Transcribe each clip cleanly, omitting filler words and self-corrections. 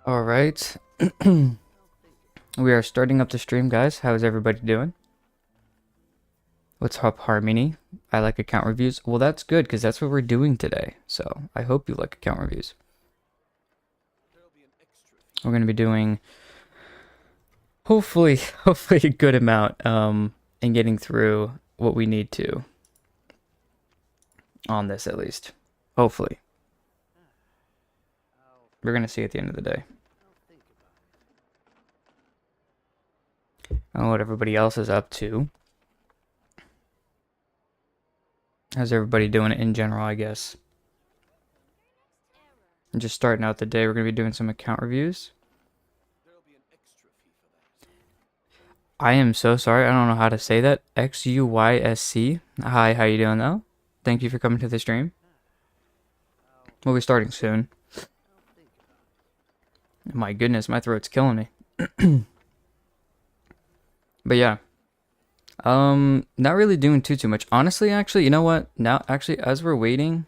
All right. We are starting up the stream, guys. How is everybody doing? What's up, Harmony? I like account reviews. Well, that's good because that's what we're doing today. So I hope you like account reviews. We're going to be doing hopefully a good amount and getting through what we need to on this at least. Hopefully. We're going to see at the end of the day. I don't know what everybody else is up to. How's everybody doing in general, I guess? I'm just starting out the day. We're going to be doing some account reviews. I am so sorry. I don't know how to say that. XUYSC. Hi, how you doing though? Thank you for coming to the stream. We'll be starting soon. My goodness, my throat's killing me. But yeah. Not really doing too much. Honestly, actually, you know what? Now, actually, as we're waiting,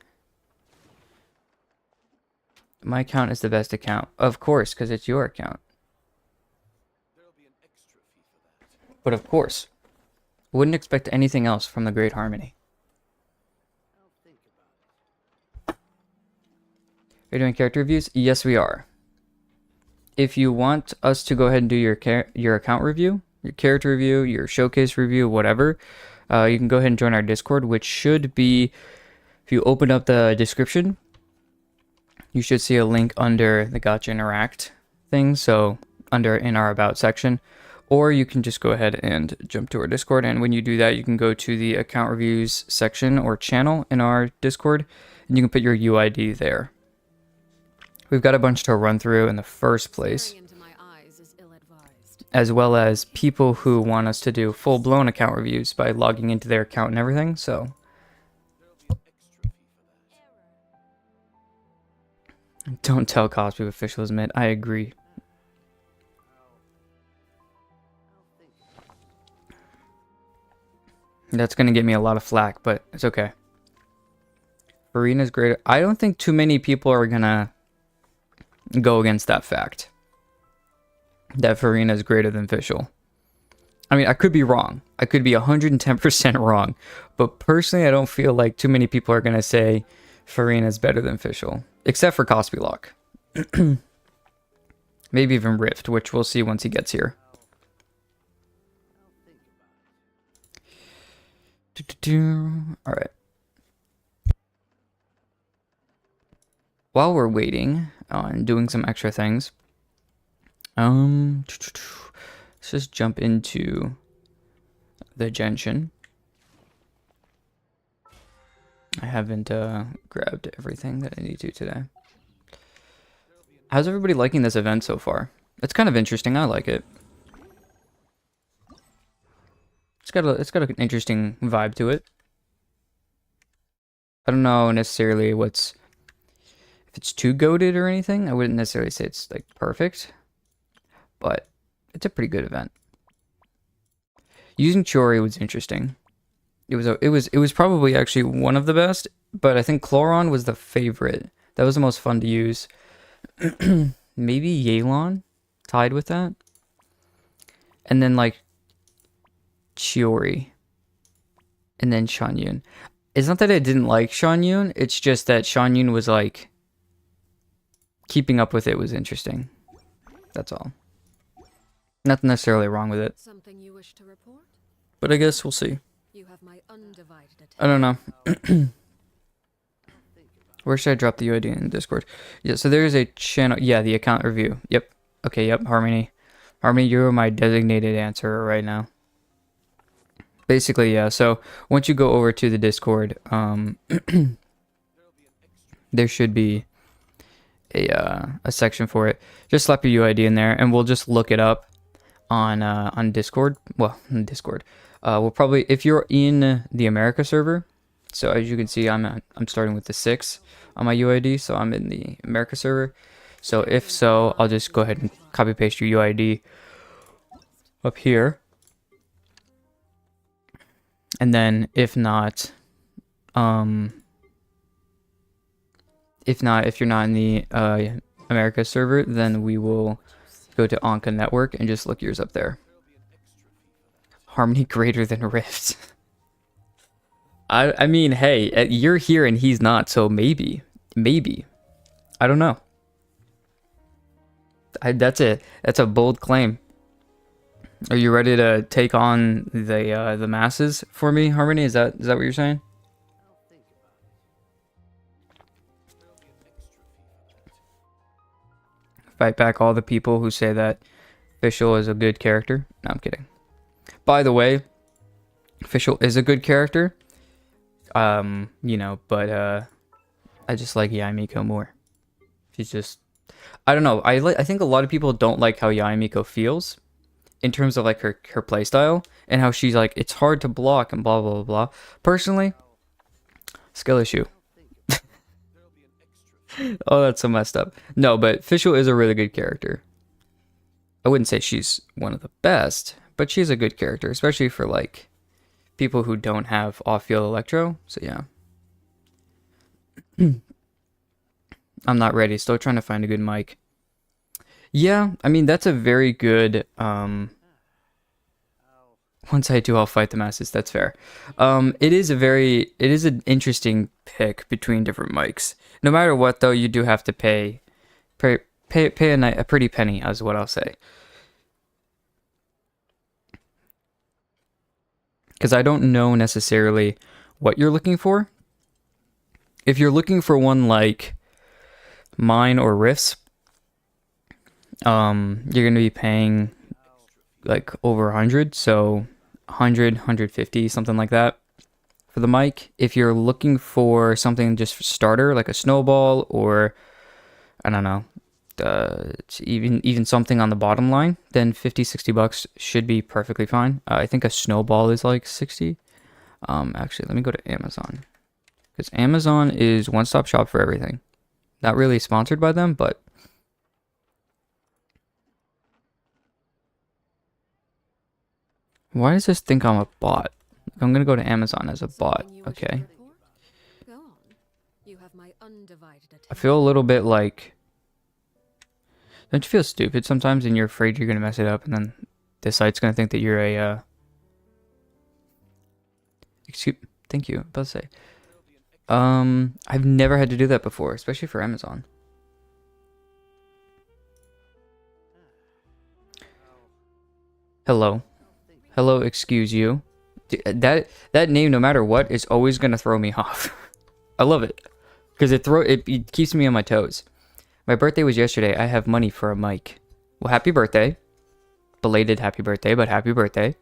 my account is the best account. Of course, because it's your account. But of course, wouldn't expect anything else from the Great Harmony. Are you doing character reviews? Yes, we are. If you want us to go ahead and do your account review, your character review, your showcase review, whatever, you can go ahead and join our Discord, which should be, if you open up the description, you should see a link under the Gacha Interact thing, so in our About section. Or you can just go ahead and jump to our Discord, and when you do that, you can go to the account reviews section or channel in our Discord, and you can put your UID there. We've got a bunch to run through in the first place, as well as people who want us to do full-blown account reviews by logging into their account and everything, so... Don't tell Cosby officials, admit. I agree. That's going to get me a lot of flack, but it's okay. Farina's great. I don't think too many people are going to go against that fact. That Farina is greater than Fischl. I mean, I could be wrong. I could be 110% wrong. But personally, I don't feel like too many people are going to say Farina is better than Fischl. Except for Cosby Lock. Maybe even Rift, which we'll see once he gets here. Alright. While we're waiting on doing some extra things, let's just jump into the Genshin. I haven't grabbed everything that I need to today. How's everybody liking this event so far? It's kind of interesting. I like it. It's got an interesting vibe to it. I don't know necessarily if it's too goated or anything. I wouldn't necessarily say it's like perfect, but it's a pretty good event. Using Chiori was interesting. It was probably actually one of the best, but I think Chloron was the favorite. That was the most fun to use. Maybe Yelan tied with that. And then like Chiori. And then Shanyun. It's not that I didn't like Shanyun, it's just that Shanyun was like keeping up with it was interesting. That's all. Nothing necessarily wrong with it. Something you wish to report? But I guess we'll see. You have my undivided attention. I don't know. Where should I drop the UID in Discord? Yeah, so there's a channel. Yeah, the account review. Yep. Okay, yep, Harmony. Harmony, you're my designated answerer right now. Basically, yeah, so once you go over to the Discord, there should be a section for it. Just slap your UID in there, and we'll just look it up on Discord. Well, on Discord. We'll probably, if you're in the America server, so as you can see, I'm starting with the 6 on my UID, so I'm in the America server. So if so, I'll just go ahead and copy paste your UID up here. And then if not, if you're not in the America server, then we will go to Anka Network and just look yours up there. Harmony greater than Rift. I mean, hey, you're here and he's not, so maybe. I don't know. That's a bold claim. Are you ready to take on the masses for me, Harmony? Is that what you're saying? Fight back all the people who say that Official is a good character. No, I'm kidding. By the way, Official is a good character. You know, but I just like Yae Miko more. She's just, I don't know. I think a lot of people don't like how Yae Miko feels in terms of like her playstyle and how she's like, it's hard to block and blah blah blah blah. Personally, skill issue. Oh, that's so messed up. No, but Official is a really good character. I wouldn't say she's one of the best, but she's a good character, especially for like people who don't have off-field electro. So yeah. I'm not ready. Still trying to find a good mic. Yeah, I mean that's a very good once I do, I'll fight the masses. That's fair. It is an interesting pick between different mics. No matter what, though, you do have to pay a pretty penny, is what I'll say. Because I don't know necessarily what you're looking for. If you're looking for one like mine or Riffs, you're gonna be paying like over 100, so 100, 150, something like that for the mic. If you're looking for something just for starter, like a snowball, or I don't know, even something on the bottom line, then 50, 60 bucks should be perfectly fine. I think a snowball is like 60. Actually, let me go to Amazon, because Amazon is one-stop shop for everything. Not really sponsored by them, but why does this think I'm a bot? I'm gonna go to Amazon as a bot. Okay. Go on. You have my undivided attention. I feel a little bit like, don't you feel stupid sometimes and you're afraid you're gonna mess it up, and then the site's gonna think that you're a thank you. I was about to say. I've never had to do that before, especially for Amazon. Hello. Hello, excuse you. That name, no matter what, is always gonna throw me off. I love it because it keeps me on my toes. My birthday was yesterday. I have money for a mic. Well, happy birthday. Belated happy birthday, but happy birthday.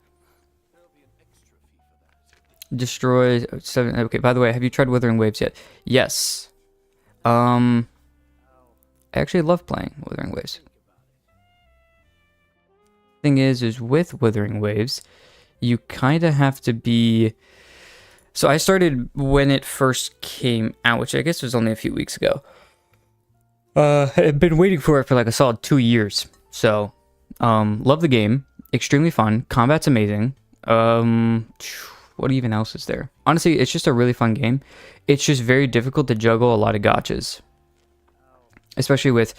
Destroy 7. Okay, by the way, have you tried Wuthering Waves yet? Yes. I actually love playing Wuthering Waves. Thing is with Wuthering Waves, you kind of have to be. So I started when it first came out, which I guess was only a few weeks ago. I've been waiting for it for like a solid 2 years. So, love the game, extremely fun. Combat's amazing. What even else is there? Honestly, it's just a really fun game. It's just very difficult to juggle a lot of gachas, especially with,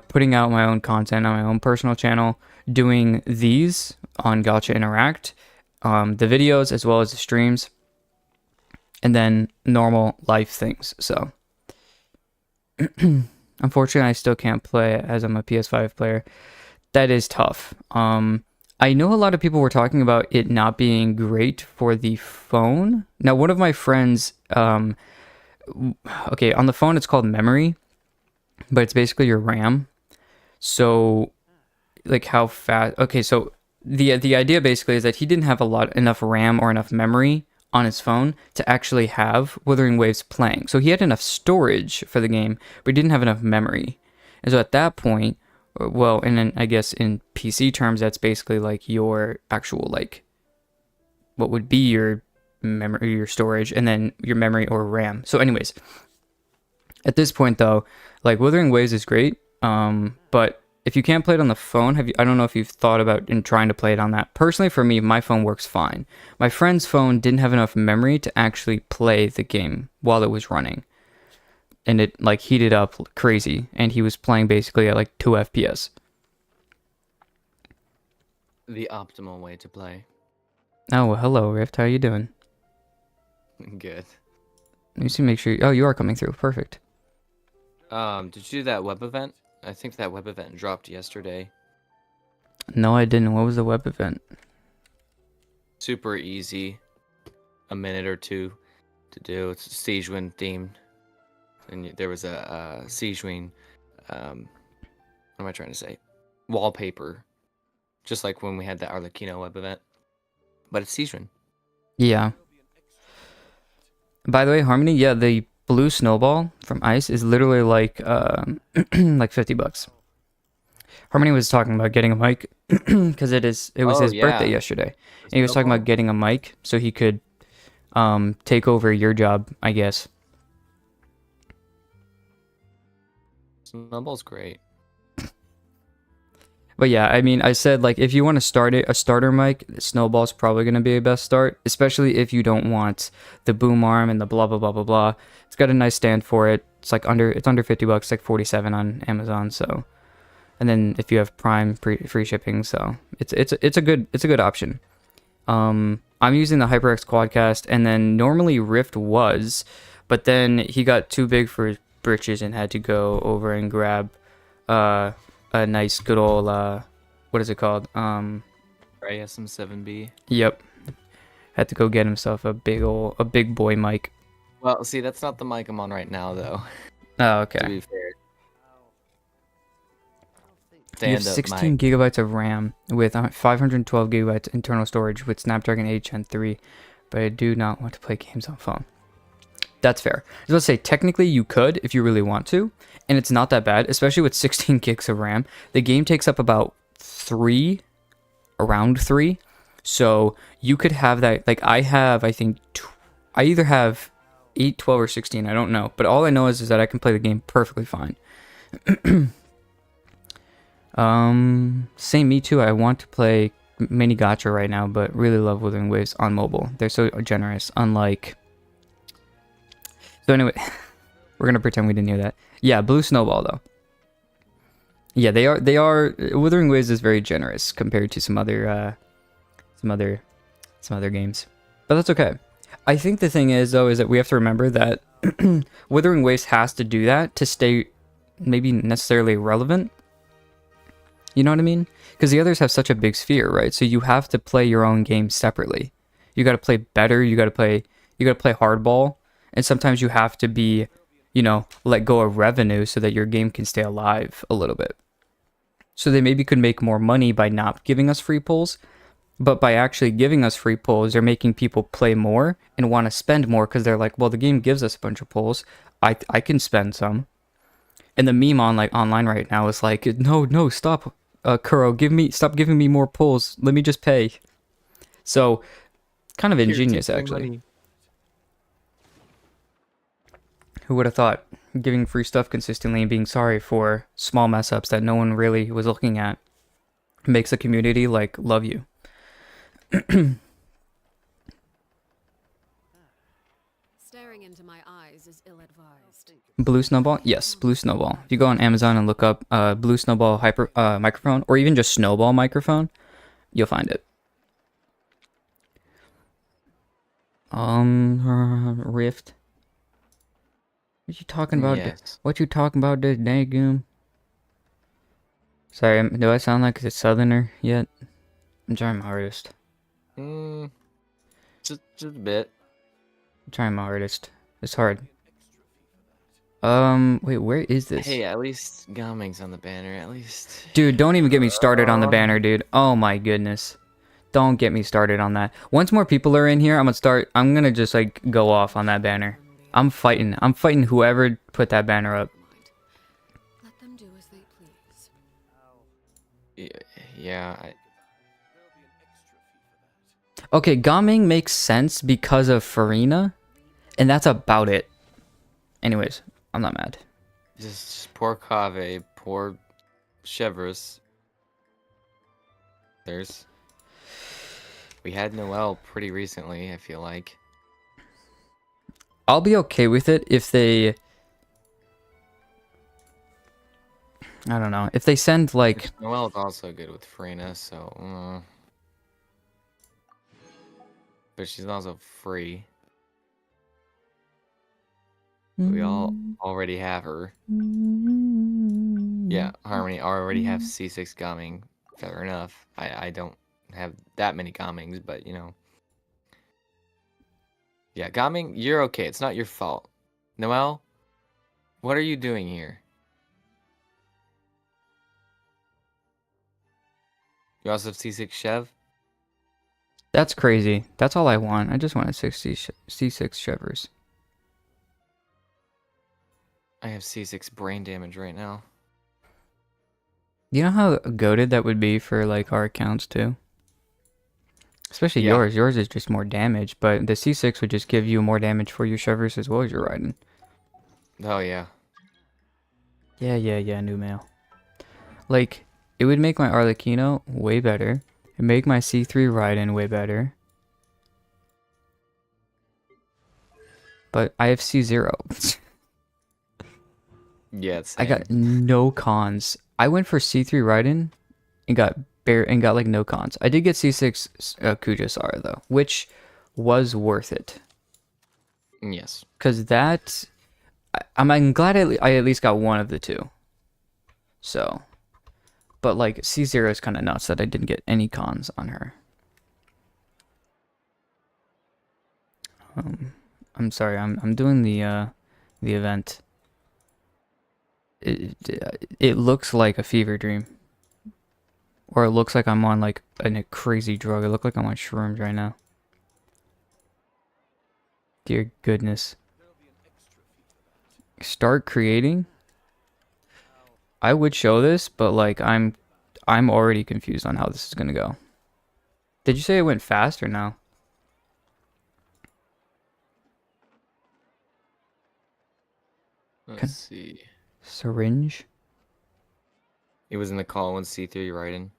putting out my own content on my own personal channel, doing these on Gacha Interact, the videos as well as the streams, and then normal life things. So, unfortunately, I still can't play as I'm a PS5 player. That is tough. I know a lot of people were talking about it not being great for the phone. Now, one of my friends, okay, on the phone it's called memory, but it's basically your RAM. So, like how fast? Okay, so the idea basically is that he didn't have enough RAM or enough memory on his phone to actually have Wuthering Waves playing. So he had enough storage for the game, but he didn't have enough memory. And so at that point, well, and then I guess in PC terms, that's basically like your actual, like, what would be your memory, your storage, and then your memory or RAM. So anyways, at this point though, like Wuthering Waves is great, but if you can't play it on the phone, I don't know if you've thought about in trying to play it on that. Personally, for me, my phone works fine. My friend's phone didn't have enough memory to actually play the game while it was running. and it like heated up crazy, and he was playing basically at like 2 FPS. The optimal way to play. Oh, well, hello, Rift. How you doing? Good. Let me see, make sure. Oh, you are coming through. Perfect. Did you do that web event? I think that web event dropped yesterday. No, I didn't. What was the web event? Super easy. A minute or two to do. It's Siege Wind themed. And there was a Siege Wind, what am I trying to say? Wallpaper. Just like when we had the Arlecchino web event. But it's Siege Wind. Yeah. By the way, Harmony, yeah, the blue snowball from Ice is literally like like $50. Harmony was talking about getting a mic because it was his birthday yesterday. And he was talking about getting a mic so he could take over your job, I guess. Snowball's great. But yeah, I mean, I said like if you want to start it, a starter mic, Snowball's probably gonna be a best start, especially if you don't want the boom arm and the blah blah blah blah blah. It's got a nice stand for it. It's under $50, it's like 47 on Amazon. So, and then if you have Prime, free shipping. So it's a good option. I'm using the HyperX Quadcast, and then normally Rift was, but then he got too big for his britches and had to go over and grab a nice good old what is it called? SM7B. Yep. Had to go get himself a big boy mic. Well, see, that's not the mic I'm on right now, though. Oh, To okay. be fair. You have 16 gigabytes of RAM with 512 gigabytes internal storage with Snapdragon 8 Gen 3, but I do not want to play games on phone. That's fair. I was going to say, technically you could if you really want to, and it's not that bad, especially with 16 gigs of RAM. The game takes up around 3, so you could have that, like I have, I think, I either have 8, 12, or 16, I don't know, but all I know is that I can play the game perfectly fine. Same, me too. I want to play mini Gacha right now, but really love Wuthering Waves on mobile. They're so generous, unlike... So anyway, we're gonna pretend we didn't hear that. Yeah, Blue Snowball though. Yeah, they are. Wuthering Waves is very generous compared to some other games, but that's okay. I think the thing is though is that we have to remember that Wuthering Waves has to do that to stay maybe necessarily relevant. You know what I mean? Because the others have such a big sphere, right? So you have to play your own game separately. You got to play better. You got to play hardball. And sometimes you have to be, let go of revenue so that your game can stay alive a little bit. So they maybe could make more money by not giving us free pulls, but by actually giving us free pulls, they're making people play more and want to spend more because they're like, well, the game gives us a bunch of pulls. I can spend some. And the meme online right now is like, no, stop, Kuro, stop giving me more pulls. Let me just pay. So, kind of ingenious actually. Money. Who would have thought giving free stuff consistently and being sorry for small mess ups that no one really was looking at makes a community love you. Staring into my eyes is ill-advised. Blue Snowball? Yes, Blue Snowball. If you go on Amazon and look up Blue Snowball microphone, or even just Snowball microphone, you'll find it. Rift. What you talking about? Yes. What you talking about, this daggum? Sorry, do I sound like a southerner yet? I'm trying my hardest. Just a bit. I'm trying my hardest. It's hard. Wait, where is this? Hey, at least Gaming's on the banner. At least. Dude, don't even get me started on the banner, dude. Oh my goodness. Don't get me started on that. Once more people are in here, I'm gonna just go off on that banner. I'm fighting whoever put that banner up. Let them do as they please. Yeah. Okay, Gaming makes sense because of Farina, and that's about it. Anyways, I'm not mad. Just poor Kave, poor Chevrolet. We had Noel pretty recently, I feel like. I'll be okay with it if they I don't know. If they send like Noelle's also good with Freeness, so. But she's also free. We all already have her. Yeah, Harmony already have C6 Gaming. Fair enough. I don't have that many Gamings, but you know. Yeah, Gaming, you're okay. It's not your fault. Noelle, what are you doing here? You also have C6 Chev? That's crazy. That's all I want. I just want a C6 Chevers. I have C6 brain damage right now. You know how goated that would be for like our accounts too? Especially Yeah. yours. Yours is just more damage, but the C6 would just give you more damage for your Chevers as well as your riding. Oh, yeah. Yeah, new mail. Like, it would make my Arlecchino way better. It'd make my C3 Raiden way better. But I have C0. Yeah, it's I got no cons. I went for C3 Raiden and got like no cons. I did get C6 Kujasara though, which was worth it. Yes. Cause that, I'm glad I at least got one of the two. So, but like C0 is kind of nuts that I didn't get any cons on her. I'm sorry. I'm doing the event. It looks like a fever dream. Or it looks like I'm on like a crazy drug. It looks like I'm on shrooms right now. Dear goodness. Start creating? I would show this, but like I'm already confused on how this is gonna go. Did you say it went fast or no? Let's see. Syringe? It was in the call when C3 Raiden.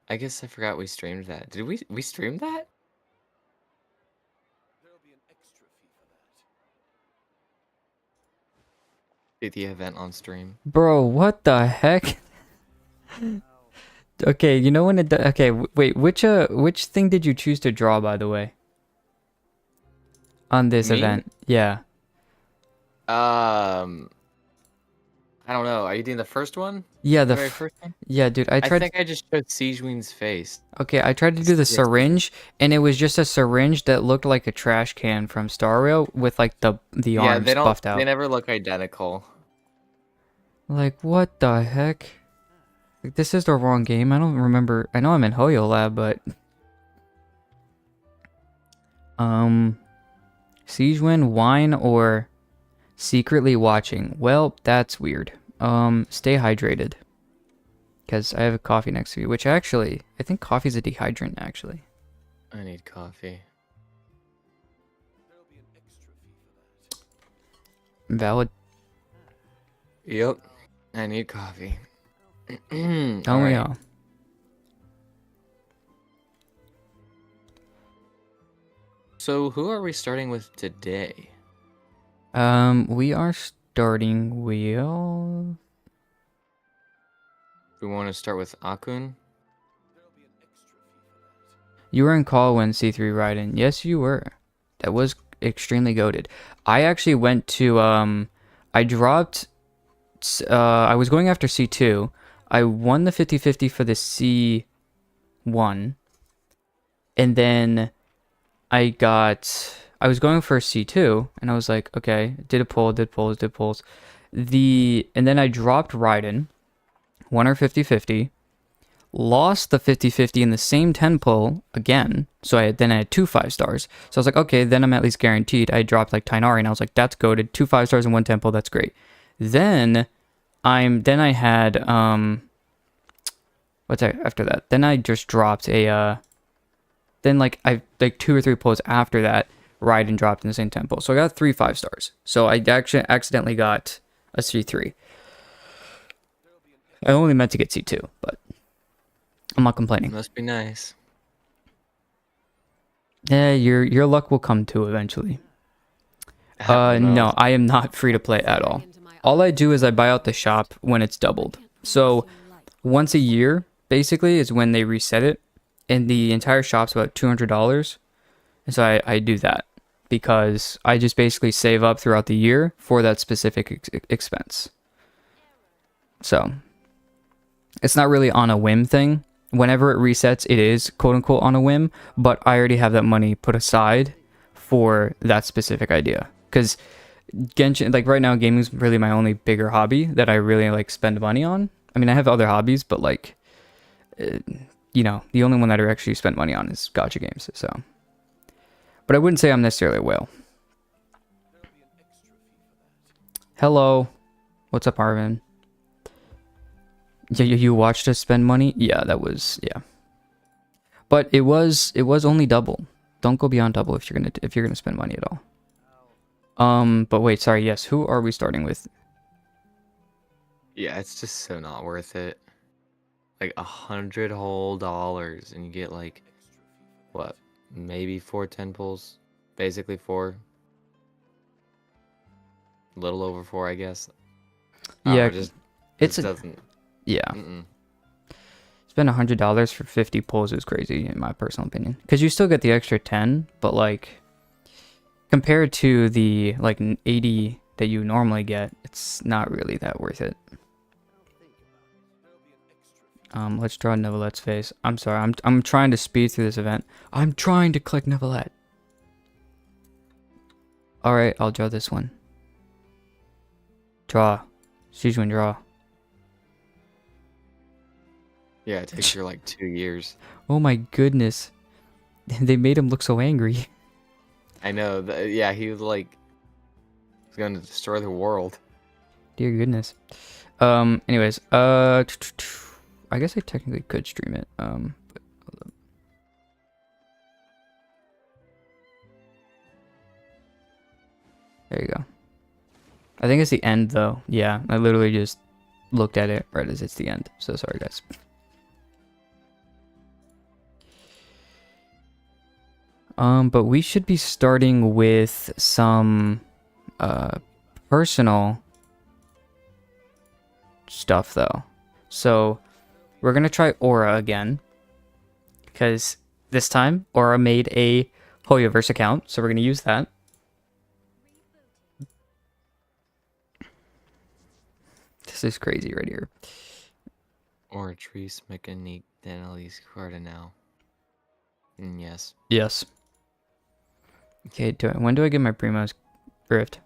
I guess I forgot we streamed that. Did we stream that? Did the event on stream? Bro, what the heck? Okay, you know when okay, wait, which thing did you choose to draw by the way? On this Me? event. Yeah. I don't know. Are you doing the first one? Yeah, The very first one? yeah, dude, I I tried think I just showed Sijween's face. Okay, I tried to do the syringe and it was just a syringe that looked like a trash can from Star Rail with like the Yeah, arms they don't. buffed out. They never look identical. Like what the heck? Like, this is the wrong game. I don't remember. I know I'm in Hoyo Lab, but Siegewind, wine, or secretly watching. Well, that's weird. Stay hydrated. Because I have a coffee next to you, which actually, I think coffee's a dehydrant, actually. I need coffee. Valid. Yep. I need coffee. Don't we Alright. all? So who are we starting with today? We are starting wheel. We want to start with Akun. You were in call when C3 Raiden. Yes, you were. That was extremely goated. I actually went to I dropped I was going after C2. I won the 50-50 for the C1. And then I was going for C2 and I was like, okay, did pulls. And then I dropped Raiden, won her 50-50. Lost the 50-50 in the same 10 pull again. So I had 2 5-stars. So I was like, okay, then I'm at least guaranteed. I dropped like Tainari and I was like, that's goated. 2 5-stars and 1 10 pull, that's great. Then I had what's after that? Then I just dropped a then like I like 2 or 3 pulls after that, Raiden dropped in the same 10 pull. So I got 3 5-stars. So I actually accidentally got a C3. I only meant to get C2, but I'm not complaining. Must be nice. Yeah, your luck will come too eventually. I don't know. No, I am not free to play at all. Into my all I do is I buy out the shop when it's doubled. So once a year, basically, is when they reset it, and the entire shop's about $200. And so I do that because I just basically save up throughout the year for that specific expense. So it's not really on a whim thing. Whenever it resets, it is quote unquote on a whim, but I already have that money put aside for that specific idea. Because Genshin, like right now, gaming is really my only bigger hobby that I really like spend money on. I mean, I have other hobbies, but like, you know, the only one that I actually spent money on is Gacha games. So, but I wouldn't say I'm necessarily a whale. Hello, what's up, Arvin? Yeah, you watched us spend money? Yeah, that was, yeah. But it was only double. Don't go beyond double if you're gonna spend money at all. But wait, sorry, yes, who are we starting with? Yeah, it's just so not worth it. Like $100 whole dollars, and you get like what, maybe 4 10 pulls, basically 4, little over 4, I guess. I don't Yeah, know, it's just doesn't. yeah. Mm-mm. Spend $100 for 50 pulls is crazy in my personal opinion, because you still get the extra 10, but like compared to the like 80 that you normally get, it's not really that worth it. Let's draw Nevelette's face. I'm sorry, I'm trying to speed through this event. I'm trying to click Nevelette. All right, I'll draw this one. Draw, Sijuan, draw. Yeah, it takes you like 2 years. Oh my goodness, they made him look so angry. I know. Yeah, he was like, he's gonna destroy the world. Dear goodness. Anyways, I guess I technically could stream it. But hold up. There you go. I think it's the end though. Yeah, I literally just looked at it right as it's the end. So sorry, guys. But we should be starting with some personal stuff though. So we're gonna try Aura again, because this time Aura made a Hoyoverse account, so we're gonna use that. This is crazy right here. Or Trace Mechanique d'Analyse Cardinal. Yes. Yes. Okay, when do I get my Primo's Rift?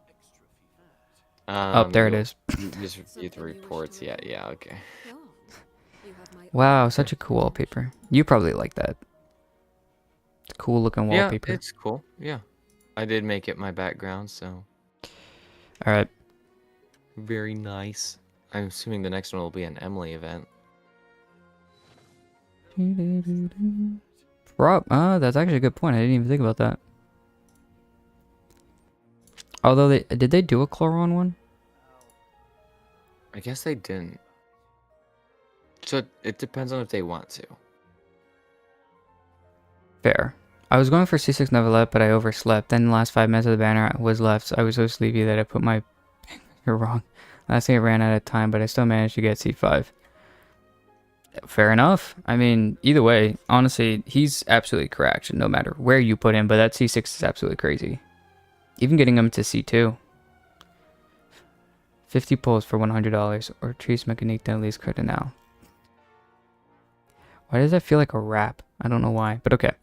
Oh, there it is. You just review the reports. Yeah, okay. Go on. You have my Wow, such a cool wallpaper. You probably like that. It's a cool looking wallpaper. Yeah, it's cool. Yeah. I did make it my background, so Alright. very nice. I'm assuming the next one will be an Emily event. That's actually a good point. I didn't even think about that. Although did they do a Chloron one? I guess they didn't. So it depends on if they want to. Fair. I was going for C6 Nevelette, but I overslept. Then the last 5 minutes of the banner was left. I was so sleepy that I put my finger wrong. Last thing I ran out of time, but I still managed to get C5. Fair enough. I mean, either way, honestly, he's absolutely correct, no matter where you put him, but that C6 is absolutely crazy. Even getting him to C2. 50 pulls for $100, or Trace Mechanique d'Analyse Cardinal. Why does that feel like a rap? I don't know why, but okay.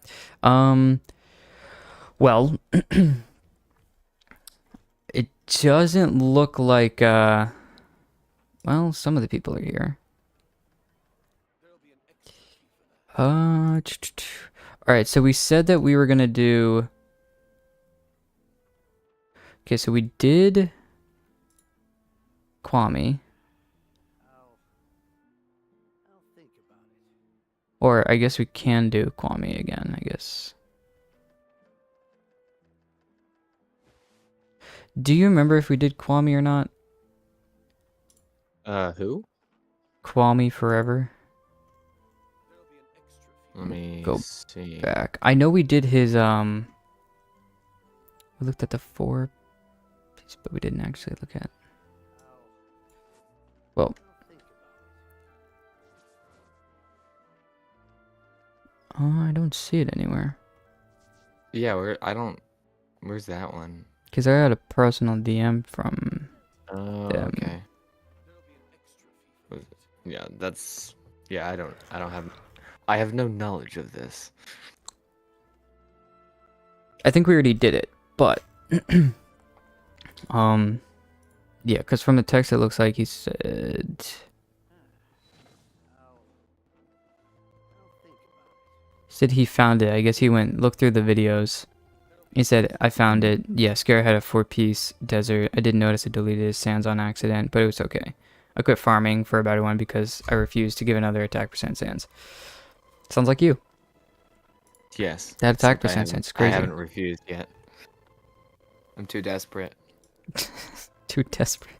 Well, it doesn't look like, well, some of the people are here. Alright, so we said that we were gonna do... Okay, so we did Kwame. Or I guess we can do Kwame again, I guess. Do you remember if we did Kwame or not? Who? Kwame Forever? Let me Go see. back. I know we did his, we looked at the 4 piece, but we didn't actually look at. Well, I don't see it anywhere. Yeah, where's that one? Because I had a personal DM from Oh, them. okay. Yeah, yeah, I have no knowledge of this. I think we already did it, but yeah, because from the text it looks like he said he found it. I guess he went looked through the videos. He said, I found it. Yeah, Scare had a 4-piece desert. I did notice it deleted his sands on accident, but it was okay. I quit farming for a better one because I refused to give another attack percent sands. Sounds like you. Yes. That attack except percent sands is I crazy. haven't refused yet. I'm too desperate. Too desperate.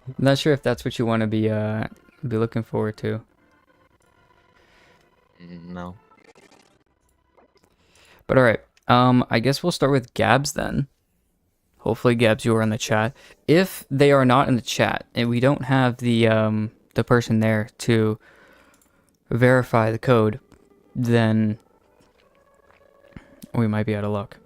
I'm not sure if that's what you want to be looking forward to. No. But all right. I guess we'll start with Gabs then. Hopefully, Gabs, you are in the chat. If they are not in the chat and we don't have the person there to verify the code, then we might be out of luck.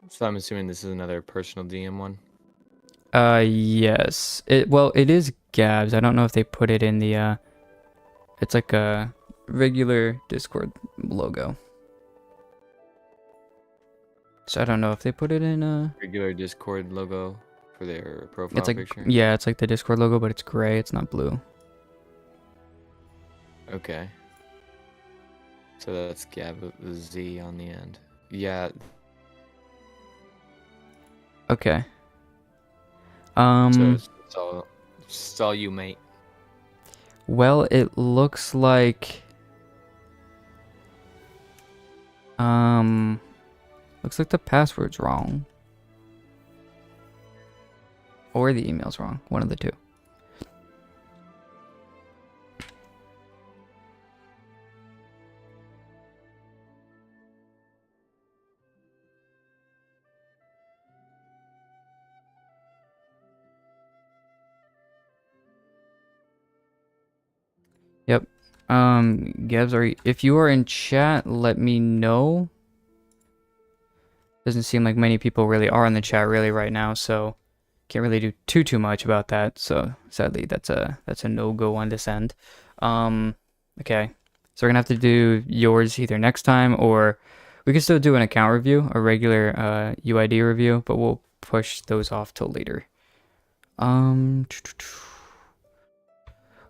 So I'm assuming this is another personal DM one. Yes. It is Gabs. I don't know if they put it in the it's like a regular Discord logo. So I don't know if they put it in Regular Discord logo for their profile it's like picture. yeah, it's like the Discord logo, but it's gray, it's not blue. Okay. So that's Gab with the Z on the end. Yeah. Okay. So it's all you, mate. Well, it looks like the password's wrong. Or the email's wrong. One of the two. Yep. Gabs, if you are in chat, let me know. Doesn't seem like many people really are in the chat really right now, so can't really do too much about that. So sadly, that's a no-go on this end. Okay. So we're gonna have to do yours either next time, or we can still do an account review, a regular UID review, but we'll push those off till later.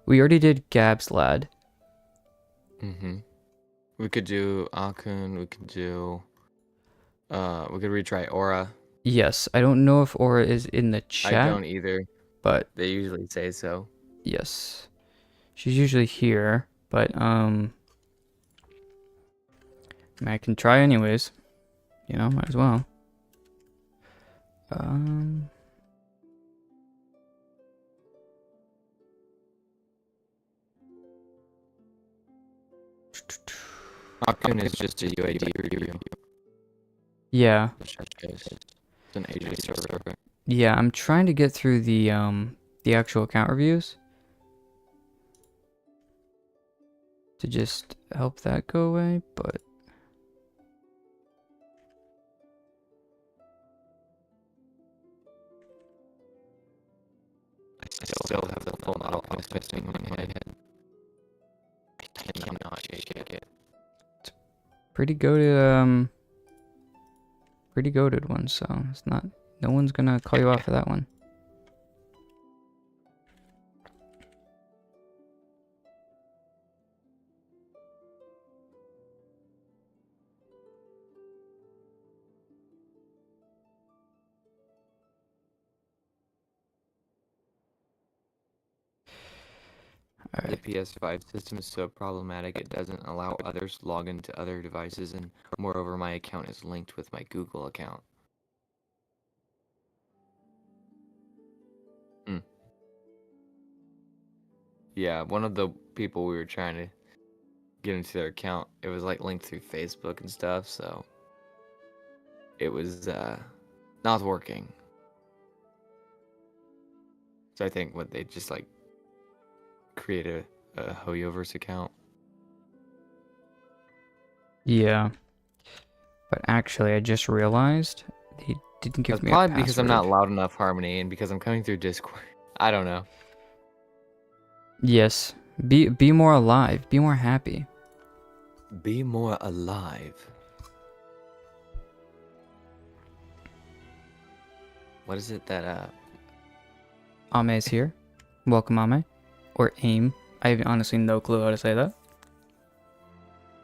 We already did Gab's lad. We could do Akun, we could retry Aura. Yes, I don't know if Aura is in the chat. I don't either, but they usually say so. Yes. She's usually here, but I can try anyways. You know, might as well. Akun is just a UID review. Yeah. It's an AJ server. Yeah, I'm trying to get through the actual account reviews to just help that go away, but I still have the full model testing in my head. I cannot shake it. it's pretty goated one, so it's not, no one's gonna call you off for that one. The PS5 system is so problematic it doesn't allow others to log into other devices, and moreover my account is linked with my Google account. Yeah, one of the people we were trying to get into their account, it was like linked through Facebook and stuff, so it was not working. So I think what they just like create a Hoyoverse account. Yeah. But actually, I just realized they didn't give That's me a probably because I'm not password. loud enough, Harmony, and because I'm coming through Discord. I don't know. Yes. Be more alive. Be more happy. Be more alive. What is it that Ame's here. Welcome, Ame. Or AIM. I have honestly no clue how to say that.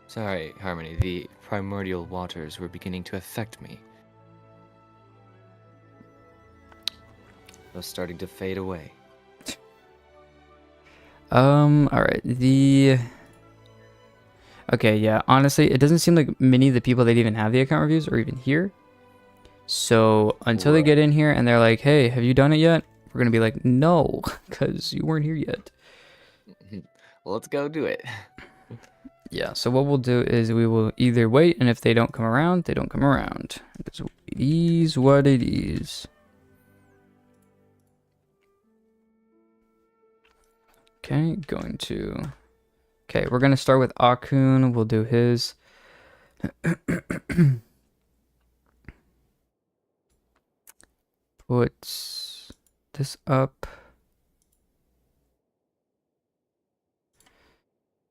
Sorry, Harmony, the primordial waters were beginning to affect me. I was starting to fade away. Alright. Okay, yeah. Honestly, it doesn't seem like many of the people that even have the account reviews are even here. So until they Right. get in here and they're like, hey, have you done it yet? We're going to be like, no, because you weren't here yet. Well, let's go do it. Yeah, so what we'll do is we will either wait, and if they don't come around, they don't come around. It's it is what it is. Okay, we're going to start with Akun. We'll do his. Put this up.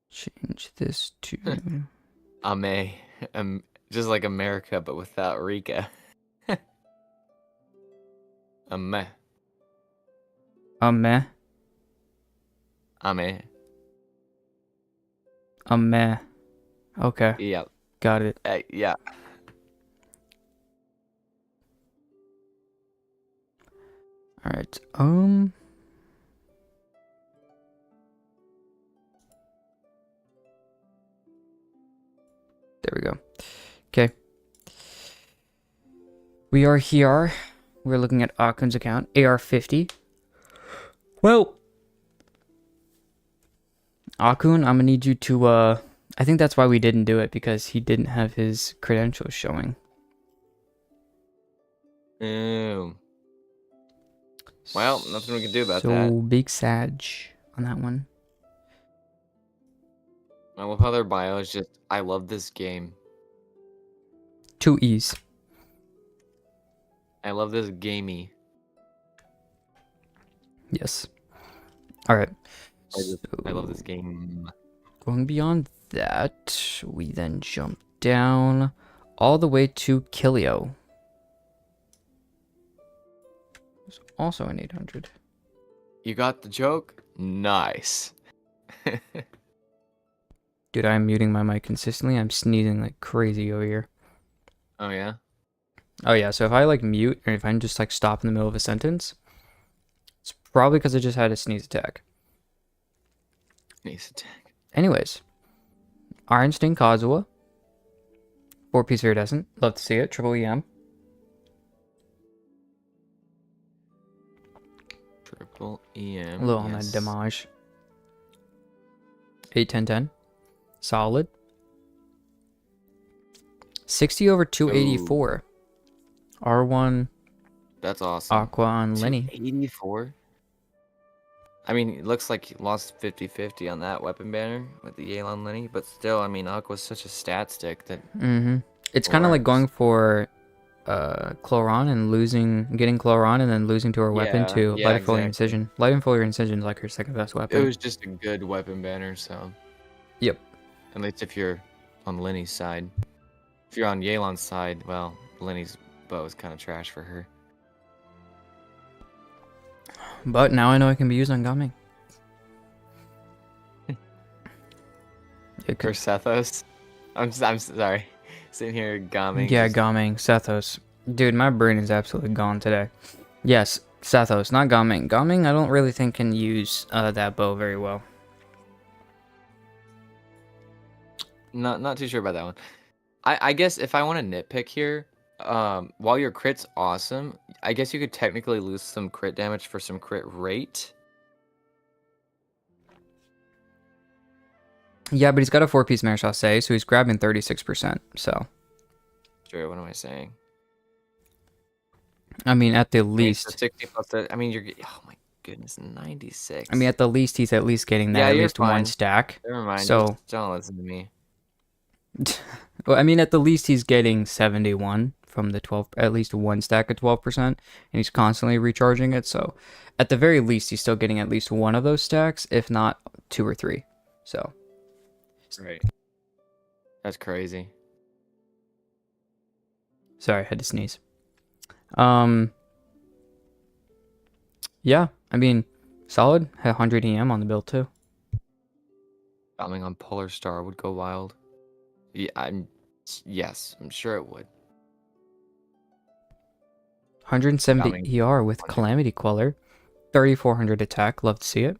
Change this to Ame, just like America, but without Rika. Ame, meh. Ame. Meh. Okay, Yeah, got it. yeah. All right. There we go. Okay. We are here. We're looking at Akun's account, AR50. Well, Akun, I'm gonna need you to I think that's why we didn't do it, because he didn't have his credentials showing. Ew. Well, nothing we can do about so that. big Sag on that one. I love how their bio is just, I love this game. 2 E's. I love this gamey. Yes. Alright. I love this game. Going beyond that, we then jump down all the way to Kilio. There's also an 800. You got the joke? Nice. Dude, I'm muting my mic consistently. I'm sneezing like crazy over here. Oh, yeah? Oh yeah, so if I like mute, or if I just like stop in the middle of a sentence, it's probably because I just had a sneeze attack. Nice attack. Anyways, Iron Sting Kazuha. 4-piece iridescent. Love to see it. Triple EM. Triple EM. A little on yes. that damage. 8-10-10. Solid. 60 over 284. R1 That's awesome. Aqua on Lenny. 84? I mean, it looks like he lost 50-50 on that weapon banner with the Yelan Lenny, but still, I mean, Aqua's such a stat stick that... Mm-hmm. It's kind of like going for Chloron and getting Chloron and then losing to her weapon to yeah, Light and Foliar exactly. Incision. Light and Foliar Incision is like her second best weapon. It was just a good weapon banner, so... Yep. At least if you're on Lenny's side. If you're on Yelan's side, well, Lenny's bow is kind of trash for her. But now I know it can be used on Gaming. For Sethos? I'm sorry. Sitting here gaming. Yeah, just- Gaming, Sethos. Dude, my brain is absolutely gone today. Yes, Sethos, not Gaming. Gaming, I don't really think can use that bow very well. Not too sure about that one. I guess if I want to nitpick here, while your crit's awesome, I guess you could technically lose some crit damage for some crit rate. Yeah, but he's got a 4-piece Marechaussee, so he's grabbing 36%, so... Sure, what am I saying? I mean, at the I mean, so least. 60 plus I mean, oh my goodness, 96. I mean, at the least, he's at least getting that Yeah, at you're least one fine. stack. Never mind. So, Just don't listen to me. well, I mean, at the least, he's getting 71 from the 12, at least one stack of 12%, and he's constantly recharging it. So, at the very least, he's still getting at least one of those stacks, if not two or three. So, Right. That's crazy. sorry, I had to sneeze. Yeah, I mean, solid. Had 100 EM on the build too. Bombing on Polar Star would go wild. Yeah, yes, I'm sure it would. 170 Bombing ER with 100. Calamity Queller. 3400 attack. Love to see it.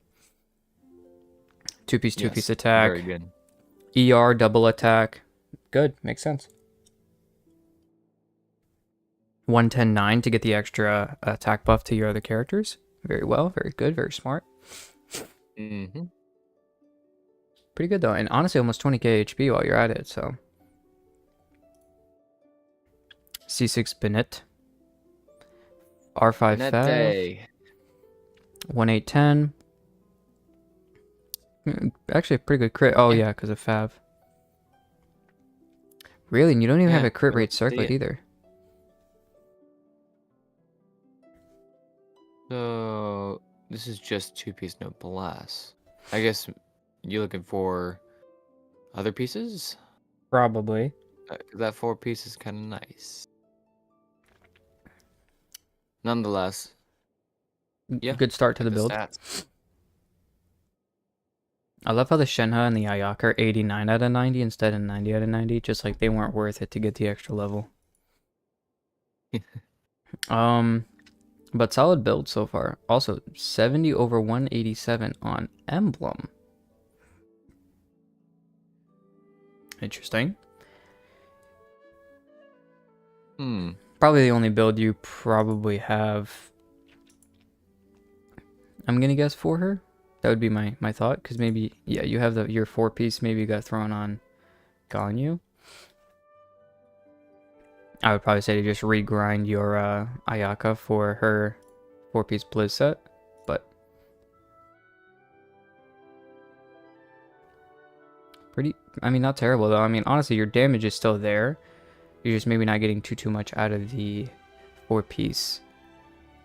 Two-piece Yes, attack. very good. ER double attack. Good. Makes sense. 110.9 to get the extra attack buff to your other characters. Very well. Very good. Very smart. Mm-hmm. Pretty good though. And honestly, almost 20k HP while you're at it. So C6 Bennett. R5 Net Fav. day. 1810. Actually, a pretty good crit. Oh, yeah, because of Fav. Really? And you don't even have Yeah, a crit really rate see circlet it. either. So this is just two-piece noblesse. I guess you looking for other pieces? Probably. 'Cause that 4-piece is kind of nice. Nonetheless, yeah. Good start to Like the build. stats. I love how the Shenhe and the Ayaka are 89 out of 90 instead of 90 out of 90. Just like they weren't worth it to get the extra level. But solid build so far. Also, 70 over 187 on Emblem. Interesting. Probably the only build you probably have. I'm gonna guess for her. That would be my thought, because maybe, yeah, you have your 4-piece maybe got thrown on Ganyu. I would probably say to just regrind your Ayaka for her 4-piece Blizz set, but pretty, I mean, not terrible though. I mean, honestly, your damage is still there. You're just maybe not getting too much out of the 4-piece,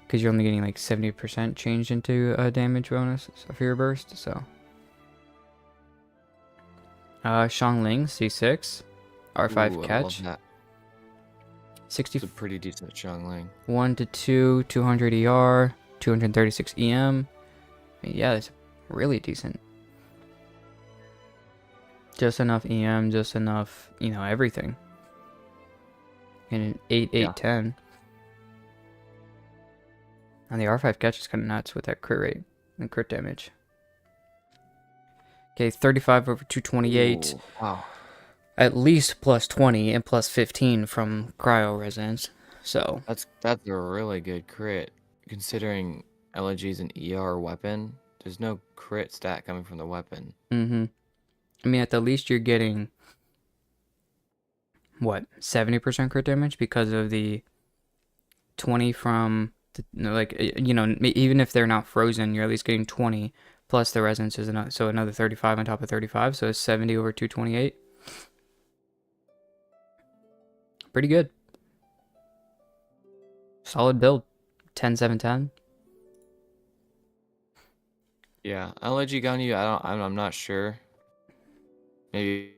because you're only getting like 70% changed into a damage bonus for your burst. So Xiangling C6 R5 Ooh, I catch. love that. 60. It's a pretty decent Xiangling. 1 to 2, 200 ER, 236 EM. I mean, yeah, that's really decent. Just enough EM, just enough, you know, everything. And an 8, 8, Yeah. 10. And the R5 catch is kind of nuts with that crit rate and crit damage. Okay, 35 over 228. Ooh, wow. At least plus 20 and plus 15 from cryo resonance. So That's a really good crit. Considering LG's an ER weapon, there's no crit stat coming from the weapon. I mean, at the least you're getting what, 70% crit damage because of the 20 from the, like, you know, even if they're not frozen, you're at least getting 20 plus the resonance is another, so another 35 on top of 35, so it's 70 over 228. Pretty good. Solid build. 10 7 10. Yeah, LG Ganyu, I'm not sure. Maybe,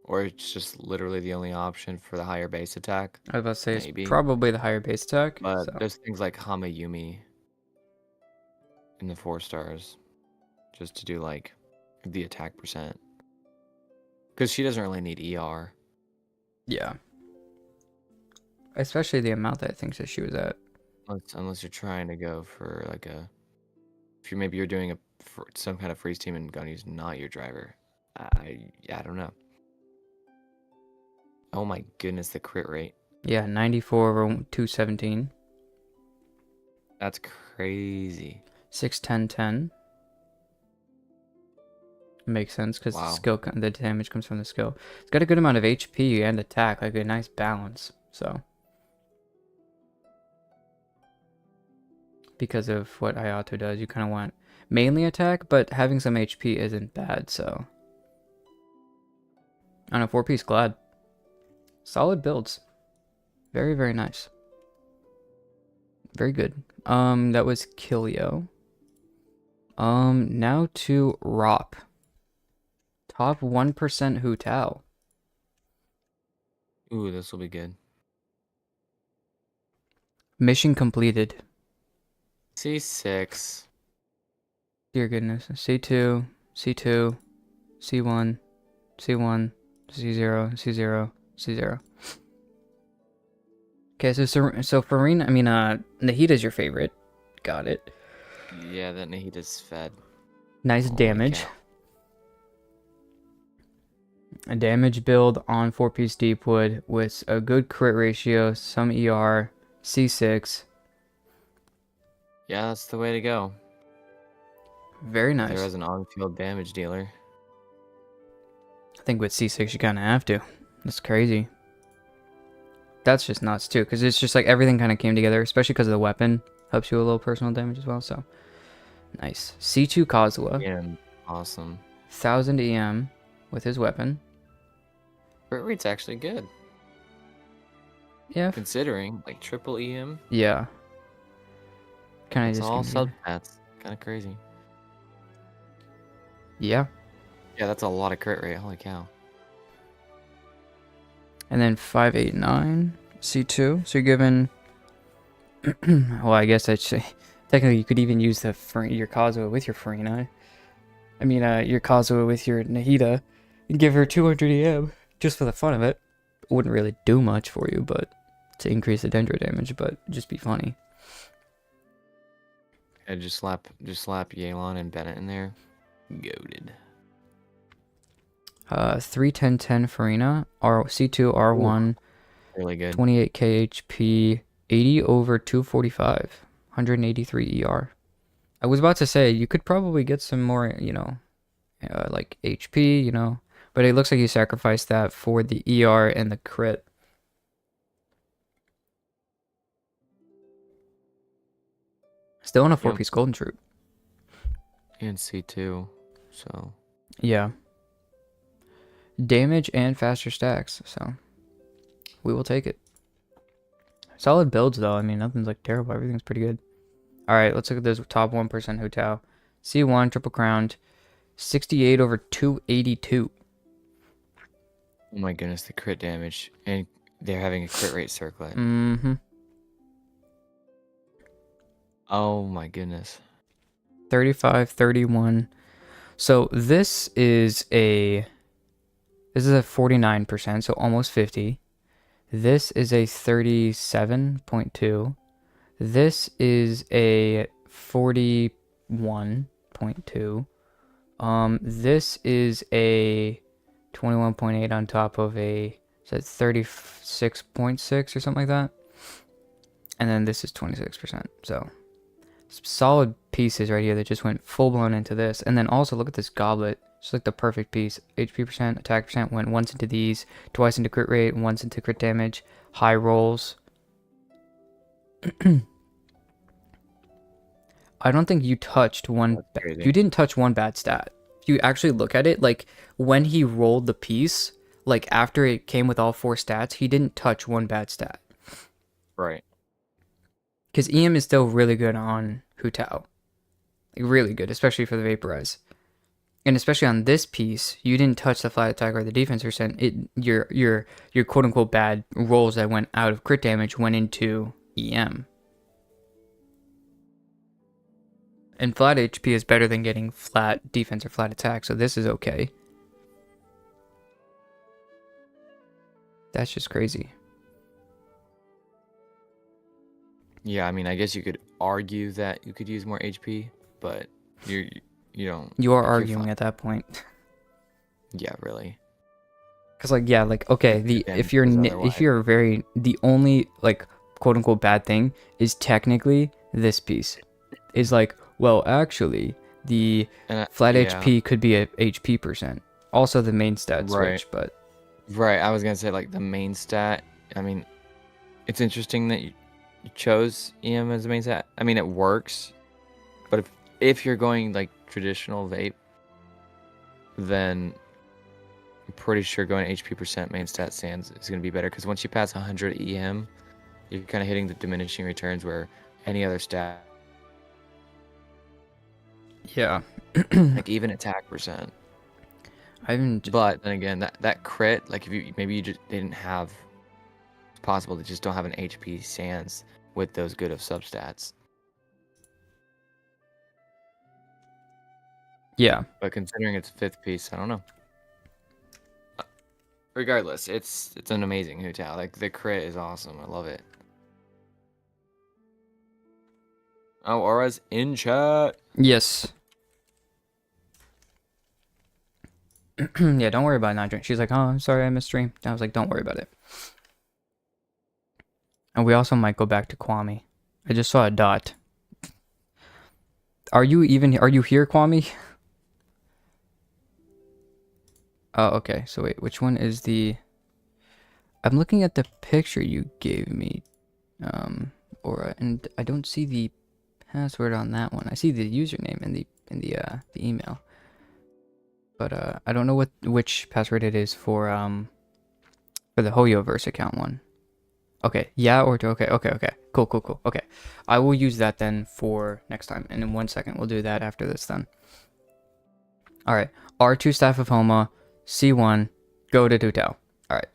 or it's just literally the only option for the higher base attack. I was about to say Maybe. it's probably the higher base attack. But So. there's things like Hamayumi in the 4 stars, just to do like the attack percent, because she doesn't really need ER. Yeah. Especially the amount that I think that she was at. Unless you're trying to go for like if you're doing some kind of freeze team and Ganyu's not your driver. I don't know. Oh my goodness, the crit rate. Yeah, 94 over 217. That's crazy. 6 10 10. Makes sense because Wow. the damage comes from the skill. It's got a good amount of HP and attack, like a nice balance. So because of what Ayato does. You kind of want mainly attack, but having some HP isn't bad, so. On a 4-piece Glad. Solid builds. Very, very nice. Very good. That was Killio. Now to Rop. Top 1% Hu Tao. Ooh, this will be good. Mission completed. C6. Dear goodness. C2, C2, C1, C1, C0, C0, C0. Okay, so Farina, I mean, Nahita's your favorite. Got it. Yeah, that Nahita's fed. Nice Holy damage. cow. A damage build on 4-piece Deepwood with a good crit ratio, some ER, C6. Yeah, that's the way to go. Very nice. There is an on-field damage dealer. I think with C6 you kind of have to. That's crazy. That's just nuts too, because it's just like everything kind of came together, especially because of the weapon. Helps you a little personal damage as well, so. Nice. C2 Kazuha. Yeah, awesome. 1000 EM with his weapon. Crit rate's actually good. Yeah. Considering, like, triple EM. Yeah. Kind of It's just. all substats. Kind of crazy. Yeah. Yeah, that's a lot of crit rate. Holy cow. And then 589 C2. So you're given. Well, I guess I'd say technically you could even use your Kazuha with your Farina. I mean, your Kazuha with your Nahita, and give her 200 EM just for the fun of it. It wouldn't really do much for you, but to increase the dendro damage, but just be funny. Yeah, just slap Yelan and Bennett in there. Goated. 31010 Farina, C2 R1, Really good. 28k HP, 80 over 245, 183 ER. I was about to say you could probably get some more, like HP, but it looks like you sacrificed that for the ER and the crit. Still on a 4-piece golden troop. And C2, so. Yeah. Damage and faster stacks, so we will take it. Solid builds though. I mean, nothing's like terrible. Everything's pretty good. All right, let's look at this top 1% Hu Tao. C1 triple crowned, 68 over 282. Oh my goodness, the crit damage. And they're having a crit rate circlet. Mm-hmm. Oh my goodness. 35, 31. So this is a 49%, so almost 50. This is a 37.2. This is a 41.2. This is a 21.8 on top of a 36.6 or something like that. And then this is 26%. So solid pieces right here that just went full blown into this. And then also look at this goblet. Just like the perfect piece. HP percent, attack percent went once into these, twice into crit rate, once into crit damage, high rolls. I don't think you touched one. You didn't touch one bad stat. If you actually look at it, like when he rolled the piece, like after it came with all 4 stats, he didn't touch one bad stat. Right. Because EM is still really good on Hu Tao. Like really good, especially for the Vaporize. And especially on this piece, you didn't touch the flat attack or the defense percent. Your quote unquote bad rolls that went out of crit damage went into EM. And flat HP is better than getting flat defense or flat attack, so this is okay. That's just crazy. Yeah, I mean, I guess you could argue that you could use more HP, but you don't. You are like, you're arguing fine. at that point. Yeah, really. Cause okay, if you're the only like quote unquote bad thing is technically this piece is like, well, actually the flat HP could be a HP percent. Also the main stat switch, but right, I was gonna say like the main stat. I mean, it's interesting that you chose EM as the main stat. I mean, it works, but if you're going like traditional vape, then I'm pretty sure going HP percent main stat stands is going to be better because once you pass 100 EM, you're kind of hitting the diminishing returns where any other stat, Yeah. like even attack percent. I haven't. But then again, that crit, like if you maybe you just didn't have, it's possible they just don't have an HP sans with those good of substats. Yeah. But considering it's fifth piece, I don't know. Regardless, it's an amazing Hu Tao. Like the crit is awesome. I love it. Oh, Aura's in chat. Yes. Yeah, don't worry about it, not drink. She's like, oh, I'm sorry I missed stream. I was like, don't worry about it. And we also might go back to Kwame. I just saw a dot. Are you here, Kwame? Oh, okay. So wait, which one is the... I'm looking at the picture you gave me, Aura, and I don't see the password on that one. I see the username in the email. But I don't know which password it is for the Hoyoverse account one. Okay, yeah, okay. Cool. Okay. I will use that then for next time. And in 1 second, we'll do that after this then. Alright. R2 Staff of Homa, C1, go to Tutao. Alright.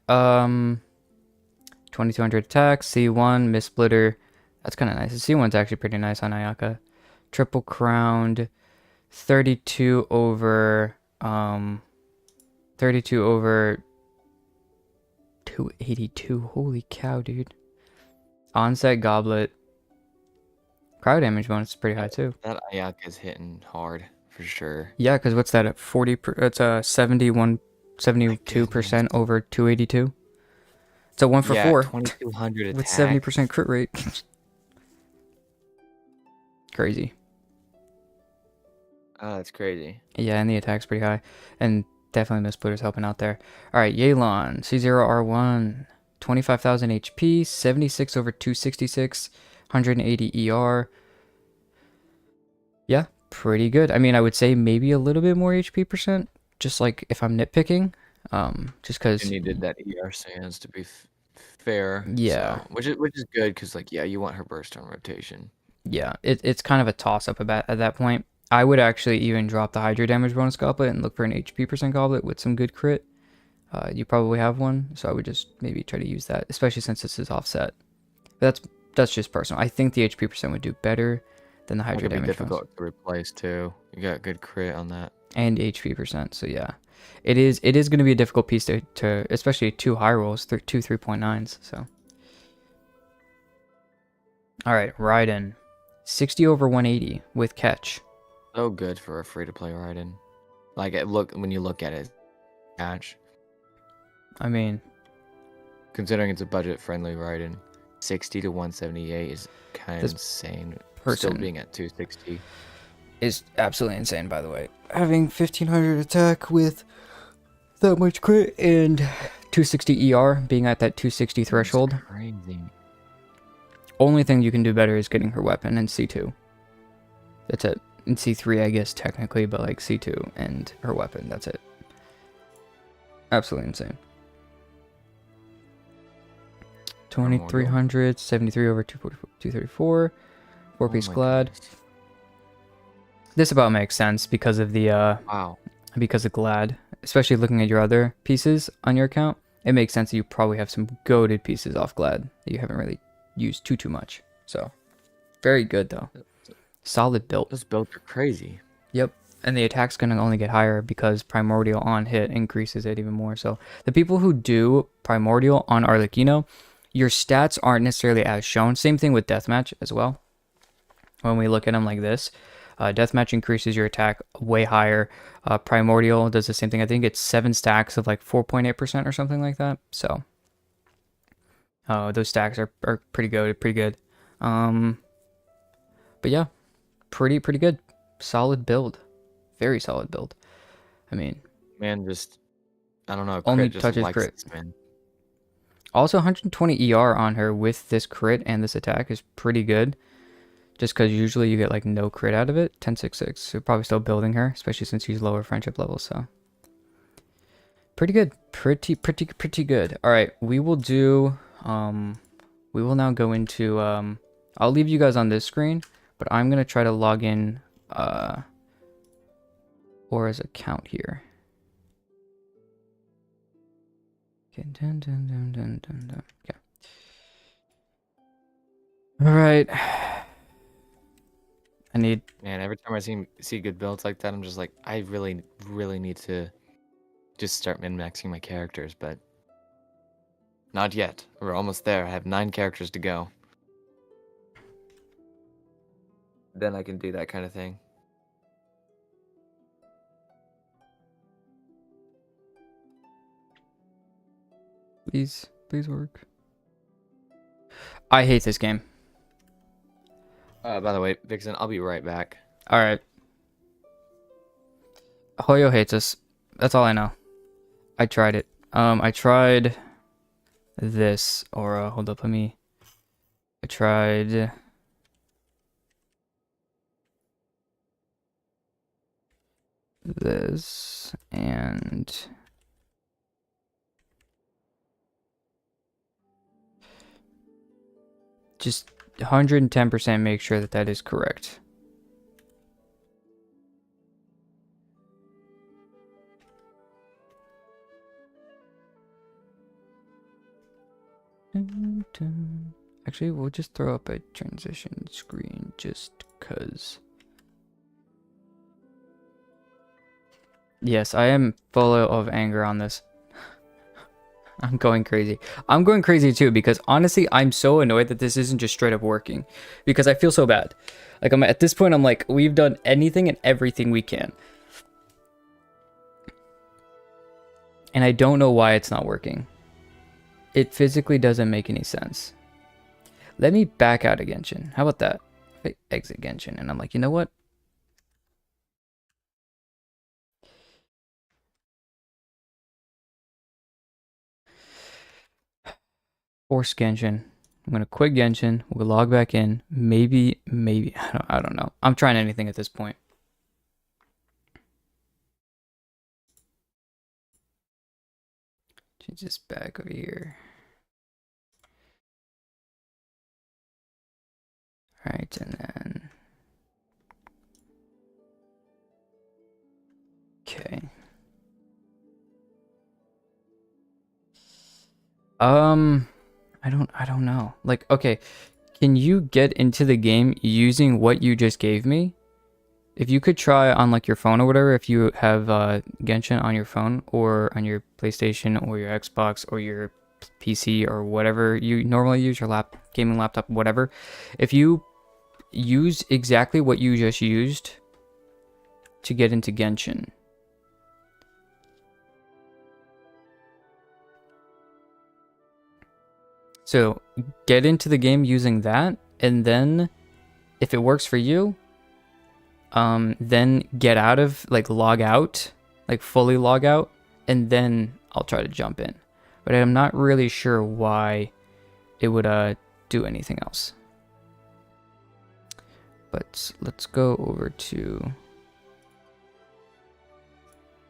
2200 attack, C1, Miss Splitter. That's kind of nice. The C1's actually pretty nice on Ayaka. Triple Crowned, 32 over 282. Holy cow, dude. Onset Goblet. Cryo damage bonus is pretty high too. That Ayaka's hitting hard for sure. Yeah, because what's that at 40? It's a 72% over 282. It's a 1 for 4 2200 attack with 70% crit rate. Crazy. Oh, that's crazy. Yeah, and the attack's pretty high. And definitely Miss Splitter's helping out there. Alright, Yelan, C0R1, 25,000 HP, 76 over 266, 180 ER. Yeah, pretty good. I mean, I would say maybe a little bit more HP percent, just like if I'm nitpicking. Just because... And you did that ER sans to be fair. Yeah. So, which is good because, like, yeah, you want her burst on rotation. Yeah, it's kind of a toss-up at that point. I would actually even drop the Hydra damage bonus goblet and look for an HP percent goblet with some good crit. You probably have one, so I would just maybe try to use that, especially since this is offset. But that's just personal. I think the HP percent would do better than the Hydra damage bonus. It could be difficult to replace too. You got good crit on that. And HP percent, so yeah. It is going to be a difficult piece to especially 2 high rolls, 2 3.9s, so. Alright, Raiden. 60 over 180 with catch. So good for a free-to-play Raiden. Like, when you look at it, catch. I mean, considering it's a budget-friendly Raiden, 60 to 178 is kind of insane. Still being at 260 is absolutely insane. By the way, having 1500 attack with that much crit and 260 ER, being at that 260 threshold. That's crazy. Only thing you can do better is getting her weapon in C2. That's it. In C3, I guess, technically, but like C2 and her weapon, that's it. Absolutely insane. 2300, 73 over 234, 4-piece Glad. This about makes sense because of the, because of Glad. Especially looking at your other pieces on your account, it makes sense that you probably have some goated pieces off Glad that you haven't really used too much. So, very good though. Solid build. Those builds are crazy. Yep. And the attack's going to only get higher because Primordial on hit increases it even more. So the people who do Primordial on Arlecchino, your stats aren't necessarily as shown. Same thing with Deathmatch as well. When we look at them like this, Deathmatch increases your attack way higher. Primordial does the same thing. I think it's 7 stacks of like 4.8% or something like that. So those stacks are pretty good. But yeah, pretty good. Solid build. Very solid build. I mean, man, just I don't know. Only just touches likes crit. this, man. Also, 120 ER on her with this crit and this attack is pretty good. Just because usually you get like no crit out of it. 1066. So probably still building her, especially since she's lower friendship level. So pretty good. Pretty good. All right, we will do. We will now go into. I'll leave you guys on this screen, but I'm gonna try to log in. Aura's account here. Okay. Yeah. All right. I need. Man, every time I see good builds like that, I'm just like, I really need to just start min-maxing my characters, but not yet. We're almost there. I have 9 characters to go. Then I can do that kind of thing. Please work. I hate this game. By the way, Vixen, I'll be right back. All right. Hoyo hates us. That's all I know. I tried it. I tried this aura. Hold up, I tried this and just 110% make sure that that is correct. Actually, we'll just throw up a transition screen just cuz. Yes, I am full of anger on this. I'm going crazy. I'm going crazy too because honestly, I'm so annoyed that this isn't just straight up working because I feel so bad. Like I'm at this point, I'm like, we've done anything and everything we can. And I don't know why it's not working. It physically doesn't make any sense. Let me back out of Genshin. How about that? If I exit Genshin and I'm like, you know what? Force Genshin. I'm gonna quit Genshin. We'll log back in. Maybe. I don't know. I'm trying anything at this point. Change this back over here. All right, and then. Okay. I don't know. Like, okay, can you get into the game using what you just gave me? If you could try on like your phone or whatever, if you have Genshin on your phone or on your PlayStation or your Xbox or your PC or whatever you normally use, your gaming laptop, whatever. If you use exactly what you just used to get into Genshin. So get into the game using that, and then if it works for you, then get out of, like, log out, like fully log out, and then I'll try to jump in. But I'm not really sure why it would do anything else. But let's go over to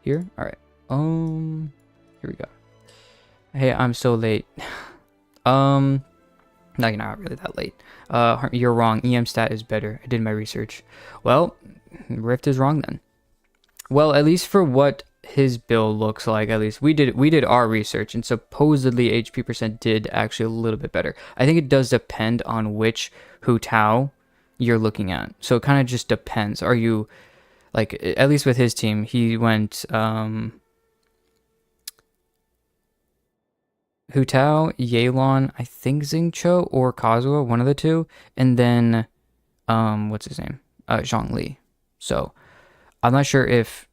here. All right. Here we go. Hey, I'm so late. No, you're not really that late. You're wrong. EM stat is better. I did my research. Well, Rift is wrong then. Well, at least for what his build looks like, at least we did our research, and supposedly HP percent did actually a little bit better. I think it does depend on which Hu Tao you're looking at. So it kind of just depends. Are you like, at least with his team, he went Hu Tao, Yelan, I think Xingqiu or Kazuha, one of the two, and then what's his name? Zhongli. So I'm not sure if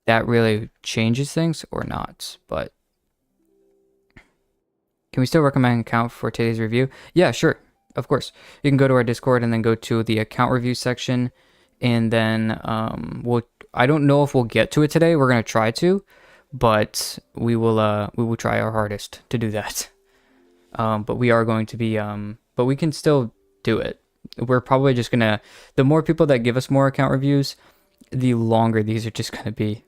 that really changes things or not, but can we still recommend an account for today's review? Yeah, sure. Of course. You can go to our Discord and then go to the account review section, and then I don't know if we'll get to it today. We're going to try to, but we will try our hardest to do that. But we are going to be but we can still do it. We're probably just gonna, the more people that give us more account reviews, the longer these are just gonna be.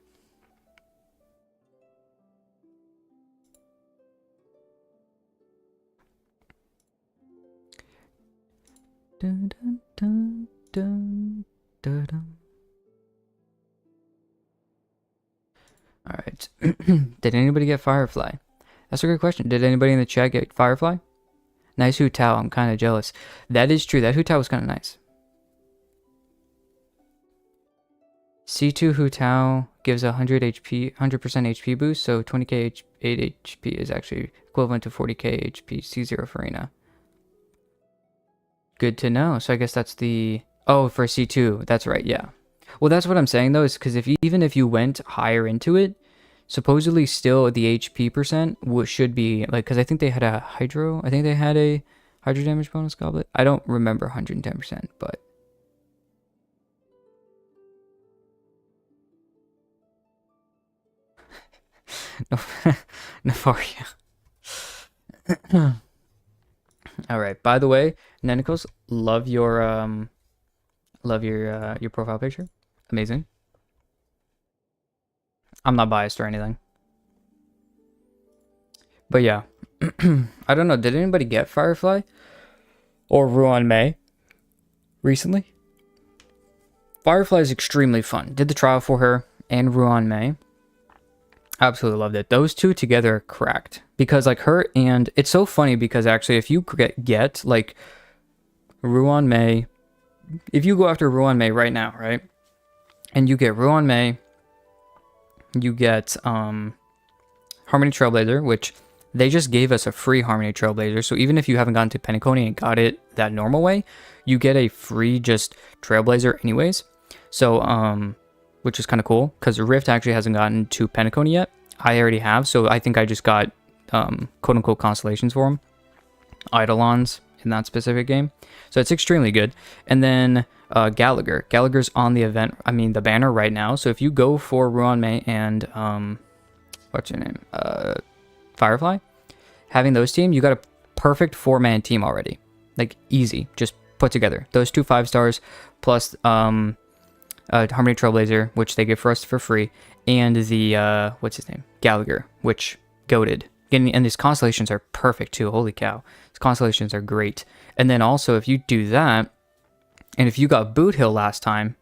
Dun, dun, dun, dun, dun, dun. All right. Did anybody get Firefly? That's a good question. Did anybody in the chat get Firefly? Nice Hu Tao. I'm kind of jealous. That is true. That Hu Tao was kind of nice. C2 Hu Tao gives 100 HP, 100% HP boost, so 20k 8 HP is actually equivalent to 40k HP C0 Farina. Good to know. So I guess that's the... Oh, for C2. That's right, yeah. Well, that's what I'm saying, though, is because even if you went higher into it, supposedly still the HP percent should be, like, because I think they had a Hydro. I think they had a Hydro damage bonus goblet. I don't remember 110%, but... Nefaria. All right. By the way, Nenikos, love your profile picture. Amazing. I'm not biased or anything. But yeah, I don't know. Did anybody get Firefly or Ruan Mei recently? Firefly is extremely fun. Did the trial for her and Ruan Mei. Absolutely loved it. Those two together cracked because like her, and it's so funny because actually if you get like Ruan Mei, if you go after Ruan Mei right now, right, and you get Ruan Mei, you get Harmony Trailblazer, which they just gave us a free Harmony Trailblazer, so even if you haven't gotten to Penacony and got it that normal way, you get a free just Trailblazer anyways. So which is kind of cool because Rift actually hasn't gotten to Penacony yet. I already have, so I think I just got quote unquote constellations for them, Eidolons in that specific game. So it's extremely good. And then Gallagher's on the event, I mean the banner right now. So if you go for Ruan Mei and what's your name? Firefly, having those team, you got a perfect 4-man team already. Like easy, just put together. Those 2 5-stars plus Harmony Trailblazer, which they give for us for free, and the what's his name? Gallagher, which goated. And these constellations are perfect too. Holy cow. These constellations are great. And then also if you do that, and if you got Boot Hill last time,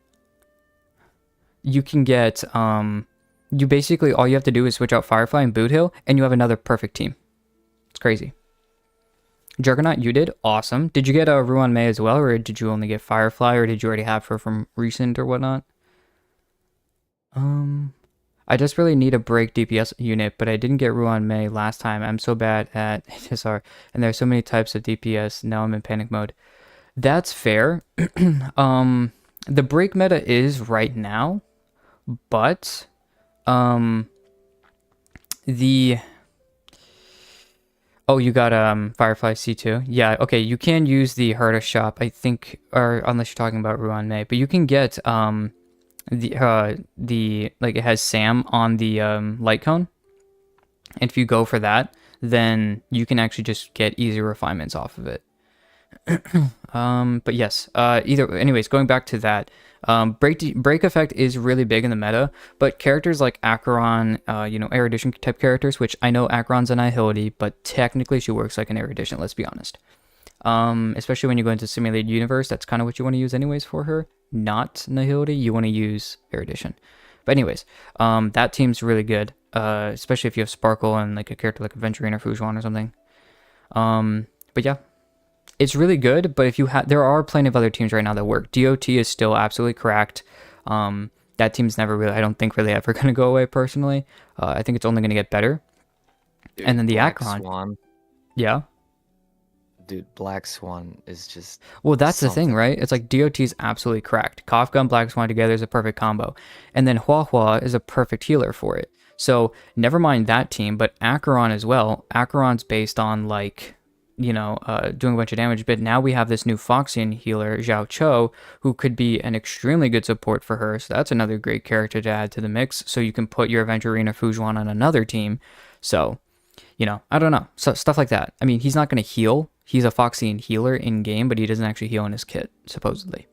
you can get you basically all you have to do is switch out Firefly and Boot Hill and you have another perfect team. It's crazy. Juggernaut, you did? Awesome. Did you get a Ruan Mei as well, or did you only get Firefly, or did you already have her from recent or whatnot? I just really need a break DPS unit, but I didn't get Ruan Mei last time. I'm so bad at HSR, and there's so many types of DPS. Now I'm in panic mode. That's fair. The break meta is right now, but the... Oh, you got Firefly C2. Yeah, okay, you can use the Herta shop, I think, or unless you're talking about Ruan Mei, but you can get the like it has Sam on the light cone. And if you go for that, then you can actually just get easy refinements off of it. But yes, anyways, going back to that, break effect is really big in the meta, but characters like Acheron, erudition type characters, which I know Acheron's an Nihility, but technically she works like an erudition, let's be honest. Especially when you go into simulated universe, that's kind of what you want to use anyways for her, not Nihility. You want to use erudition. But anyways, that team's really good, especially if you have Sparkle and like a character like Aventurine or Fujuan or something. But yeah, it's really good. But if you there are plenty of other teams right now that work. DOT is still absolutely cracked. That team's never really, I don't think really ever going to go away personally. I think it's only going to get better. Dude, and then the Black Acheron. Swan. Yeah. Dude, Black Swan is just... Well, that's the something. thing, right? It's like DOT's absolutely cracked. Kafka and Black Swan together is a perfect combo. And then Hua Hua is a perfect healer for it. So never mind that team, but Acheron as well. Acheron's based on like doing a bunch of damage. But now we have this new Foxian healer, Zhao Cho, who could be an extremely good support for her. So that's another great character to add to the mix. So you can put your Aventurine or Fujuan on another team. So, I don't know. So stuff like that. I mean, he's not going to heal. He's a Foxian healer in game, but he doesn't actually heal in his kit, supposedly.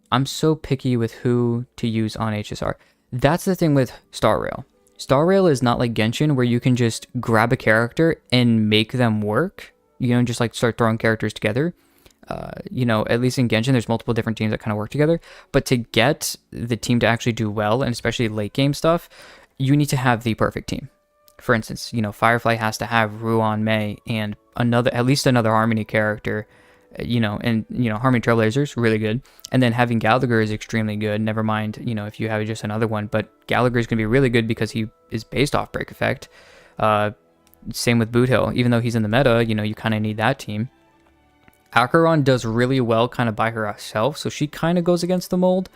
I'm so picky with who to use on HSR. That's the thing with Star Rail. Star Rail is not like Genshin where you can just grab a character and make them work, just like start throwing characters together. At least in Genshin, there's multiple different teams that kind of work together. But to get the team to actually do well, and especially late game stuff, you need to have the perfect team. For instance, Firefly has to have Ruan Mei and at least another Harmony character, Harmony Trailblazers, really good. And then having Gallagher is extremely good. Never mind, if you have just another one. But Gallagher is going to be really good because he is based off Break Effect. Same with Boot Hill. Even though he's in the meta, you kind of need that team. Acheron does really well kind of by herself, so she kind of goes against the mold.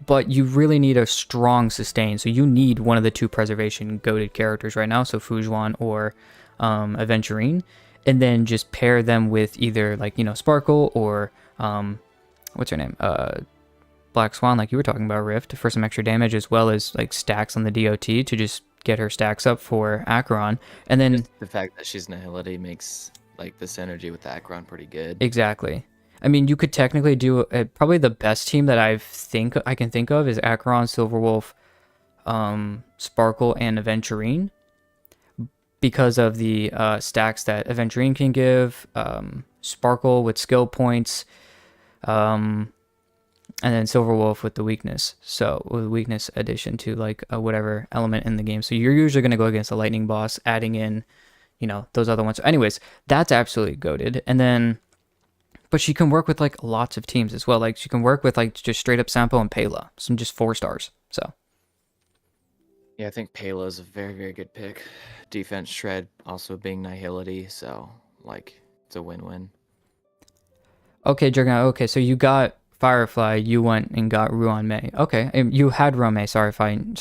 But you really need a strong sustain. So you need one of the two preservation goated characters right now. So Fujuan or Aventurine. And then just pair them with either Sparkle or what's her name? Black Swan, like you were talking about, Rift, for some extra damage, as well as stacks on the DOT to just get her stacks up for Acheron. And then just the fact that she's Nihility makes the synergy with the Acheron pretty good. Exactly. I mean, you could technically do probably the best team that I can think of is Acheron, Silverwolf, Sparkle, and Aventurine, because of the stacks that Aventurine can give, Sparkle with skill points, and then Silverwolf with the weakness. So with weakness addition to whatever element in the game. So you're usually going to go against a lightning boss, adding in, those other ones. Anyways, that's absolutely goated. And then, but she can work with lots of teams as well. She can work with just straight up Sampo and Pela, some just 4 stars. So. Yeah, I think Pela is a very, very good pick. Defense Shred also being Nihility, so it's a win-win. Okay, Juggernaut. Okay, so you got Firefly, you went and got Ruan Mei. Okay, and you had Ruan Mei,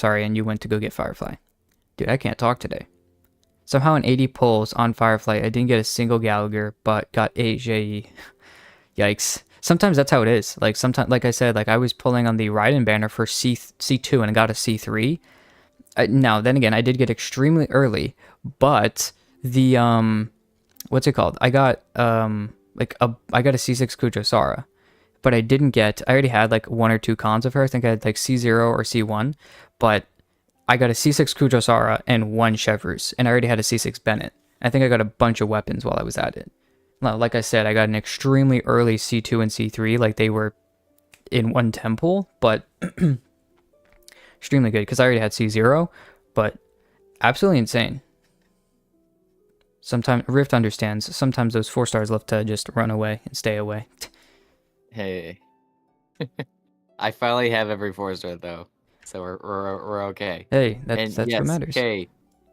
and you went to go get Firefly. Dude, I can't talk today. Somehow in 80 pulls on Firefly, I didn't get a single Gallagher, but got 8 JE. Yikes. Sometimes that's how it is. Sometimes, like I said, I was pulling on the Raiden banner for C2 and I got a C3. Now, then again, I did get extremely early, but the, what's it called? I got, I got a C6 Kujosara, but I already had 1 or 2 cons of her. I think I had C0 or C1, but I got a C6 Kujosara and 1 Chevrus, and I already had a C6 Bennett. I think I got a bunch of weapons while I was at it. Now, like I said, I got an extremely early C2 and C3, they were in 1 temple, but extremely good because I already had C0, but absolutely insane. Sometimes Rift understands. Sometimes those 4 stars love to just run away and stay away. Hey, I finally have every 4-star though, so we're okay. Hey, that's yes, what matters. Okay,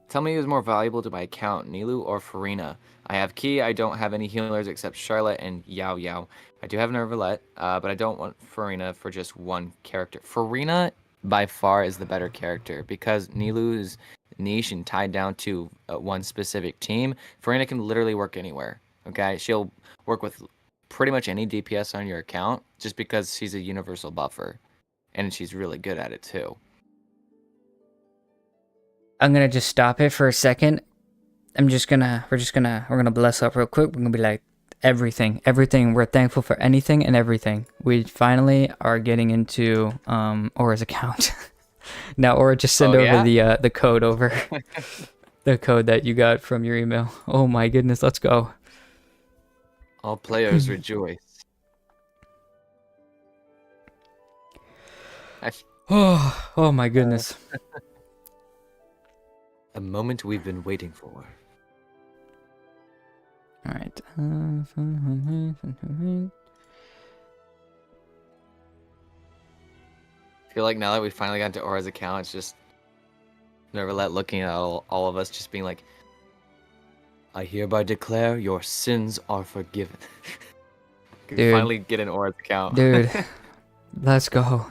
tell me who's more valuable to my account, Nilu or Farina? I have Key. I don't have any healers except Charlotte and Yao Yao. I do have Nervalette, but I don't want Farina for just 1 character. Farina by far is the better character because Nilu is niche and tied down to 1 specific team. Farina can literally work anywhere. Okay, she'll work with pretty much any DPS on your account just because she's a universal buffer, and she's really good at it too. I'm gonna just stop it for a second. We're gonna bless up real quick. We're gonna be like, everything. We're thankful for anything and everything. We finally are getting into Aura's account. Now, Aura, just send over the code over. The code that you got from your email. Oh my goodness, let's go. All players rejoice. Oh my goodness. A moment we've been waiting for. All right. I feel like now that we finally got to Aura's account, it's just Nervalette looking at all of us, just being like, I hereby declare your sins are forgiven. Dude, finally get an Aura's account. Dude, let's go.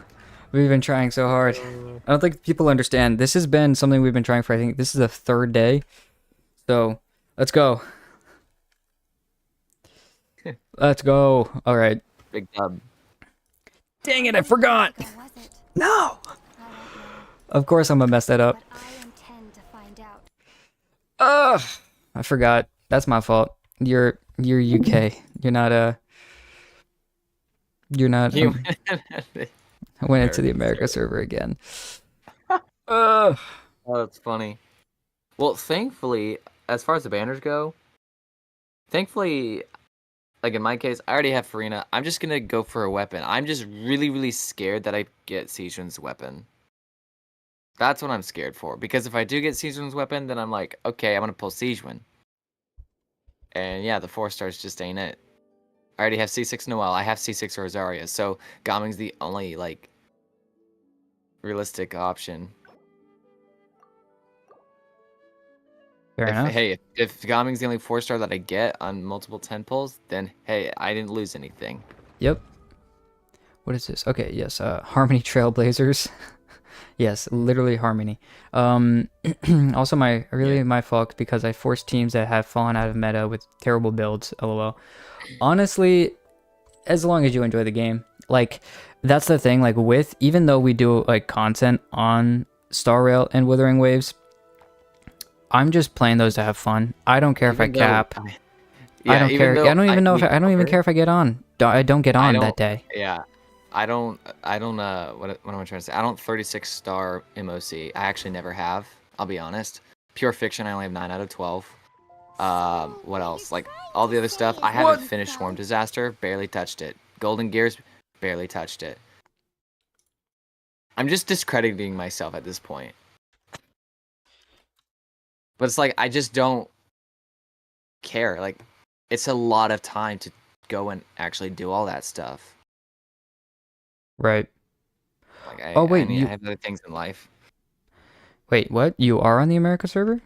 We've been trying so hard. I don't think people understand. This has been something we've been trying for, I think this is the 3rd day. So Let's go. Let's go. All right. Big dub. Dang it, I forgot. Was it? No. I don't know, Of course I'm gonna mess that up. but I intend to find out. Ugh. I forgot. That's my fault. You're UK. You're not you're not You I went into the America server again. Ugh. Oh, that's funny. Well, thankfully, as far as the banners go, thankfully, like in my case, I already have Farina. I'm just gonna go for a weapon. I'm just really, really scared that I get Season's weapon. That's what I'm scared for. Because if I do get Season's weapon, then I'm like, okay, I'm gonna pull Siegewin. And yeah, the 4 stars just ain't it. I already have C6 Noelle. I have C6 Rosaria. So Gaming's the only like realistic option. Fair enough. Hey, if Gaming's the only 4-star that I get on multiple 10 pulls, then hey, I didn't lose anything. Yep. What is this? Okay, yes, Harmony Trailblazers. Yes, literally Harmony. Also my fault because I forced teams that have fallen out of meta with terrible builds, lol. Honestly, as long as you enjoy the game, like that's the thing, like with even though we do like content on Star Rail and Wuthering Waves, I'm just playing those to have fun. I don't care if I cap. I don't care. I don't even know if I don't even care if I get on. I don't get on that day. Yeah. I don't what am I trying to say? I don't 36-star MOC. I actually never have, I'll be honest. Pure Fiction I only have 9 out of 12. What else? Like all the other stuff, I haven't finished Swarm Disaster, barely touched it. Golden Gears, barely touched it. I'm just discrediting myself at this point. But it's like I just don't care. Like it's a lot of time to go and actually do all that stuff. Right. Like Oh wait, I have other things in life. Wait, what? You are on the America server?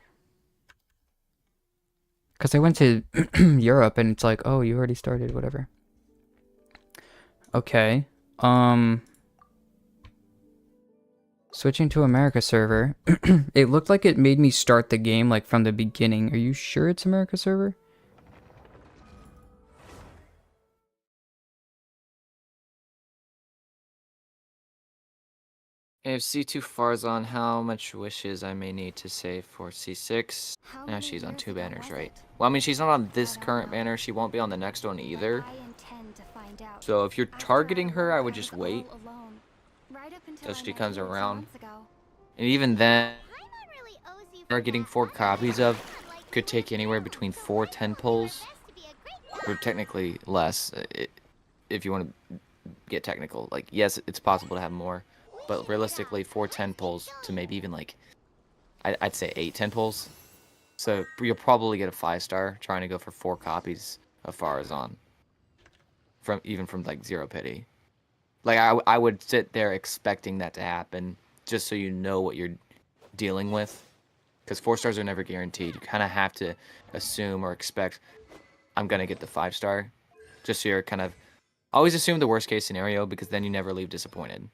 Because I went to Europe and it's like, oh, you already started, whatever. Okay. Switching to America server. It looked like it made me start the game like from the beginning. Are you sure it's America server? If C2 Farzan, how much wishes I may need to save for C6? Now she's on 2 banners, right? Well, I mean, she's not on this current banner. She won't be on the next one either. So if you're targeting her, I would just wait till she comes around. And even then, targeting 4 copies of could take anywhere between 4 10 pulls, or technically less, if you want to get technical. Like, yes, it's possible to have more. But realistically, 4 10 pulls to maybe even like, I'd say 8 10 pulls. So you'll probably get a 5-star trying to go for 4 copies of Farazan. From like 0 pity. Like I would sit there expecting that to happen, just so you know what you're dealing with. Because 4 stars are never guaranteed. You kind of have to assume or expect I'm gonna get the 5-star, just so you're kind of always assume the worst case scenario, because then you never leave disappointed.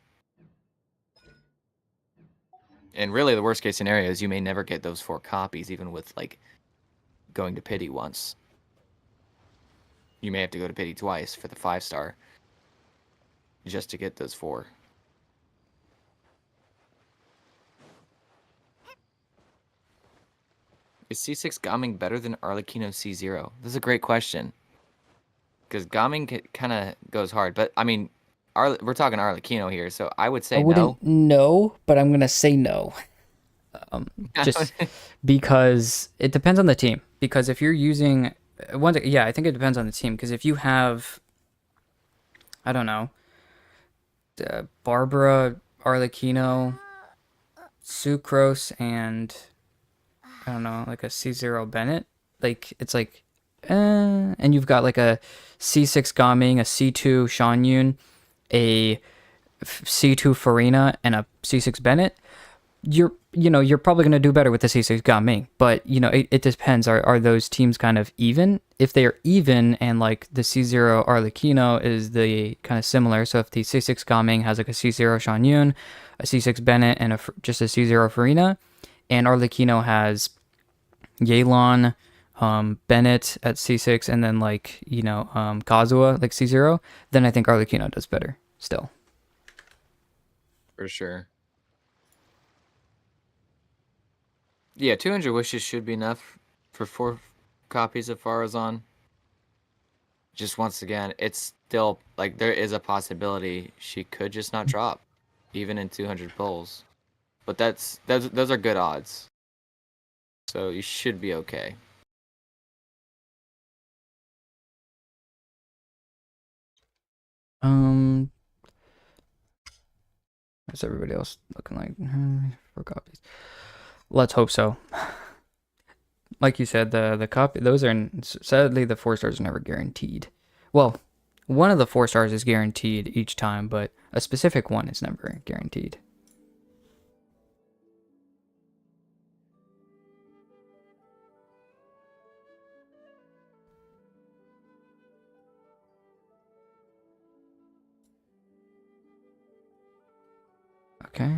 And really, the worst case scenario is you may never get those 4 copies, even with like going to pity once. You may have to go to pity twice for the 5-star just to get those 4. Is C6 Gaming better than Arlecchino C0? This is a great question. Because Gaming kind of goes hard, but I mean, we're talking Arlecchino here, so I would say I wouldn't know, but I'm gonna say no. Just because it depends on the team. Because if you're using yeah, I think it depends on the team. Because if you have, I don't know, Barbara, Arlecchino, Sucrose, and I don't know, like a C0 Bennett, like it's like, and you've got like a C6 Gaming, a C2 Shan Yun, a C2 Farina, and a C6 Bennett, you're probably going to do better with the C6 Gaming. But it depends. Are those teams kind of even? If they are even, and like the C0 Arlecchino is the kind of similar, so if the C6 Gaming has like a C0 Shan Yun, a C6 Bennett, and just a C0 Farina, and Arlecchino has Yelan, Bennett at C6 and then like, Kazuha like C0, then I think Arlecchino does better still. For sure. Yeah, 200 wishes should be enough for 4 copies of Farazan. Just once again, it's still like there is a possibility she could just not drop, even in 200 pulls. But those are good odds. So you should be okay. What's everybody else looking like? 4 copies. Let's hope so. Like you said, the copy, those are sadly the 4 stars are never guaranteed. Well, one of the 4 stars is guaranteed each time, but a specific one is never guaranteed. Okay.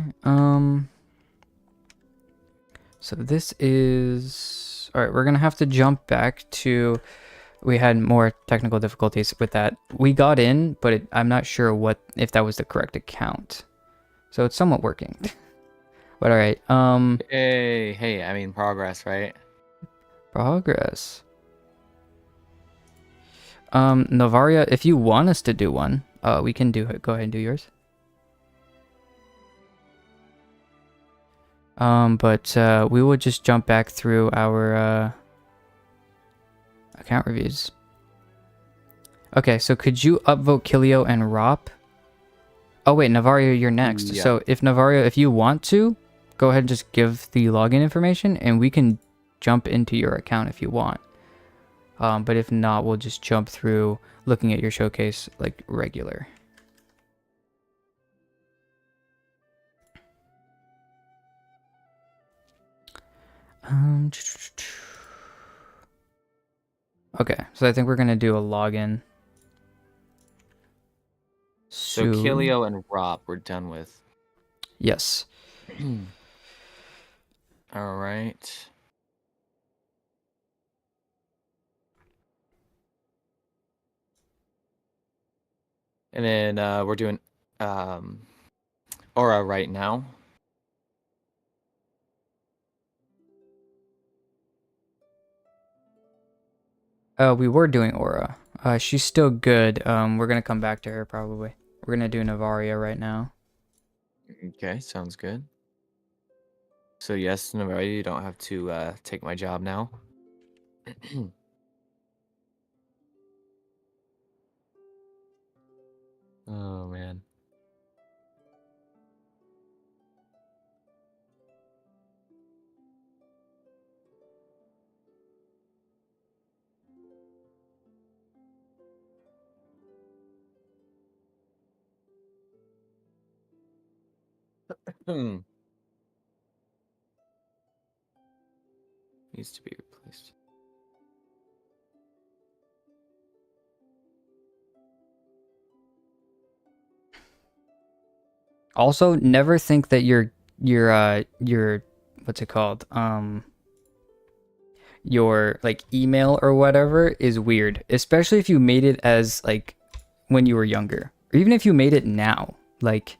So this is all right. We're gonna have to jump back to. We had more technical difficulties with that. We got in, but I'm not sure if that was the correct account. So it's somewhat working. But all right. Hey, I mean progress, right? Progress. Novaria, if you want us to do one, we can do it. Go ahead and do yours. But we will just jump back through our account reviews. Okay, so could you upvote Kilio and Rop? Oh wait, Navario, you're next. Yeah. So if Navario, if you want to, go ahead and just give the login information, and we can jump into your account if you want. But if not, we'll just jump through looking at your showcase like regular. Okay, so I think we're gonna do a login. So Kilio and Rob we're done with. Yes. All right. And then we're doing Aura right now. We were doing Aura. She's still good. We're gonna come back to her probably. We're gonna do Navaria right now. Okay, sounds good. So yes, Navaria, you don't have to take my job now. Oh man. Needs to be replaced. Also, never think that your what's it called? Your like email or whatever is weird, especially if you made it as like when you were younger, or even if you made it now. Like,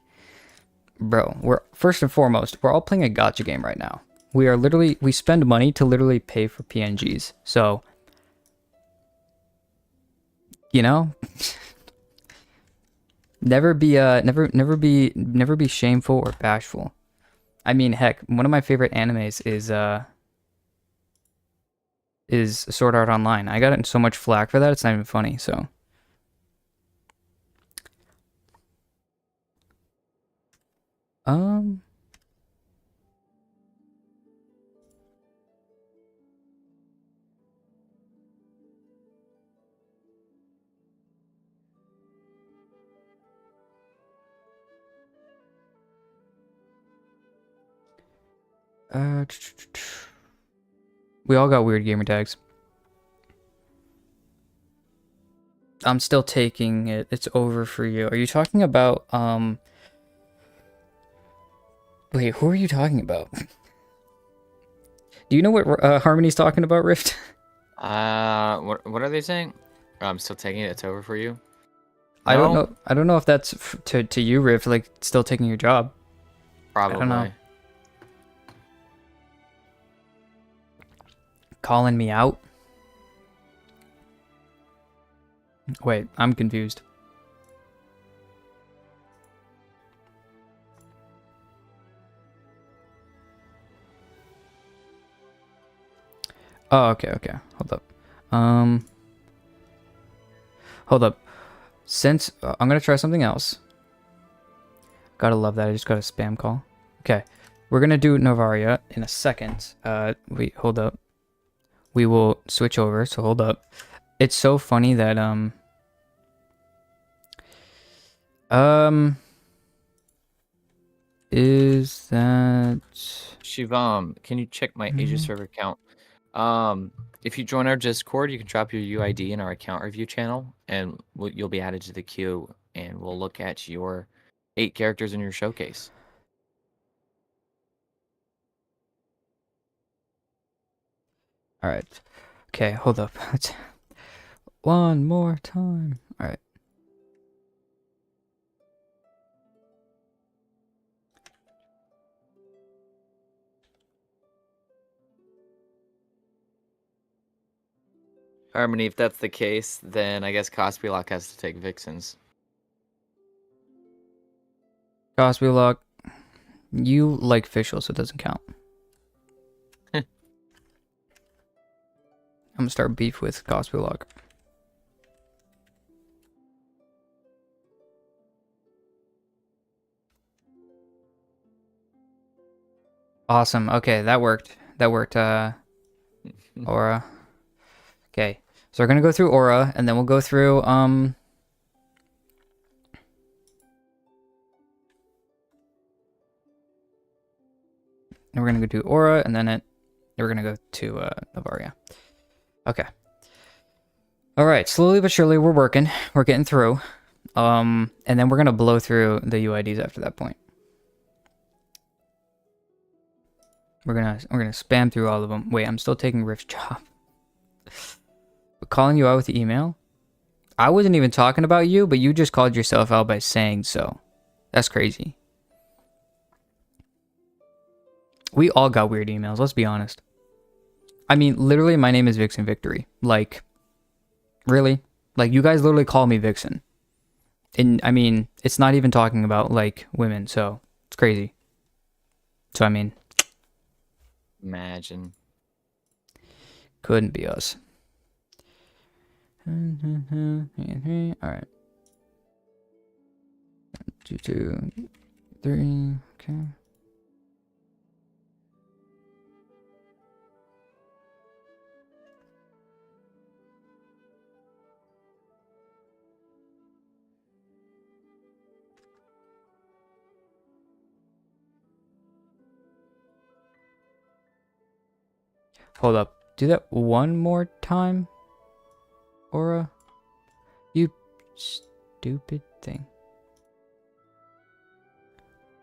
bro, we're first and foremost, we're all playing a gacha game right now. We spend money to literally pay for PNGs. So, never be shameful or bashful. I mean, heck, one of my favorite animes is Sword Art Online. I got so much flack for that, it's not even funny, so. We all got weird gamer tags. I'm still taking it. It's over for you. Are you talking about wait, who are you talking about? Do you know what Harmony's talking about, Rift? What are they saying? I'm still taking it. It's over for you. I don't No, know. I don't know if that's to you, Riff, like still taking your job. I don't know. probably. Calling me out? Wait, I'm confused. Oh, okay, okay. Hold up. Um, hold up. Since I'm gonna try something else. Gotta love that. I just got a spam call. Okay, we're gonna do Novaria in a second. Wait, hold up. We will switch over. So hold up. It's so funny that is that Shivam, can you check my Asia server account? If you join our Discord, you can drop your UID in our account review channel, and you'll be added to the queue, and we'll look at your 8 characters in your showcase. all right? Okay, hold up. Let's one more time. All right. Harmony, if that's the case, then I guess Cospelok has to take Vixens. Cosby Lock. You like official, so it doesn't count. I'm gonna start beef with Cosby Lock. Awesome. Okay, that worked. That worked. Aura. Okay, so we're gonna go through Aura, and then we'll go through and we're gonna go do Aura, and then we're gonna go to Novaria. Okay. All right. Slowly but surely, we're working. We're getting through. And then we're gonna blow through the UIDs after that point. We're gonna spam through all of them. Wait, I'm still taking Rift's job. But calling you out with the email. I wasn't even talking about you, but you just called yourself out by saying so. That's crazy. We all got weird emails, let's be honest. I mean, literally, my name is Vixen Victory. Like, really? Like, you guys literally call me Vixen. And, I mean, it's not even talking about, like, women, so it's crazy. So, I mean, Imagine. couldn't be us. Alright. 2, 2, 3, okay. Hold up. Do that one more time, Aura. You stupid thing.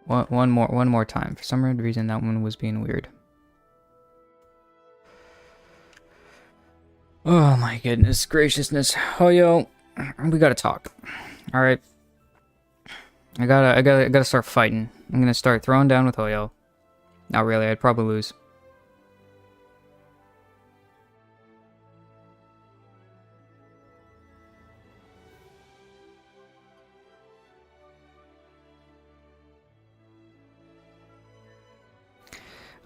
One more time. For some reason, that one was being weird. Oh my goodness graciousness. Oh yo, we gotta talk. All right. I gotta start fighting. I'm gonna start throwing down with Hoyo. Not really. I'd probably lose.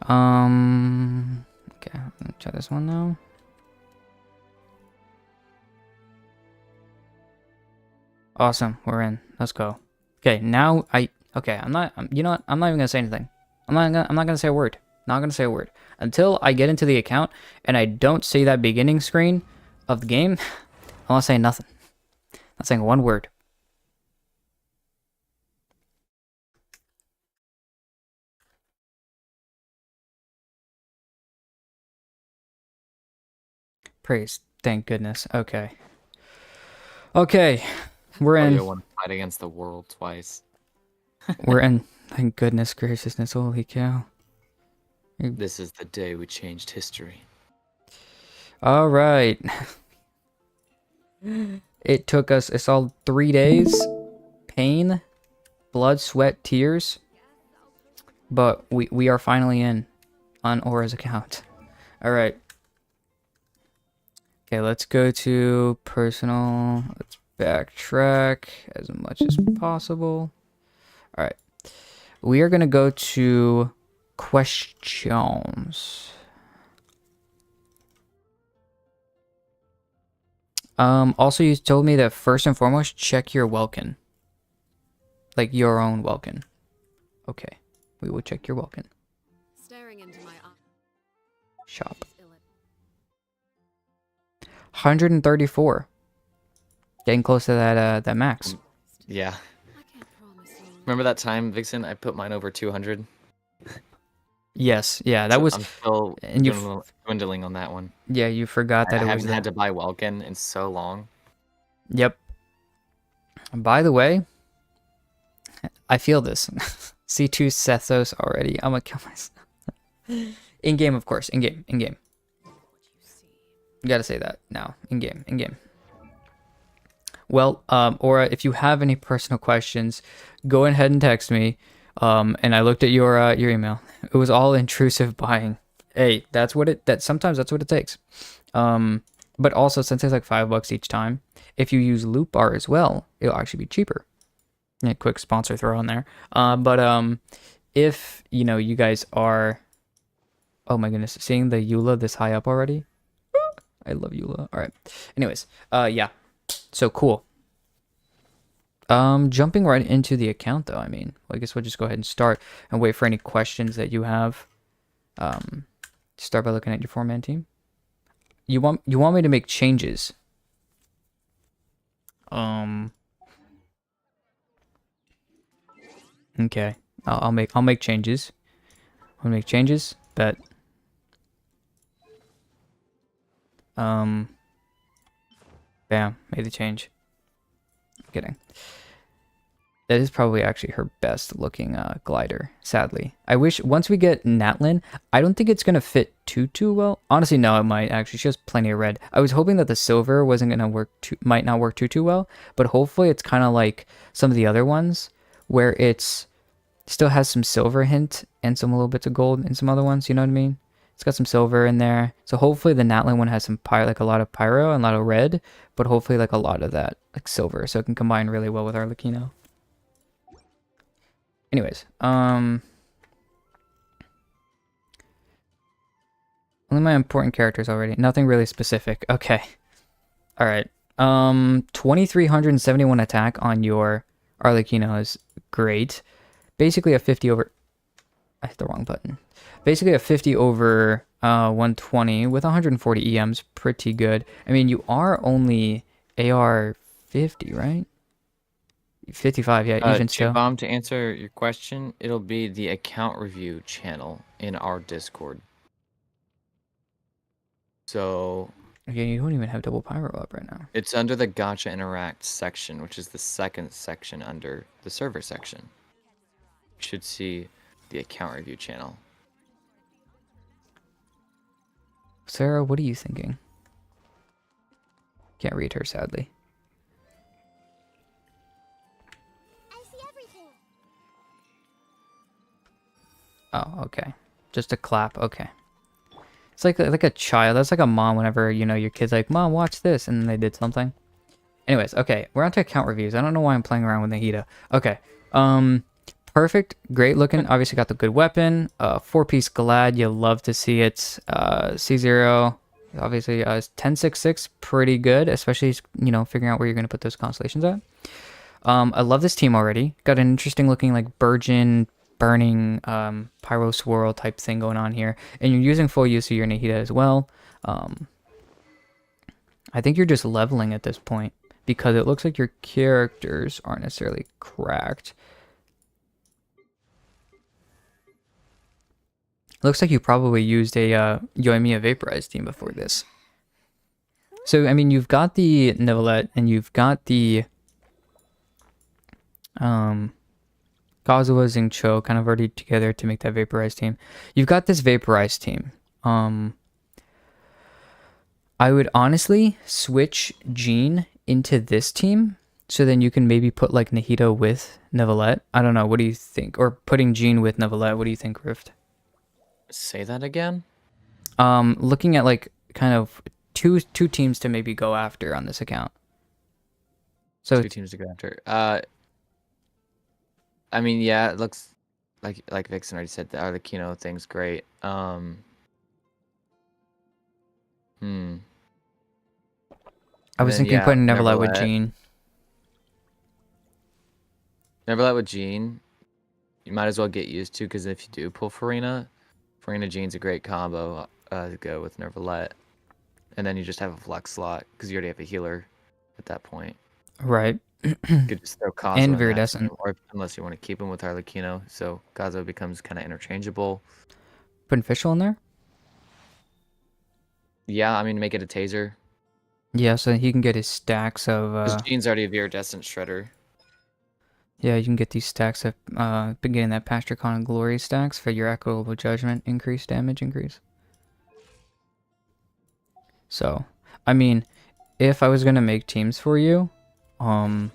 Okay, let me try this one now. Awesome, we're in. Let's go. Okay, now I'm not. You know what? I'm not even gonna say anything. I'm not gonna say a word. Not gonna say a word until I get into the account and I don't see that beginning screen of the game. I'm not saying nothing. Not saying one word. Praise. Thank goodness. Okay. Okay. We're Oh, in. you want to fight against the world twice. We're in. Thank goodness graciousness. Holy cow. This is the day we changed history. All right. It took us, it's all 3 days. Pain, blood, sweat, tears. But we are finally in on Aura's account. All right. Okay, let's go to personal. Let's backtrack as much as possible. All right. We are going to go to questions. Also, you told me that first and foremost, check your Welkin. Like your own Welkin. Okay. We will check your Welkin. Staring into my eyes. Shop. 134. Getting close to that max. Yeah. I can't promise you. Remember that time, Vixen? I put mine over 200. Yes, yeah, that So was. I'm still And you, dwindling on that one. yeah, you forgot that I it was haven't had to buy Welkin in so long. Yep. By the way, I feel this. C2 Sethos already. I'm gonna kill myself. In game, of course. In game. In game. You gotta say that now. In game. In game. Well, Aura, if you have any personal questions, go ahead and text me. And I looked at your email. It was all intrusive buying. Hey, sometimes that's what it takes. But also since it's like $5 each time, if you use Loop Bar as well, it'll actually be cheaper. Yeah, quick sponsor throw in there. But if you guys are, oh my goodness, seeing the Eula this high up already. I love Eula. All right. Anyways, yeah. So cool. Jumping right into the account though, I mean, I guess we'll just go ahead and start and wait for any questions that you have. Start by looking at your 4-man team. You want me to make changes? Okay. I'll make changes. I'll make changes. Bet. Bam, made the change. I'm kidding. That is probably actually her best looking glider, sadly. I wish once we get Natlin, I don't think it's going to fit too well. Honestly, no, it might actually. She has plenty of red. I was hoping that the silver wasn't going to might not work too well, but hopefully it's kind of like some of the other ones where it's still has some silver hint and some little bits of gold in some other ones, you know what I mean? It's got some silver in there. So hopefully the Natlin one has some like a lot of pyro and a lot of red, but hopefully like a lot of that like silver so it can combine really well with our Lucino. Anyways, only my important characters already. Nothing really specific. Okay. All right. 2,371 attack on your Arlecchino is great. Basically a 50 over. I hit the wrong button. Basically a 50 over 120 with 140 EMs. Pretty good. I mean, you are only AR 50, right? 55, yeah, even still. Bomb, to answer your question, it'll be the account review channel in our Discord. So Okay, you don't even have double pyro up right now. it's under the Gacha Interact section, which is the second section under the server section. You should see the account review channel. Sarah, what are you thinking? Can't read her, sadly. Oh, okay. Just a clap. Okay. It's like a child. That's like a mom whenever, your kid's like, Mom, watch this. And then they did something. Anyways, okay. We're on to account reviews. I don't know why I'm playing around with Nahida. Okay. Perfect. Great looking. Obviously got the good weapon. 4-piece Glad. You love to see it. C0. Obviously, 1066. Pretty good. Especially, figuring out where you're going to put those constellations at. I love this team already. Got an interesting looking like burning pyro swirl type thing going on here, and you're using full use of your Nahida as well. I think you're just leveling at this point because it looks like your characters aren't necessarily cracked. Looks like you probably used a Yoimiya Vaporized team before this. So I mean, you've got the Nivelette and you've got the Kazuha Xingqiu kind of already together to make that Vaporized team. You've got this Vaporized team. I would honestly switch Jean into this team, so then you can maybe put like Nahida with Neuvillette. I don't know. What do you think? Or putting Jean with Neuvillette. What do you think, Rift? Say that again. Looking at like kind of two teams to maybe go after on this account. So Two teams to go after. I mean, yeah, it looks like Vixen already said, the Arlecchino thing's great. Hmm. I was thinking putting Neuvillette with Jean. Neuvillette with Jean. You might as well get used to, because if you do pull Farina Jean's a great combo to go with Neuvillette. And then you just have a flex slot, because you already have a healer at that point. Right. You could just throw Kazo And in that Viridescent. team, or unless you want to keep him with Arlecchino, so Kazo becomes kind of interchangeable. Putting Fischl in there? Yeah, I mean, make it a taser. Yeah, so he can get his stacks of... Because Jean's already a Viridescent Shredder. Yeah, you can get these stacks of... been getting that Pasture Con and Glory stacks for your Equitable Judgment damage increase. So, I mean, if I was going to make teams for you... well,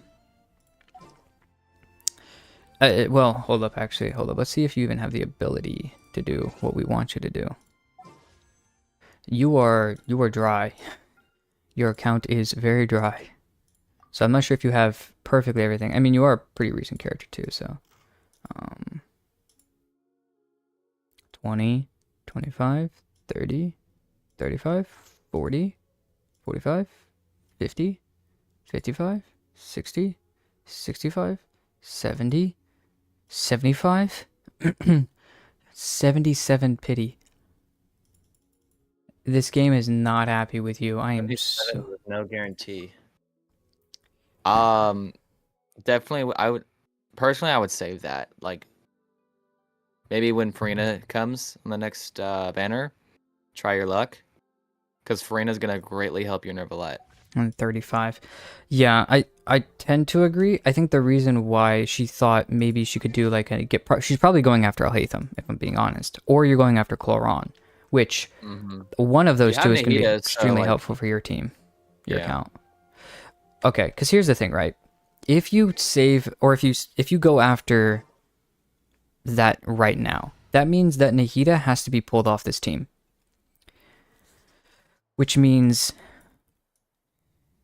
hold up, actually. Hold up. Let's see if you even have the ability to do what we want you to do. You are dry. Your account is very dry. So I'm not sure if you have perfectly everything. I mean, you are a pretty recent character too, so 20, 25, 30, 35, 40, 45, 50, 55, 60, 65, 70, 75, 77 pity. This game is not happy with you. I am so... With no guarantee. Definitely, I would save that. Like, maybe when Farina comes on the next banner, try your luck, because Farina's gonna greatly help your Neuvillette. On 35. Yeah, I tend to agree. I think the reason why she thought maybe she could do like a she's probably going after Alhaitham, if I'm being honest, or you're going after Chloron, which one of those two is going to be extremely helpful for your team, your account. Okay, because here's the thing, right? If you save, or if you go after that right now, that means that Nahida has to be pulled off this team, which means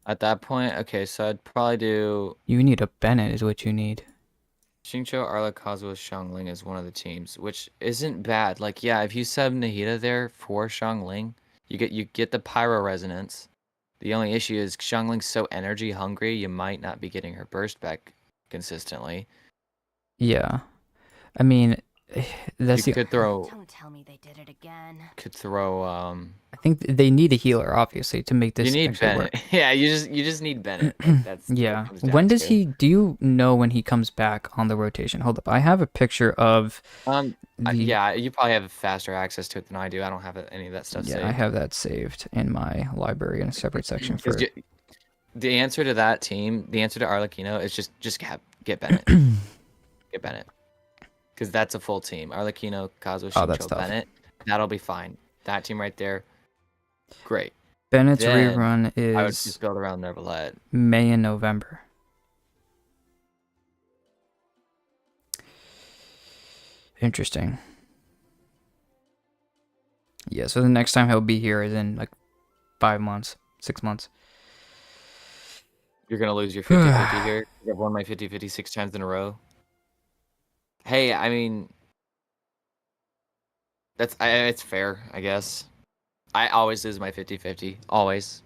at that point, okay, so I'd probably do... You need a Bennett is what you need. Xingqiu, Arla, Kazuo, Xiangling is one of the teams, which isn't bad. Like, yeah, if you sub Nahida there for Xiangling, you get the Pyro Resonance. The only issue is Xiangling's so energy hungry, you might not be getting her burst back consistently. Yeah. I mean, that's you could throw... Don't tell me they did it again. Could throw... I think they need a healer, obviously, to make this You need Bennett. work. Yeah, you just need Bennett. Like, that's yeah. When does he... Do you know when he comes back on the rotation? Hold up. I have a picture of... yeah, you probably have faster access to it than I do. I don't have any of that stuff saved. Yeah, I have that saved in my library in a separate section for it. The answer to that team, the answer to Arlecchino is just get Bennett. Get Bennett. Because that's a full team. Arlecchino, Kazuo, Xingqiu, Bennett. That'll be fine. That team right there, great. Bennett's rerun is... I would just build around Neuvillette. May and November. Interesting. Yeah, so the next time he'll be here is in like 5 months, 6 months. You're going to lose your 50-50 here. I've won my 50-50 6 times in a row. Hey, I mean, it's fair, I guess. I always lose my 50-50. Always.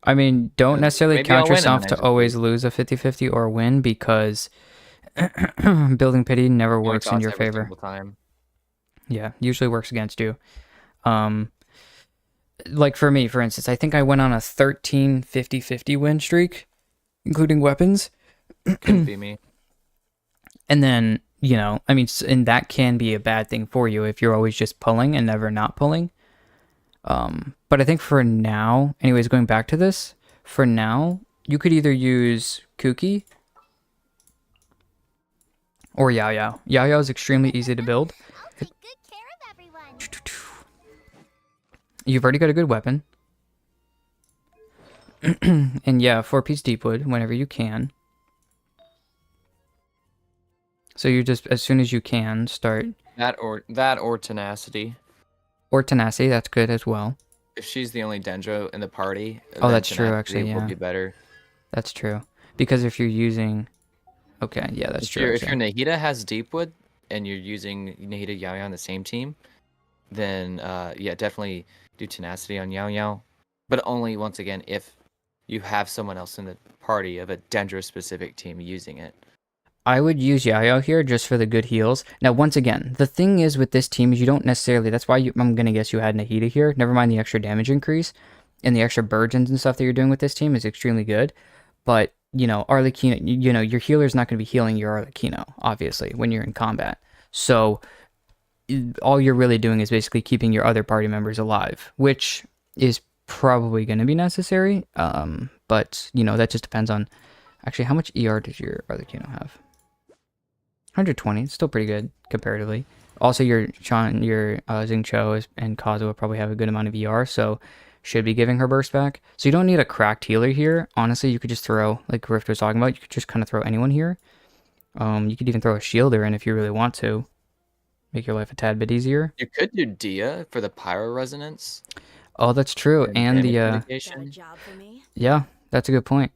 I mean, don't necessarily count yourself to always lose a 50-50 or win, because building pity never works in your favor. Yeah, usually works against you. Like for me, for instance, I think I went on a 13 50-50 win streak, including weapons. Couldn't be me. And then, you know, I mean, and that can be a bad thing for you if you're always just pulling and never not pulling. But I think for now, anyways, going back to this, for now, you could either use Kuki or Yao Yao. Yao Yao is extremely easy to build. I'll take good care of everyone. You've already got a good weapon. And yeah, 4-piece Deepwood whenever you can. So you just, as soon as you can, start. That or tenacity. Or Tenacity, that's good as well. If she's the only Dendro in the party, Oh, then that's true, tenacity actually, will yeah. be better. That's true. Because if you're using... Okay, yeah, that's true. If your Nahida has Deepwood and you're using Nahida Yao Yao on the same team, then yeah, definitely do tenacity on Yao Yao. But only, once again, if you have someone else in the party of a Dendro specific team using it. I would use Yao here just for the good heals. Now, once again, the thing is with this team is you don't necessarily... That's why I'm going to guess you had Nahida here. Never mind the extra damage increase. And the extra burgeons and stuff that you're doing with this team is extremely good. But, you know, Arlecchino... You know, your healer's not going to be healing your Arlecchino, obviously, when you're in combat. So, all you're really doing is basically keeping your other party members alive, which is probably going to be necessary. But, you know, that just depends on... Actually, how much ER does your Arlecchino have? 120, it's still pretty good comparatively. Also, your Xingqiu and Kazuha probably have a good amount of ER, so should be giving her burst back. So you don't need a cracked healer here. Honestly, you could just throw, like Rift was talking about, you could just kind of throw anyone here. You could even throw a shielder in if you really want to. Make your life a tad bit easier. You could do Dia for the pyro resonance. Oh, that's true. And the yeah, that's a good point.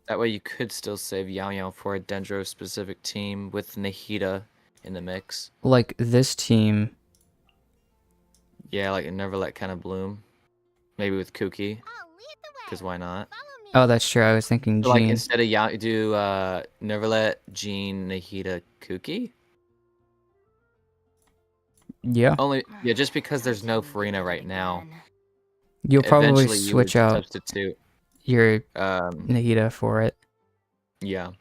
That way you could still save Yao Yao for a Dendro specific team with Nahida in the mix. Like this team. Yeah, like Never Let kind of bloom. Maybe with Kuki. Because why not? Oh, that's true. I was thinking So, like Jean. instead of Yao, do Never Let, Jean, Nahida, Kuki? Yeah. Yeah, just because there's no Farina right now. You'll probably Eventually switch you would out substitute your Nahida for it. Yeah.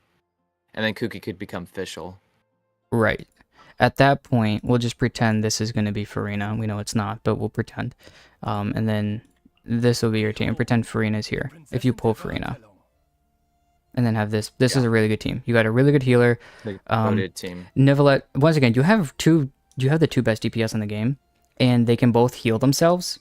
And then Kuki could become Fischl. Right. At that point, we'll just pretend this is going to be Farina. We know it's not, but we'll pretend. And then this will be your team. Pretend Farina's here, if you pull Farina. And then have this. This is a really good team. You got a really good healer. Loaded team. Nivelette, once again, you have the two best DPS in the game, and they can both heal themselves.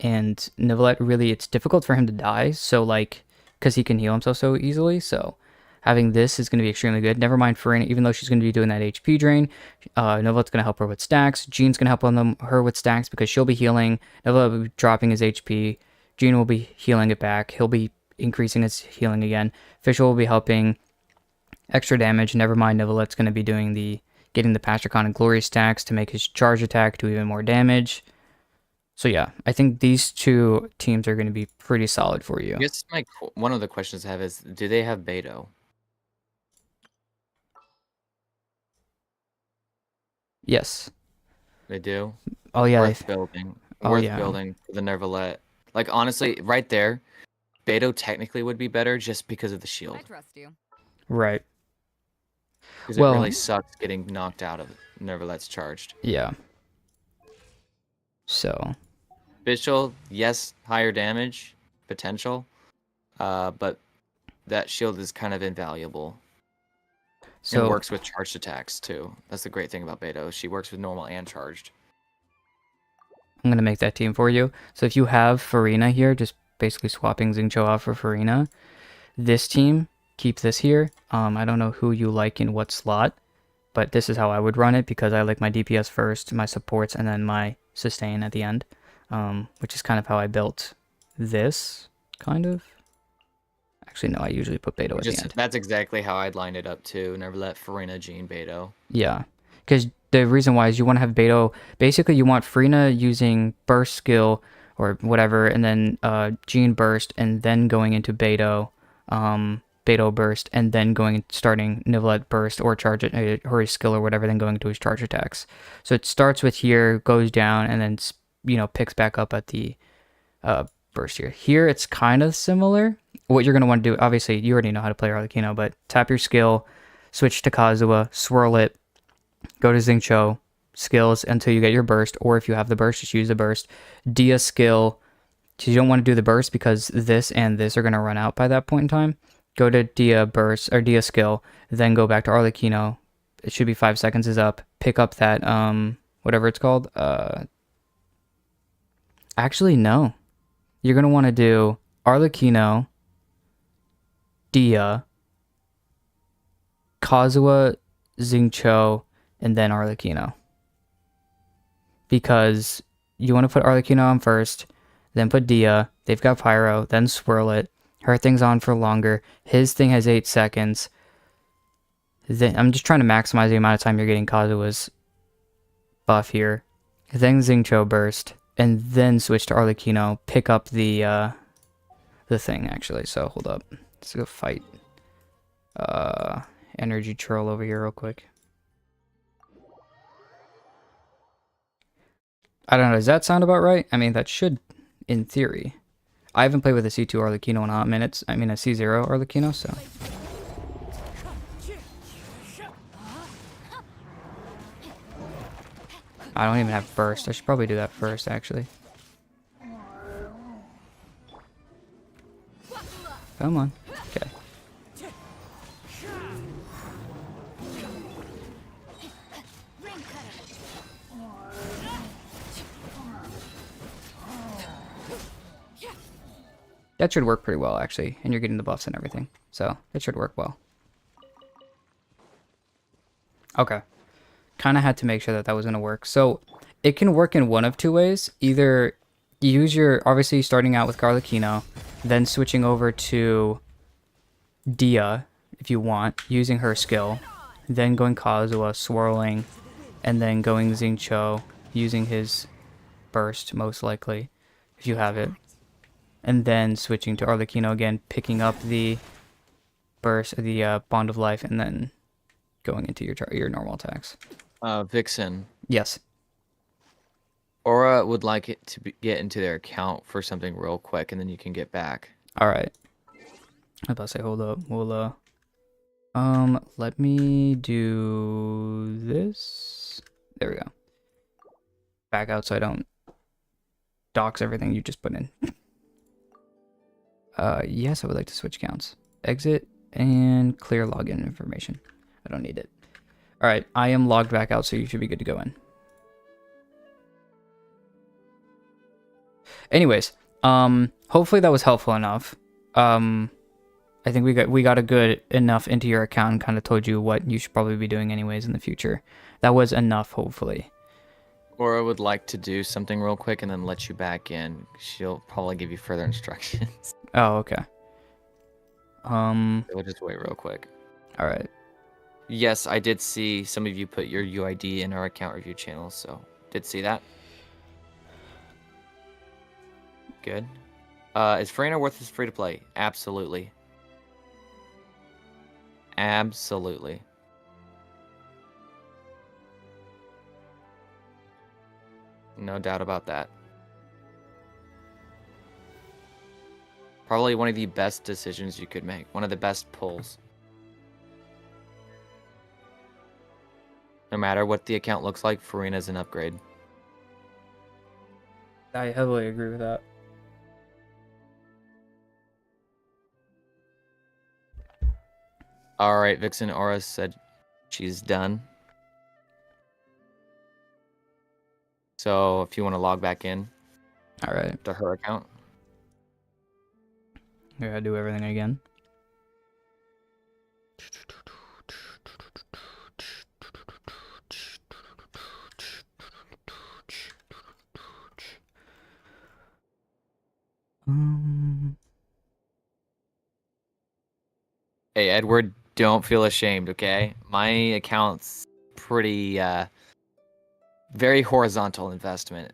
And Nivelette, really, it's difficult for him to die, so like, because he can heal himself so easily, so having this is going to be extremely good. Never mind Farina, even though she's going to be doing that HP drain, Nivelette's going to help her with stacks. Jean's going to help her with stacks because she'll be healing. Nivelette will be dropping his HP. Jean will be healing it back. He'll be increasing his healing again. Fischl will be helping extra damage. Never mind Nivelette's going to be doing getting the Patricon and Glory stacks to make his charge attack do even more damage. So yeah, I think these two teams are going to be pretty solid for you. I guess one of the questions I have is, do they have Beto? Yes. They do? Oh yeah. Worth building. Worth building for the Nervalet. Like honestly, right there, Beto technically would be better just because of the shield. I trust you. Right. Because it really sucks getting knocked out of Nervalet's charged. Yeah. So. Fischl, yes, higher damage potential, but that shield is kind of invaluable. So it works with charged attacks too. That's the great thing about Beto. She works with normal and charged. I'm gonna make that team for you. So if you have Farina here, just basically swapping Xingqiu out for Farina. This team, keep this here. I don't know who you like in what slot, but this is how I would run it because I like my DPS first, my supports, and then my sustain at the end. Which is kind of how I built this, kind of. Actually, no, I usually put Beto at the end. That's exactly how I'd line it up too. Never let Farina, Jean, Beto. Yeah, because the reason why is you want to have Beto. Basically, you want Farina using burst skill or whatever, and then Jean burst, and then going into Beto, Beto burst, and then starting Nivelette burst or charge it, or his skill or whatever, then going into his charge attacks. So it starts with here, goes down, and then picks back up at the burst here. Here it's kind of similar. What you're going to want to do, obviously, you already know how to play Arlecchino, but tap your skill, switch to Kazuha, swirl it, go to Xingqiu, skills until you get your burst, or if you have the burst, just use the burst. Dia skill, so you don't want to do the burst because this and this are going to run out by that point in time. Go to Dia burst, or Dia skill, then go back to Arlecchino. It should be 5 seconds is up. Pick up that, whatever it's called. Actually, no. you're going to want to do Arlecchino, Dia, Kazuha, Xingqiu, and then Arlecchino. Because you want to put Arlecchino on first, then put Dia. They've got Pyro, then swirl it. Her thing's on for longer. His thing has 8 seconds. Then I'm just trying to maximize the amount of time you're getting Kazuha's buff here. Then Xingqiu burst, and then switch to Arlecchino. Pick up the thing actually. So hold up, let's go fight energy troll over here real quick. I don't know. Does that sound about right? I mean, that should, in theory. I haven't played with a C2 Arlecchino in a hot minute. I mean, a C0 Arlecchino, so. I don't even have burst. I should probably do that first, actually. Come on. Okay. That should work pretty well, actually. And you're getting the buffs and everything. So, it should work well. Okay. Kind of had to make sure that that was going to work. So, it can work in one of two ways. Either use your, obviously starting out with Arlecchino, then switching over to Dia, if you want, using her skill, then going Kazuha, swirling, and then going Xingqiu, using his burst, most likely, if you have it. And then switching to Arlecchino again, picking up the burst, the Bond of Life, and then going into your normal attacks. Vixen. Yes. Aura would like it to get into their account for something real quick, and then you can get back. All right. I was about to say, hold up. We'll let me do this. There we go. Back out so I don't dox everything you just put in. Yes, I would like to switch accounts. Exit and clear login information. I don't need it. All right, I am logged back out, so you should be good to go in. Anyways, hopefully that was helpful enough. I think we got a good enough into your account and kind of told you what you should probably be doing anyways in the future. That was enough, hopefully. Aura would like to do something real quick and then let you back in. She'll probably give you further instructions. Oh, okay. We'll just wait real quick. All right. Yes, I did see some of you put your UID in our account review channel, so did see that. Good. Is Farina worth this free to play? Absolutely. Absolutely. No doubt about that. Probably one of the best decisions you could make. One of the best pulls. No matter what the account looks like, Farina's an upgrade. I heavily agree with that. Alright, Vixen Aura said she's done. So if you want to log back in All right. to her account. I gotta do everything again. Hey, Edward, don't feel ashamed, okay? My account's pretty, very horizontal investment.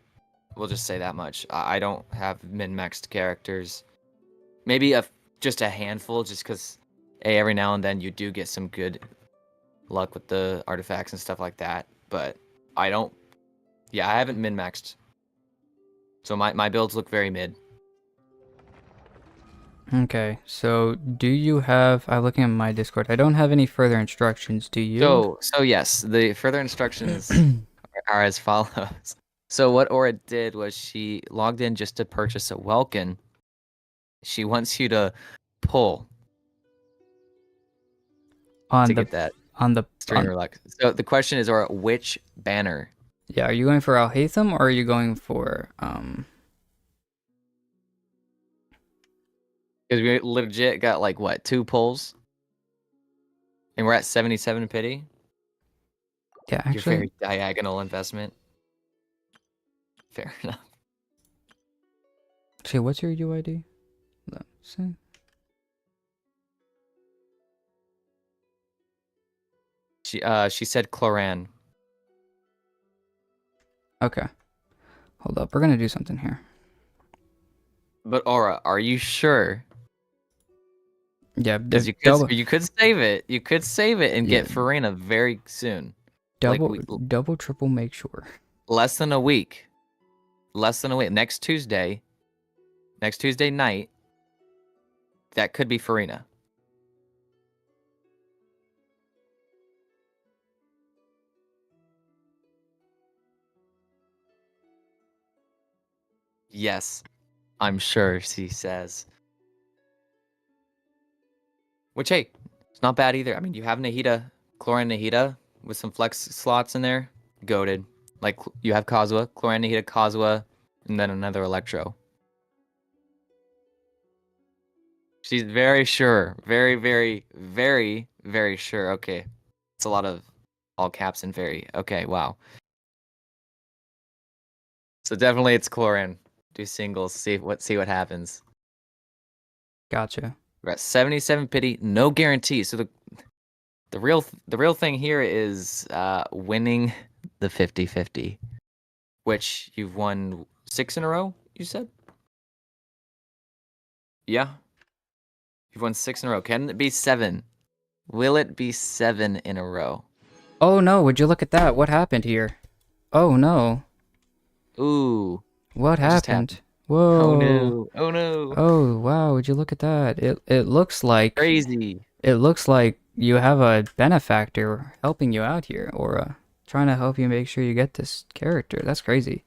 We'll just say that much. I don't have min-maxed characters. Maybe just a handful, just because, hey, every now and then you do get some good luck with the artifacts and stuff like that. But I don't, yeah, I haven't min-maxed. So my builds look very mid. Okay, so do you have... I'm looking at my Discord. I don't have any further instructions. Do you? So yes, the further instructions are as follows. So what Aura did was she logged in just to purchase a Welkin. She wants you to pull on to the get that on the streamer luck. So the question is, Aura, which banner? Yeah, are you going for Al Haytham or are you going for Because we legit got like what, 2 pulls, and we're at 77 pity. Yeah, Your actually, very diagonal investment. Fair enough. actually, what's your UID? Let's see. She said Chloran. Okay. Hold up. We're gonna do something here. But Aura, are you sure? Yeah, Because you could save it. You could save it and Yeah. get Farina very soon. double, Like double, triple, make sure. less than a week. Less than a week. Next Tuesday night, that could be Farina. Yes, I'm sure, she says. Which, hey, it's not bad either. I mean, you have Nahida, Chlorine Nahida, with some flex slots in there. Goated. Like, you have Kazuha, Chlorine Nahida, Kazuha, and then another Electro. She's very sure. Very, very, very, very sure. Okay. It's a lot of all caps and very. Okay, wow. So definitely it's Chlorine. Do singles, see what happens. Gotcha. We're at 77 pity, no guarantee. So the real thing here is winning the 50-50, which you've won 6 in a row, you said? Yeah. You've won 6 in a row. Can it be 7? Will it be 7 in a row? Oh no, would you look at that? What happened here? Oh no. Ooh. What just happened? Whoa. Oh no. Oh no. Oh wow, would you look at that? It looks like Crazy. it looks like you have a benefactor helping you out here, or trying to help you make sure you get this character. That's crazy.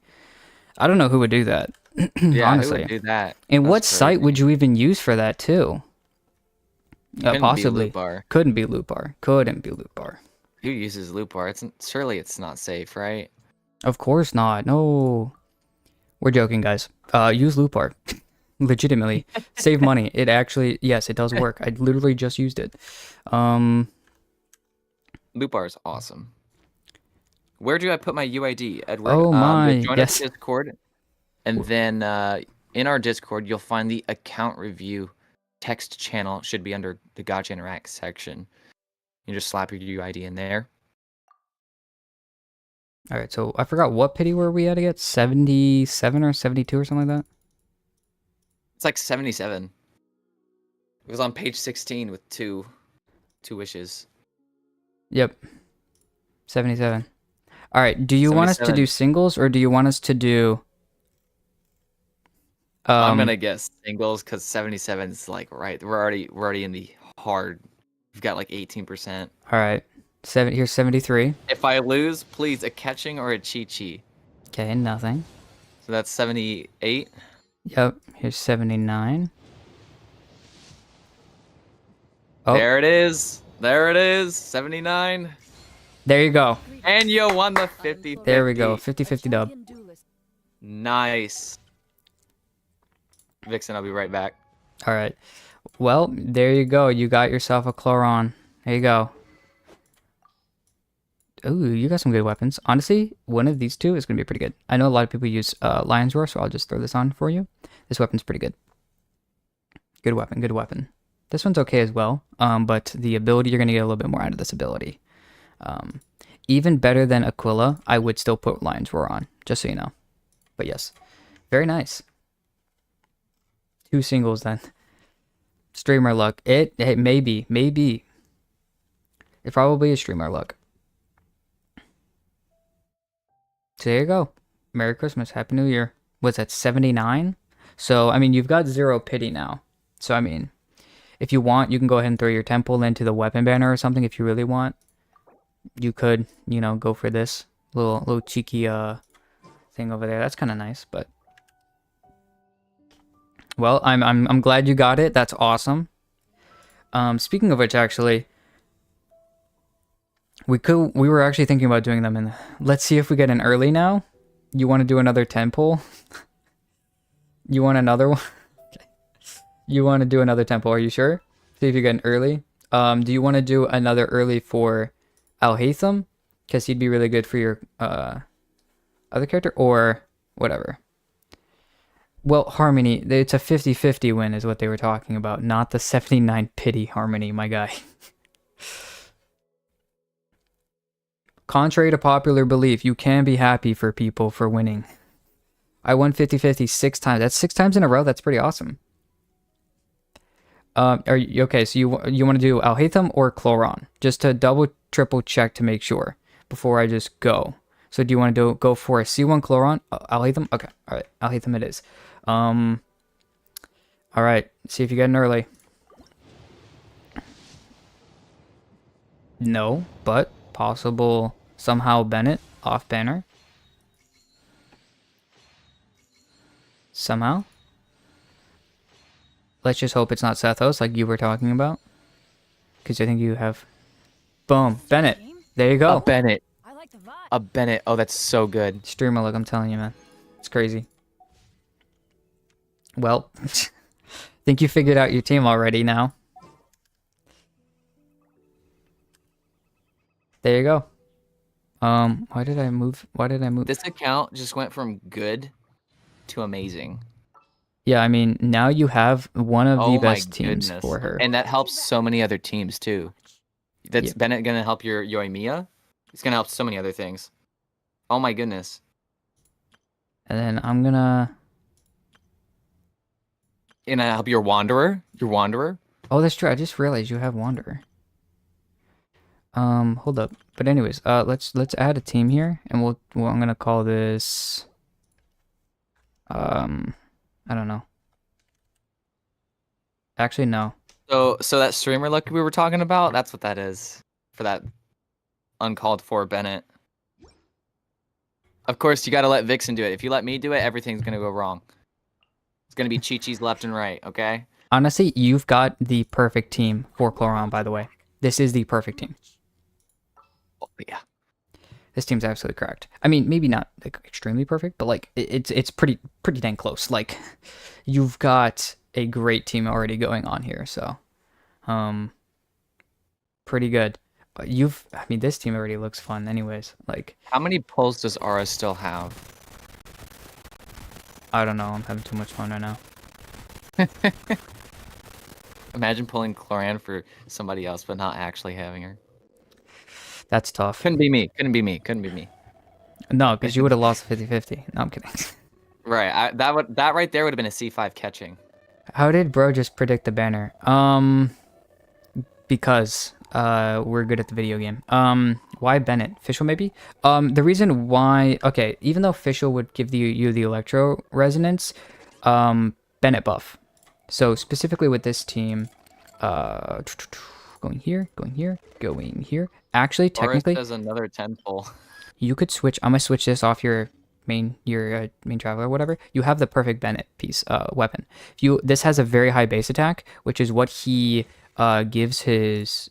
I don't know who would do that. Yeah, honestly. who would do that? And That's what site would crazy. you even use for that too? Couldn't be Possibly. Loot Bar. Couldn't be loot bar. Couldn't be loot bar. Who uses Loot Bar? Surely it's not safe, right? Of course not. No. We're joking, guys. Use loot bar. Legitimately. Save money. It actually, yes, it does work. I literally just used it. Loot Bar is awesome. Where do I put my UID, Edward? Oh my, Join yes. our Discord, and then in our Discord you'll find the account review text channel. It should be under the Gacha Interact section. You just slap your UID in there. All right, so I forgot what pity were we at again? 77 or 72 or something like that? It's like 77. It was on page 16 with two wishes. Yep. 77. All right, do you want us to 77. do singles or do you want us to do I'm gonna guess singles because 77 is like right. We're already in the hard. We've got like 18%. All right. Here's 73. If I lose, please a catching or a chi. Okay, nothing. So that's 78. Yep, here's 79. Oh, There it is. There it is. 79. there you go. And you won the 50. There we go. 50-50 dub. Nice. Vixen, I'll be right back. All right. Well, there you go. You got yourself a Chloron. There you go. Ooh, you got some good weapons. Honestly, one of these two is going to be pretty good. I know a lot of people use Lion's Roar, so I'll just throw this on for you. This weapon's pretty good. Good weapon, good weapon. This one's okay as well, but the ability, you're going to get a little bit more out of this ability. Even better than Aquila, I would still put Lion's Roar on, just so you know. But yes, very nice. 2 singles then. Streamer luck. It maybe. It probably is streamer luck. So there you go. Merry Christmas. Happy New Year. What's that, 79? So, I mean, you've got 0 pity now. So, I mean, if you want, you can go ahead and throw your temple into the weapon banner or something if you really want. You could, you know, go for this little cheeky thing over there. That's kind of nice, but well, I'm glad you got it. That's awesome. Speaking of which, actually, we were actually thinking about doing them in. Let's see if we get an early now. You want to do another temple? You want another one? Okay. You want to do another temple? Are you sure? See if you get an early. Do you want to do another early for Al-Haytham? Because he'd be really good for your other character, or whatever. Well, Harmony, it's a 50-50 win is what they were talking about, not the 79 pity Harmony, my guy. Contrary to popular belief, you can be happy for people for winning. I won 50-50 6 times. That's 6 times in a row. That's pretty awesome. Are you okay? So you want to do Al-Haytham or Chloron, just to triple check to make sure before I just go. So do you want to go for a C1 Chloron? Al-Haytham? Okay. All right. Al-Haytham it is. All right. See if you get an early. No, but possible somehow Bennett off banner. Somehow. Let's just hope it's not Sethos like you were talking about. Because I think you have... Boom. Bennett. There you go. A Bennett. I like the vibe. A Bennett. Oh, that's so good. Streamer look, I'm telling you, man. It's crazy. Well, think you figured out your team already now. There you go. Why did I move? This account just went from good to amazing. Yeah, I mean, now you have one of the Oh my best teams goodness. for her. And that helps so many other teams too. That's Yeah. Bennett gonna help your Yoimiya. It's gonna help so many other things. Oh my goodness. And then I'm gonna... And I help your Wanderer. Your Wanderer. Oh, that's true. I just realized you have Wanderer. Hold up. But anyways, let's add a team here, and I'm gonna call this... I don't know. Actually, no. So that streamer luck we were talking about, that's what that is for that uncalled for Bennett. Of course, you got to let Vixen do it. If you let me do it, everything's gonna go wrong. It's gonna be Chi-Chi's left and right. Okay. Honestly, you've got the perfect team for Chloron, by the way. This is the perfect team. Oh, yeah. This team's absolutely correct. I mean, maybe not like extremely perfect, but like it's pretty dang close. Like, you've got a great team already going on here, so pretty good. I mean, this team already looks fun anyways. Like, How many pulls does Aura still have? I don't know, I'm having too much fun right now. Imagine pulling Chloran for somebody else, but not actually having her. That's tough. Couldn't be me. Couldn't be me. Couldn't be me. No, because you would have lost 50-50. No, I'm kidding. Right. That right there would have been a C5 catching. How did bro just predict the banner? Because we're good at the video game. Why Bennett? Fischl maybe? The reason why, okay, even though Fischl would give you the electro resonance, Bennett buff. So specifically with this team, going here, going here, going here. Actually, technically, there's another 10 pull. you could switch. I'm gonna switch this off your main traveler or whatever. You have the perfect Bennett piece weapon. This has a very high base attack, which is what he gives his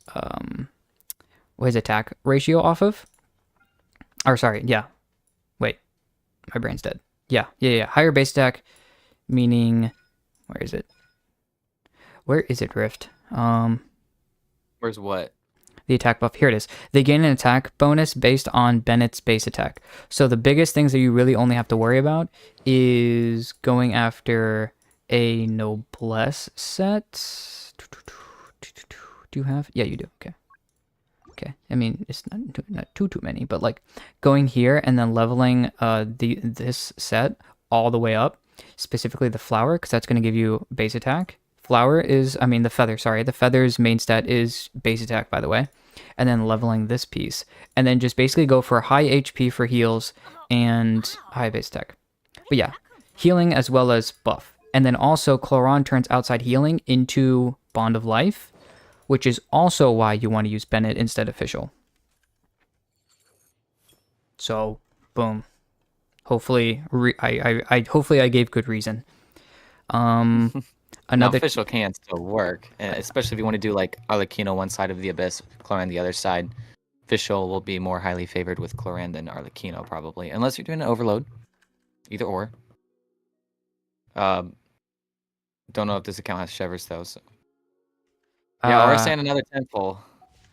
attack ratio off of. Or sorry, yeah. Wait, my brain's dead. Yeah. Higher base attack, meaning where is it? Where is it, Rift? Where's what? The attack buff. Here it is. They gain an attack bonus based on Bennett's base attack. So the biggest things that you really only have to worry about is going after a noblesse set. Do you have? Yeah, you do. Okay. I mean, it's not too many, but like going here and then leveling this set all the way up, specifically the flower, because that's going to give you base attack. The feather, sorry. The feather's main stat is base attack, by the way. And then leveling this piece. And then just basically go for high HP for heals and high base attack. But yeah, healing as well as buff. And then also Chloron turns outside healing into Bond of Life, which is also why you want to use Bennett instead of Fischl. So, boom. Hopefully, I gave good reason. Now, Fischl can still work, especially if you want to do like Arlecchino one side of the Abyss, Chloran the other side. Fischl will be more highly favored with Chloran than Arlecchino, probably, unless you're doing an overload. Either or. don't know if this account has Shevers though. So. Yeah, we're saying another temple.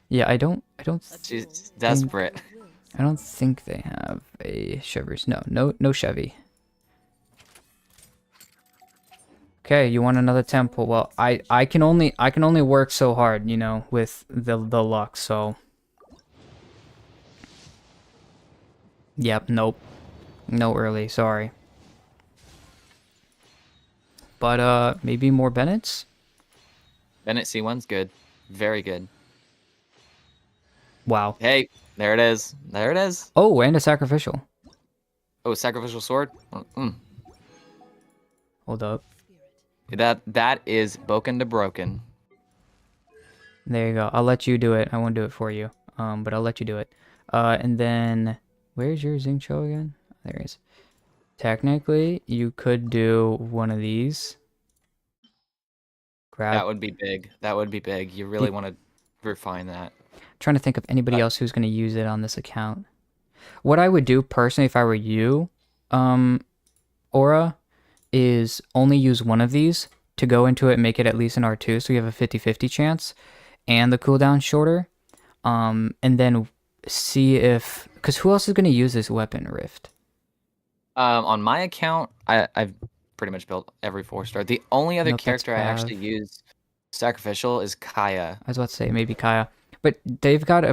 Yeah, I don't She's desperate. I don't think they have a Chevers. No Chevy. Okay, you want another temple? Well, I can only work so hard, you know, with the luck. So, yep, nope, no early. Sorry, but maybe more Bennett's. Bennett C1's good, very good. Wow. Hey, there it is. There it is. Oh, and a sacrificial. Oh, sacrificial sword. Hold up. That is broken to broken. There you go. I'll let you do it. I won't do it for you. But I'll let you do it. And then where's your Xingqiu again? There it is. Technically, you could do one of these. Grab. That would be big. That would be big. You really want to refine that. Trying to think of anybody else who's going to use it on this account. What I would do personally if I were you, Aura, is only use one of these to go into it, make it at least an R2, so you have a 50-50 chance, and the cooldown shorter. And then see if, because who else is going to use this weapon, Rift? On my account, I've pretty much built every 4-star. The only other Nope, that's character I Pav. actually use sacrificial is Kaya. I was about to say maybe Kaya, but they've got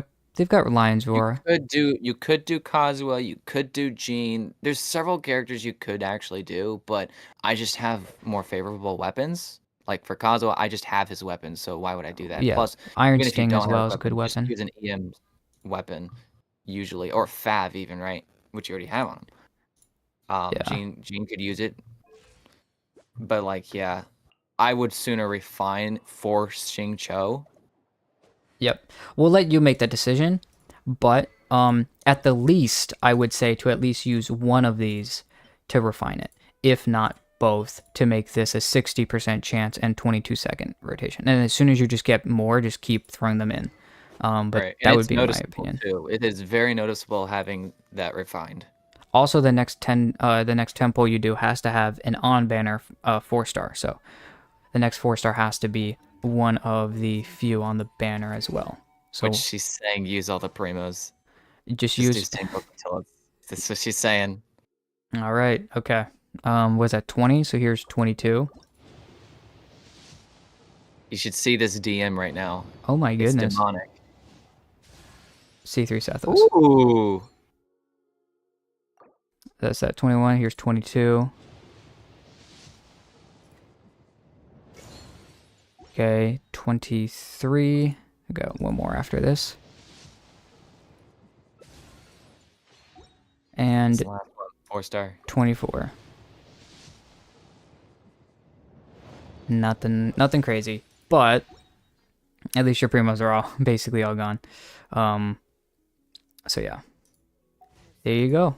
Lion's Roar. You could do Kazuha, you could do Jean. There's several characters you could actually do, but I just have more favorable weapons. Like for Kazuha, I just have his weapons, so why would I do that? Yeah, Plus, Iron even if you Sting don't as have well is a good just weapon. use an EM weapon usually, or Fav even, right? Which you already have on him. Yeah. Jean could use it, but like, yeah, I would sooner refine for Xingqiu. Yep. We'll let you make that decision, but at the least, I would say to at least use one of these to refine it, if not both, to make this a 60% chance and 22-second rotation. And as soon as you just get more, just keep throwing them in. But Right. that And would it's be my noticeable opinion. too. It is very noticeable having that refined. Also, the next temple you do has to have an on banner 4-star. So the next 4-star has to be one of the few on the banner as well. So Which she's saying use all the primos. just Just do use. single until it's. That's what she's saying. All right. Okay. Was that 20? So here's 22. You should see this DM right now. Oh my It's goodness. demonic. C3 Sethos. Ooh. That's that 21. Here's 22. Okay, 23. I got one more after this. And It's the last one. 4-star. 24. Nothing crazy, but at least your primos are all basically all gone. So yeah, there you go.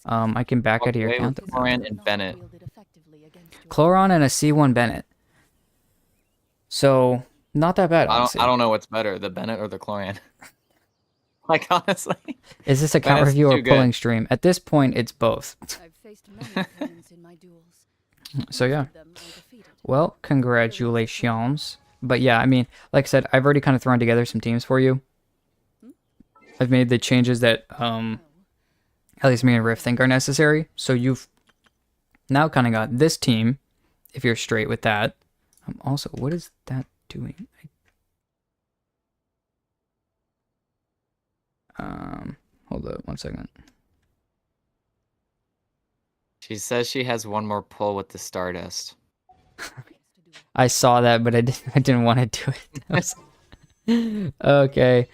I can back out of your Okay, account. with Cloran and Bennett. Chloron and a C1 Bennett. So not that bad, honestly. I don't know what's better, the Bennett or the Cloran. Like honestly. Is this account Bennett's review or too good. pulling stream? At this point, it's both. I've faced many opponents in my duels. So yeah. Most of them I defeated. Well, congratulations. But yeah, I mean, like I said, I've already kind of thrown together some teams for you. I've made the changes that at least me and Riff think are necessary. So you've now kind of got this team, if you're straight with that. Also, what is that doing? Hold up 1 second. She says she has one more pull with the Stardust. I saw that, but I didn't want to do it. Okay.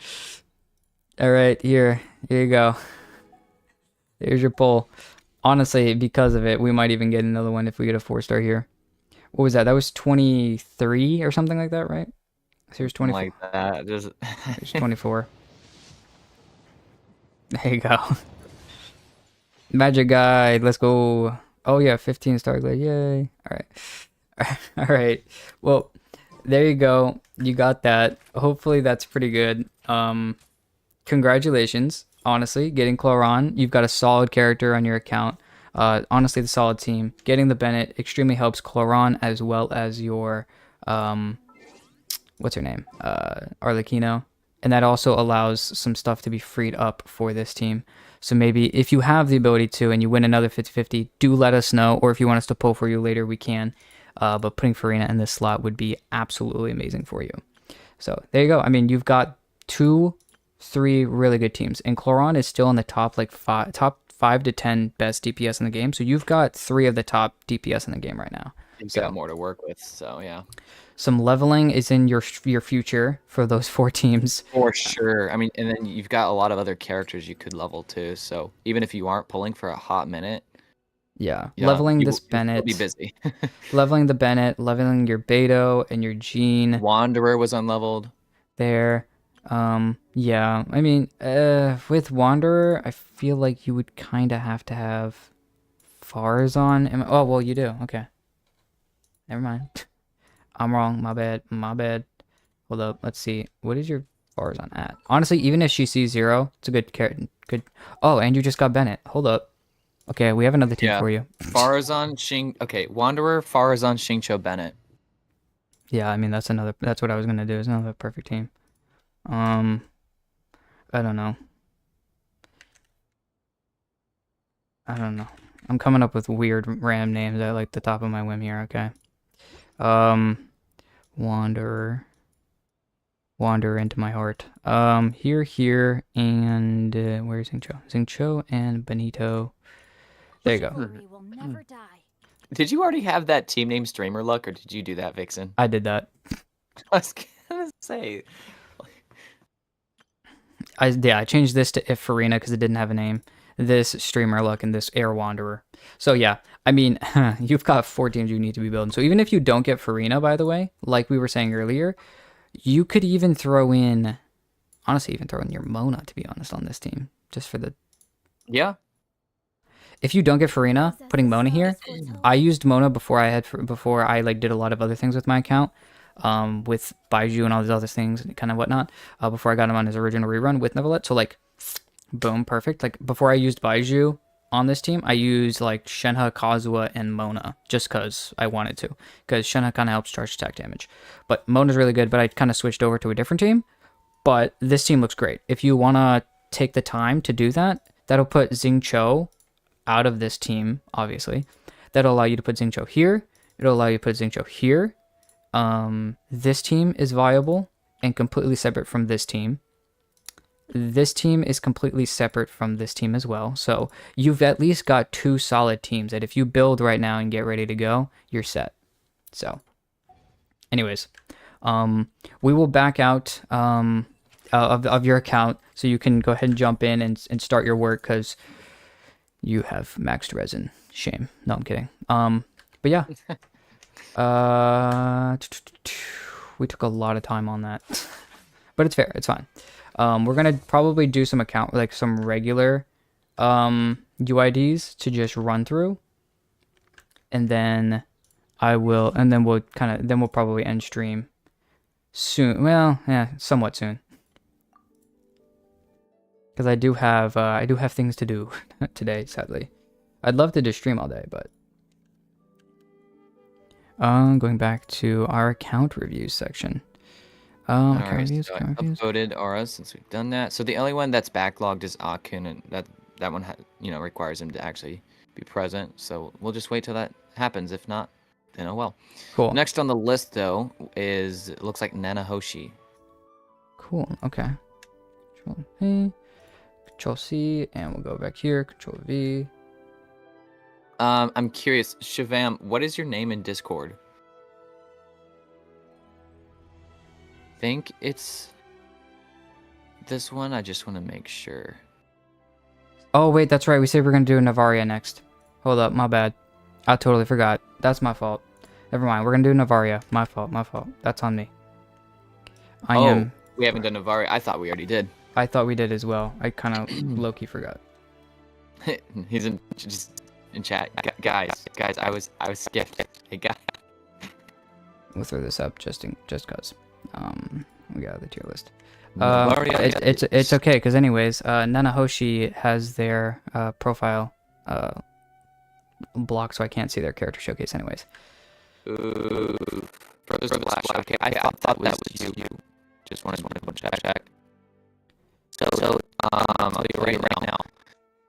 All right, here you go. Here's your pull. Honestly, because of it, we might even get another one if we get a 4-star here. What was that? That was 23 or something like that, right? So here's 24. Like that. Just Here's 24. There you go. Magic Guide, let's go. Oh yeah, 15 star glade, yay. All right. All right. Well, there you go. You got that. Hopefully that's pretty good. Congratulations, honestly, getting Chloron. You've got a solid character on your account. Honestly, the solid team. Getting the Bennett extremely helps Cloron as well as your what's her name? Arlecchino. And that also allows some stuff to be freed up for this team. So maybe if you have the ability to and you win another 50-50, do let us know. Or if you want us to pull for you later, we can. But putting Farina in this slot would be absolutely amazing for you. So there you go. I mean, you've got 3 really good teams. And Cloron is still in the top top 5 to 10 best DPS in the game. So you've got 3 of the top DPS in the game right now. You've got more to work with, so yeah. Some leveling is in your future for those 4 teams. For sure. I mean, and then you've got a lot of other characters you could level too. So even if you aren't pulling for a hot minute, yeah, leveling this Bennett. You'll be busy. Leveling the Bennett, leveling your Beto and your Jean. Wanderer was unleveled. There. Yeah. I mean, with Wanderer, I feel like you would kind of have to have Farazan. Oh, well, you do. Okay. Never mind. I'm wrong. My bad. My bad. Hold up. Let's see. What is your Farazan at? Honestly, even if she sees 0, it's a good character. Good. Oh, and you just got Bennett. Hold up. Okay, we have another team for you. Farazan, Xing. Okay, Wanderer, Farazan, Xingqiu, Bennett. Yeah, I mean that's what I was gonna do. Is another perfect team. I don't know. I'm coming up with weird random names at like the top of my whim here. Okay. Wanderer into my heart. Here, and where's Xingqiu? Xingqiu and Benito. There you go. Did you already have that team name Streamer Luck, or did you do that, Vixen? I did that. I was gonna say. I changed this to If Farina because it didn't have a name. This Streamer Luck and this Air Wanderer. So yeah, I mean, you've got 4 teams you need to be building. So even if you don't get Farina, by the way, like we were saying earlier, you could even throw in, honestly, your Mona, to be honest, on this team, just for the. Yeah. If you don't get Farina, putting Mona here, I used Mona before I like did a lot of other things with my account, with Baiju and all these other things and kind of whatnot, before I got him on his original rerun with Nevelet. So like, boom, perfect. Like before I used Baiju on this team, I used like Shenhe, Kazuha, and Mona just because I wanted to, because Shenhe kind of helps charge attack damage. But Mona's really good, but I kind of switched over to a different team. But this team looks great. If you want to take the time to do that, that'll put Xingqiu out of this team, obviously. That'll allow you to put Xingqiu here. It'll allow you to put Xingqiu here. This team is viable and completely separate from this team. This team is completely separate from this team as well. So you've at least got 2 solid teams that if you build right now and get ready to go, you're set. So anyways, we will back out of your account so you can go ahead and jump in and start your work because you have maxed resin. Shame. No, I'm kidding. But yeah. We took a lot of time on that. But it's fair. It's fine. We're going to probably do some some regular UIDs to just run through. And then we'll probably end stream soon. Well, yeah, somewhat soon. Because I do have things to do today, sadly. I'd love to just stream all day, but going back to our account reviews section. Account reviews. Upvoted auras since we've done that. So the only one that's backlogged is Akun, and that one requires him to actually be present. So we'll just wait till that happens. If not, then oh well. Cool. Next on the list though looks like Nanahoshi. Cool. Okay. Control A. Control C, and we'll go back here. Control V. I'm curious, Shivam, what is your name in Discord? I think it's this one. I just want to make sure. Oh wait, that's right. We said we're gonna do Navaria next. Hold up, my bad. I totally forgot. That's my fault. Never mind. We're gonna do Navaria. My fault. That's on me. We haven't done Navaria. I thought we already did. I thought we did as well. I kind of low-key forgot. He's just in chat. Guys, I was skipped. Hey, guys. We'll throw this up just cause. We got the tier list. It's okay, because anyways, Nanahoshi has their profile blocked, so I can't see their character showcase anyways. Ooh, Brothers of Black. Okay, I thought that was you. Just wanted to check. So, I'll tell you right now.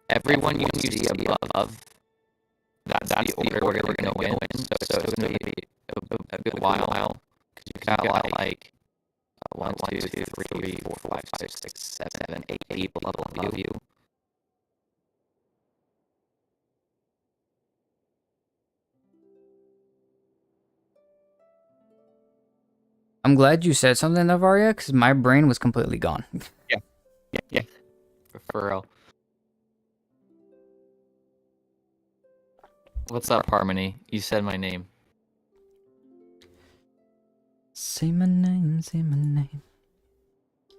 Everyone you see above, that's the order we're gonna go in. So it's gonna be a good while. Because you got like 1, 2, 3, 4, 5, 6, 7, 8 people above you. I'm glad you said something, Navaria, because my brain was completely gone. Yeah. For real. What's up, Harmony? You said my name. Say my name, say my name.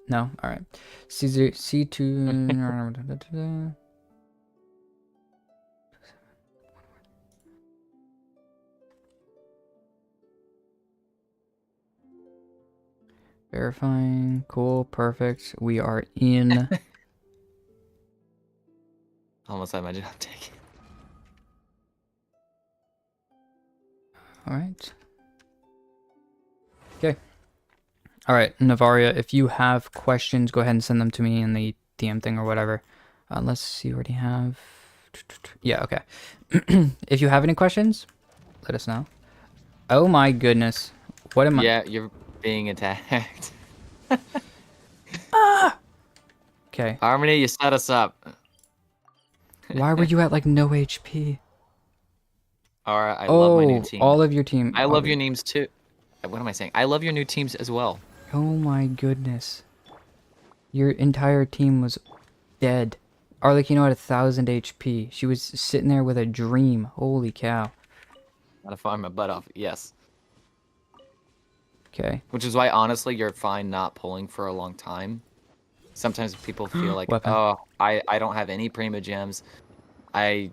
No? Alright. C2... Verifying. Cool. Perfect. We are in. Almost had my job taken. Alright. Okay. Alright, Navaria, if you have questions, go ahead and send them to me in the DM thing or whatever. Let's see, you already have... Yeah, okay. If you have any questions, let us know. Oh my goodness. What am I... Yeah, you're being attacked. Okay. Harmony, you set us up. Why were you at like no HP? Alright, I love my new team. All of your team. I love your names too. What am I saying? I love your new teams as well. Oh my goodness. Your entire team was dead. Arlecchino had 1,000 HP. She was sitting there with a dream. Holy cow. Gotta farm my butt off. Yes. Okay. Which is why, honestly, you're fine not pulling for a long time. Sometimes people feel like, Weapon. oh, I don't have any Primo gems. I'm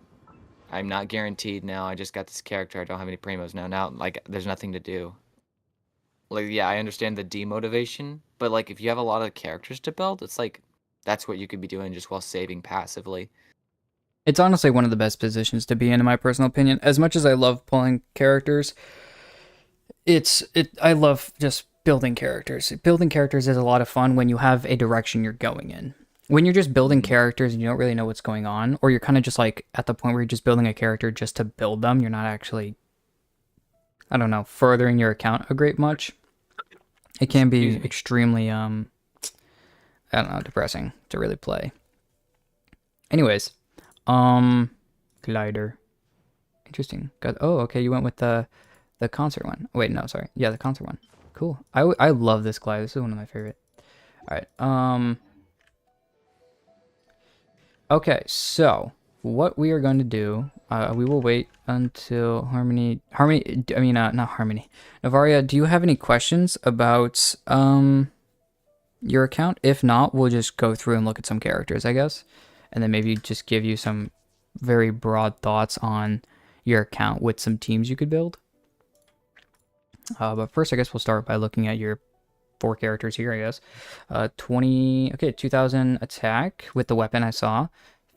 not guaranteed now. I just got this character. I don't have any Primos now. Now, like, there's nothing to do. Like, yeah, I understand the demotivation, but, like, if you have a lot of characters to build, it's like, that's what you could be doing just while saving passively. It's honestly one of the best positions to be in my personal opinion. As much as I love pulling characters, I love just building characters. Building characters is a lot of fun when you have a direction you're going in. When you're just building characters and you don't really know what's going on, or you're kind of just like at the point where you're just building a character just to build them, you're not actually, I don't know, furthering your account a great much. It can be extremely, I don't know, depressing to really play. Anyways, glider. Interesting. Okay, you went with the concert one. Wait, no, sorry. Yeah, the concert one. Cool. I love this glider. This is one of my favorite. All right. Okay, so what we are going to do, we will wait until Harmony, not Harmony. Navaria, do you have any questions about your account? If not, we'll just go through and look at some characters, I guess, and then maybe just give you some very broad thoughts on your account with some teams you could build. But first, I guess we'll start by looking at your 4 characters here, I guess. 2,000 attack with the weapon I saw.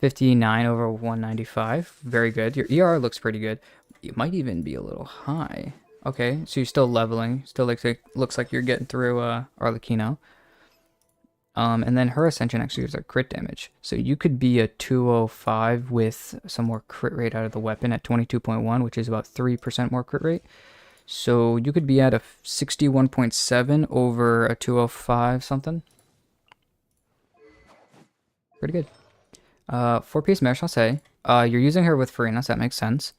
59 over 195. Very good. Your ER looks pretty good. It might even be a little high. Okay, so you're still leveling. Still looks like you're getting through Arlecchino. And then her Ascension actually gives her crit damage. So you could be a 205 with some more crit rate out of the weapon at 22.1, which is about 3% more crit rate. So you could be at a 61.7 over a 205 something. Pretty good. 4-piece Mère Chaussée. You're using her with Farina, so that makes sense.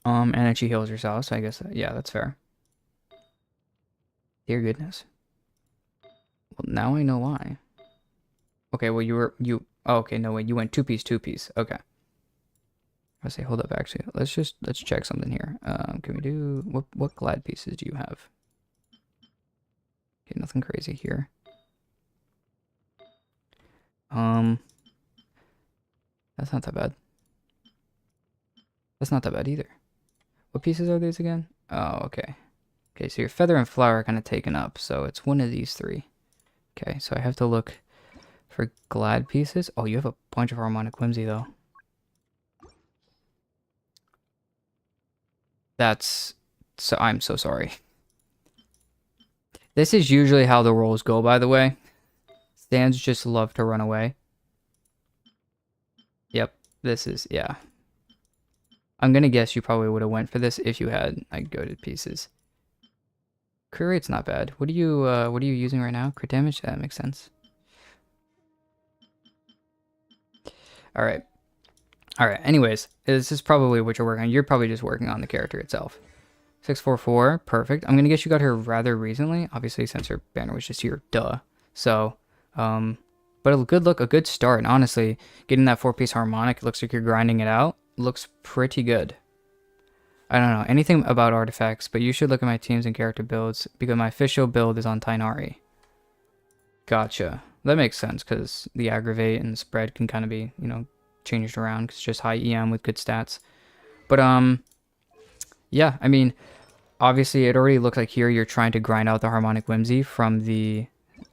And then she heals herself, so I guess, yeah, that's fair. Dear goodness. Well, now I know why. Okay, well, oh, okay, no, wait, you went 2-piece. Okay. I say, hold up, actually, let's check something here. Can we do, what glad pieces do you have? Okay, nothing crazy here. That's not that bad. That's not that bad either. What pieces are these again? Oh, okay. Okay, so your feather and flower are kind of taken up, so it's one of these 3. Okay, so I have to look for glad pieces. Oh, you have a bunch of harmonic whimsy, though. That's so I'm so sorry. This is usually how the rolls go, by the way. Stands just love to run away. Yep, this is, yeah. I'm gonna guess you probably would have went for this if you had like goated pieces. Crit rate's not bad. What are you using right now? Crit damage? That makes sense. Alright. Alright, anyways, this is probably what you're working on. You're probably just working on the character itself. 644, perfect. I'm gonna guess you got her rather recently, obviously since her banner was just here, duh. So, but a good look, a good start, and honestly, getting that 4-piece harmonic, it looks like you're grinding it out, looks pretty good. I don't know anything about artifacts, but you should look at my teams and character builds, because my official build is on Tainari. Gotcha. That makes sense, because the aggravate and the spread can kind of be, you know, changed around, because it's just high EM with good stats. But, yeah, I mean, obviously it already looks like here you're trying to grind out the harmonic whimsy from the,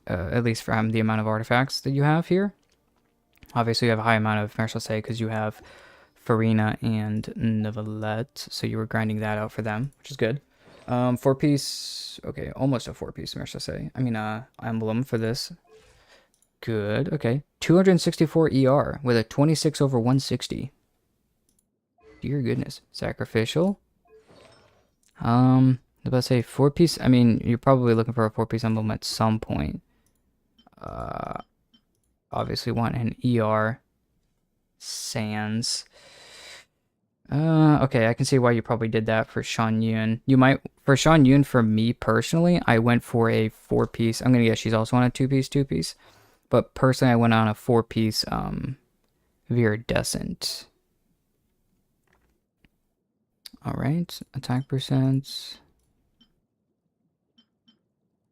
at least from the amount of artifacts that you have here. Obviously you have a high amount of Marshal because you have Farina and Nevalette, so you were grinding that out for them, which is good. 4-piece, okay, almost a 4-piece Marshal emblem for this. Good, okay. 264 ER with a 26 over 160. Dear goodness. Sacrificial. I was about to say 4-piece. I mean, you're probably looking for a 4-piece emblem at some point. Obviously want an ER. Sans. Okay, I can see why you probably did that for Shan Yun. You might, for Shan Yun, for me personally, I went for a 4-piece. I'm gonna guess she's also on a 2-piece. But personally, I went on a 4-piece, Viridescent. Alright, attack percent.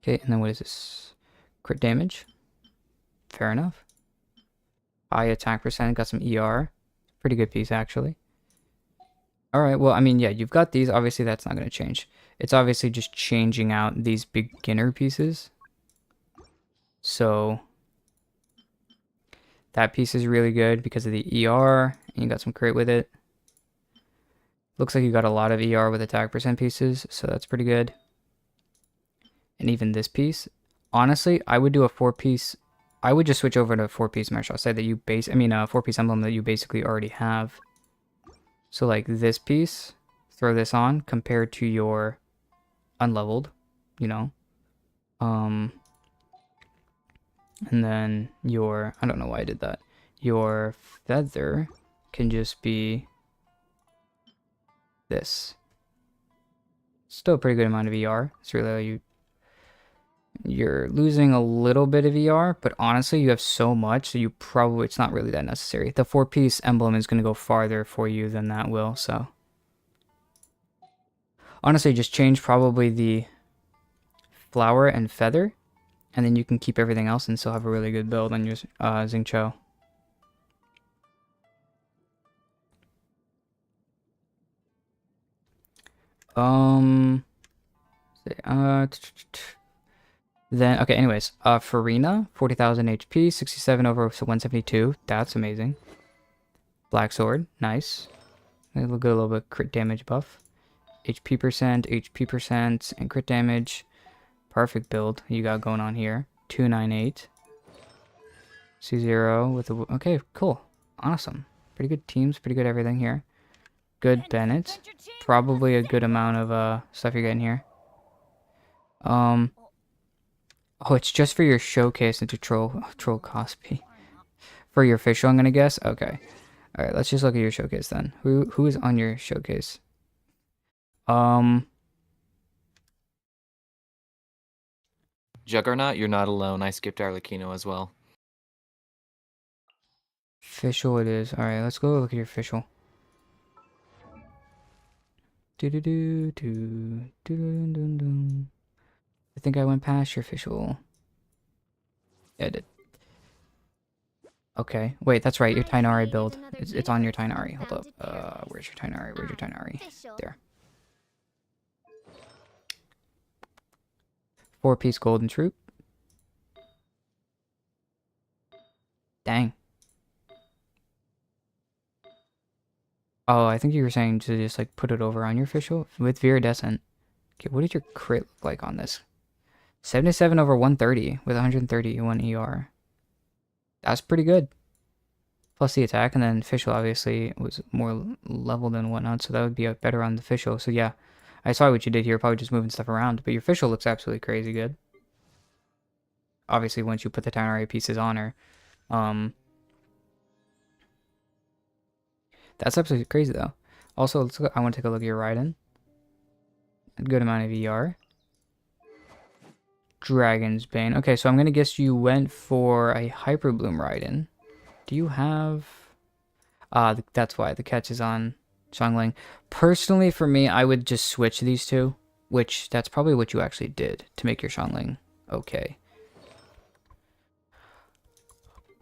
Okay, and then what is this? Crit damage. Fair enough. High attack percent, got some ER. Pretty good piece, actually. Alright, well, I mean, yeah, you've got these. Obviously, that's not going to change. It's obviously just changing out these beginner pieces. So, that piece is really good because of the ER, and you got some crit with it. Looks like you got a lot of ER with attack percent pieces, so that's pretty good. And even this piece, honestly, I would do a 4-piece. I would just switch over to a 4-piece Marshal that you a 4-piece emblem that you basically already have. So like this piece, throw this on compared to your unleveled, you know. And then your, I don't know why I did that. Your feather can just be this. Still a pretty good amount of ER. It's really you're losing a little bit of ER, but honestly you have so much, so you probably, it's not really that necessary. The 4-piece emblem is going to go farther for you than that will, so honestly just change probably the flower and feather, and then you can keep everything else and still have a really good build on your Xingqiu. Then, okay, anyways, Farina, 40,000 HP, 67 over 172. That's amazing. Black Sword, nice. We'll get a little bit crit damage buff. HP percent, and crit damage. Perfect build you got going on here. 298. C0 with a... Okay, cool. Awesome. Pretty good teams, pretty good everything here. Good Bennett. Probably a good amount of stuff you're getting here. Oh, it's just for your showcase and to troll cosplay. For your official, I'm gonna guess? Okay. Alright, let's just look at your showcase then. Who is on your showcase? Juggernaut, you're not alone. I skipped Arlecchino as well. Official it is. Alright, let's go look at your official. I think I went past your official. Yeah, I did. Okay. Wait, that's right. Your Tainari build. It's on your Tainari. Hold up. Where's your Tainari? Where's your Tainari? There. 4-piece golden troop. Dang. Oh, I think you were saying to just like put it over on your official with Viridescent. Okay, what did your crit look like on this? 77 over 130 with 131 ER. That's pretty good. Plus the attack, and then official obviously was more leveled and whatnot, so that would be better on the official. So yeah, I saw what you did here, probably just moving stuff around, but your official looks absolutely crazy good. Obviously, once you put the town area pieces on her, um, that's absolutely crazy though. Also, let's look, I want to take a look at your Raiden. A good amount of ER. Dragon's Bane. Okay, so I'm gonna guess you went for a Hyper Bloom Raiden. Do you have? That's why the catch is on Xiangling. Personally, for me, I would just switch these two, which that's probably what you actually did to make your Xiangling okay.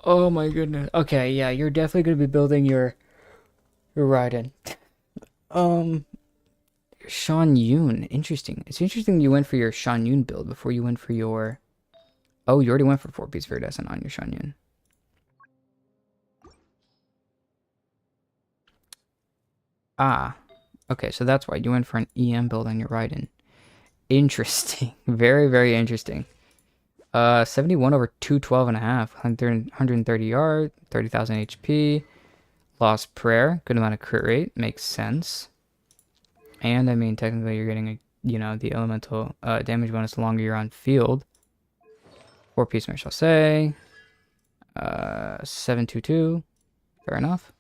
Oh my goodness. Okay, yeah, you're definitely gonna be building your Raiden. Um, Shan Yun. Interesting. It's interesting you went for your Shan Yun build before you went for your. Oh, you already went for 4-piece Viridescent on your Shan Yun. Ah, okay, so that's why you went for an EM build on your Raiden. Interesting. Very, very interesting. 71 over 212 and a half. 130 yard, 30,000 HP. Lost Prayer. Good amount of crit rate. Makes sense. And, I mean, technically you're getting, the elemental damage bonus the longer you're on field. 4-piece I shall say. 722. Fair enough.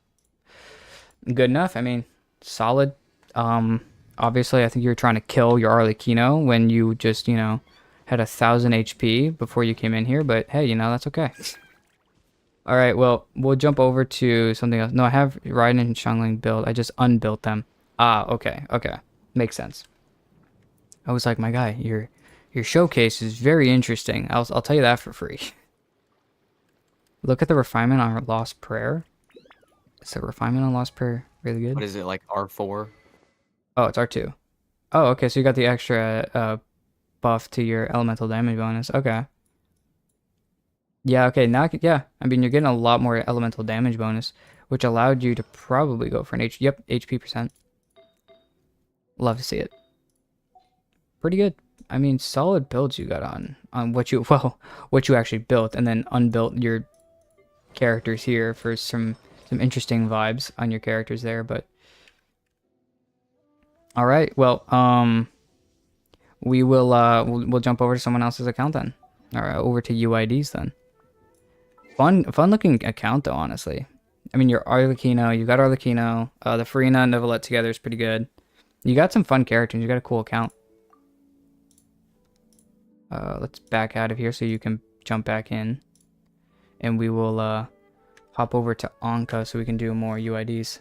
Good enough. I mean, solid. Obviously, I think you were trying to kill your Arlecchino when you just, had 1,000 HP before you came in here, but hey, that's okay. All right, well, we'll jump over to something else. No, I have Raiden and Xiangling built. I just unbuilt them. Ah, okay, okay. Makes sense. I was like, my guy, your showcase is very interesting. I'll tell you that for free. Look at the refinement on Lost Prayer. Is the refinement on Lost Prayer really good? What is it, like R4? Oh, it's R2. Oh, okay, so you got the extra buff to your elemental damage bonus. Okay. Yeah, okay, now, yeah. I mean, you're getting a lot more elemental damage bonus, which allowed you to probably go for an HP percent. Love to see it. Pretty good. I mean, solid builds you got on what you, well, what you actually built, and then unbuilt your characters here for some interesting vibes on your characters there, but all right, well, we will we'll jump over to someone else's account then. All right, over to UIDs then. Fun looking account though, honestly. I mean, your Arlecchino, you got Arlecchino, the Farina and Neuvillette together is pretty good. You got some fun characters. You got a cool account. Let's back out of here so you can jump back in, and we will hop over to Anka so we can do more UIDs.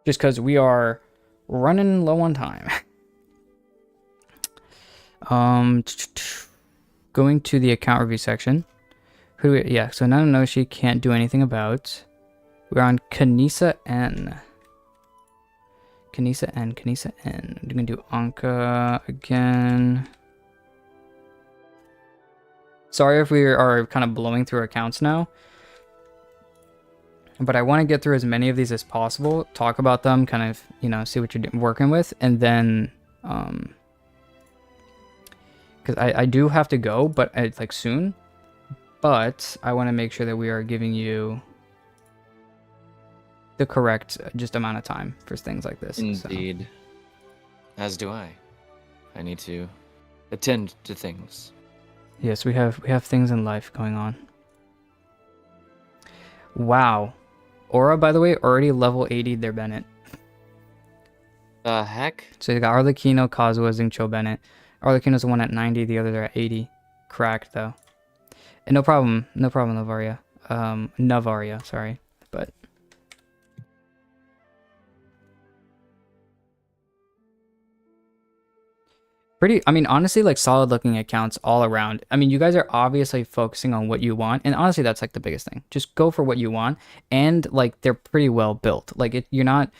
Just because we are running low on time. Going to the account review section. Who do we, yeah, so Nanonoshi can't do anything about. We're on Kanisa N. Kanisa N, Kanisa N. We're gonna do Anka again. Sorry if we are kind of blowing through accounts now. But I want to get through as many of these as possible, talk about them, kind of, see what you're working with, and then, because I do have to go, but like soon, but I want to make sure that we are giving you the correct just amount of time for things like this. Indeed. So. As do I. I need to attend to things. Yes, we have things in life going on. Wow. Aura, by the way, already level 80'd their Bennett. The heck? So you got Arlecchino, Kazuha, Xingqiu, Bennett. Arlecchino's the one at 90, the others are at 80. Cracked, though. And no problem, Navaria. Navaria, sorry. But... pretty, I mean, honestly, like, solid-looking accounts all around. I mean, you guys are obviously focusing on what you want, and honestly, that's, like, the biggest thing. Just go for what you want, and, like, they're pretty well built. Like, you're not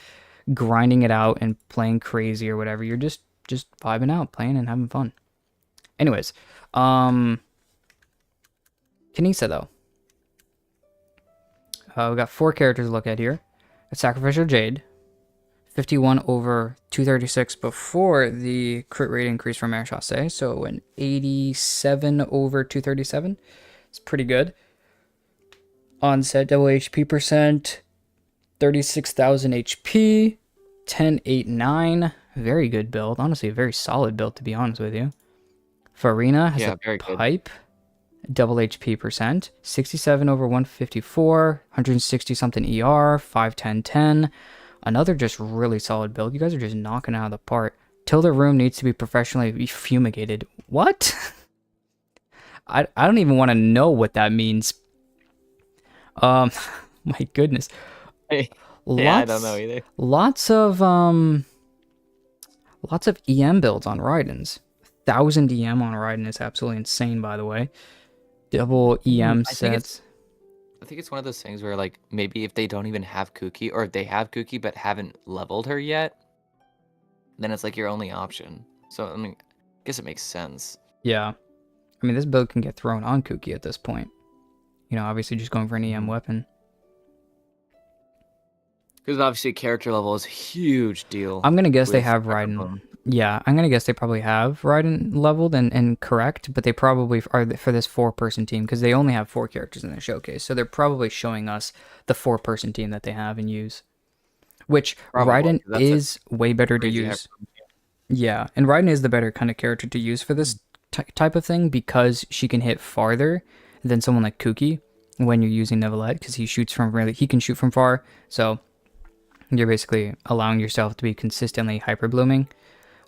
grinding it out and playing crazy or whatever. You're just vibing out, playing and having fun. Anyways, Kanisa, though. We got 4 characters to look at here. Sacrificial Jade. 51 over 236 before the crit rate increase from Air Chassé. So an 87 over 237. It's pretty good. Onset double HP percent. 36,000 HP. 1089. Very good build. Honestly, a very solid build, to be honest with you. Farina has Yeah, a very good. pipe. Double HP percent. 67 over 154. 160 something ER. 51010. Another just really solid build. You guys are just knocking it out of the park. Tilda room needs to be professionally fumigated. What? I don't even want to know what that means. My goodness. Yeah, I don't know either. Lots of EM builds on Raidens. 1,000 EM on Raiden is absolutely insane, by the way. Double EM sets. I think it's one of those things where, like, maybe if they don't even have Kuki, or if they have Kuki but haven't leveled her yet, then it's like your only option. So, I mean, I guess it makes sense. Yeah. I mean, this build can get thrown on Kuki at this point. You know, obviously just going for an EM weapon. Because obviously character level is a huge deal. I'm going to guess they with have Microphone. Raiden. Yeah, I'm going to guess they probably have Raiden leveled and correct, but they probably are for this 4-person team because they only have 4 characters in their showcase. So they're probably showing us the 4-person team that they have and use. Which Probably, Raiden 'cause that's a is way better to crazy use. Yeah, and Raiden is the better kind of character to use for this type of thing because she can hit farther than someone like Kuki when you're using Neuvillette because he can shoot from far. So you're basically allowing yourself to be consistently hyper blooming.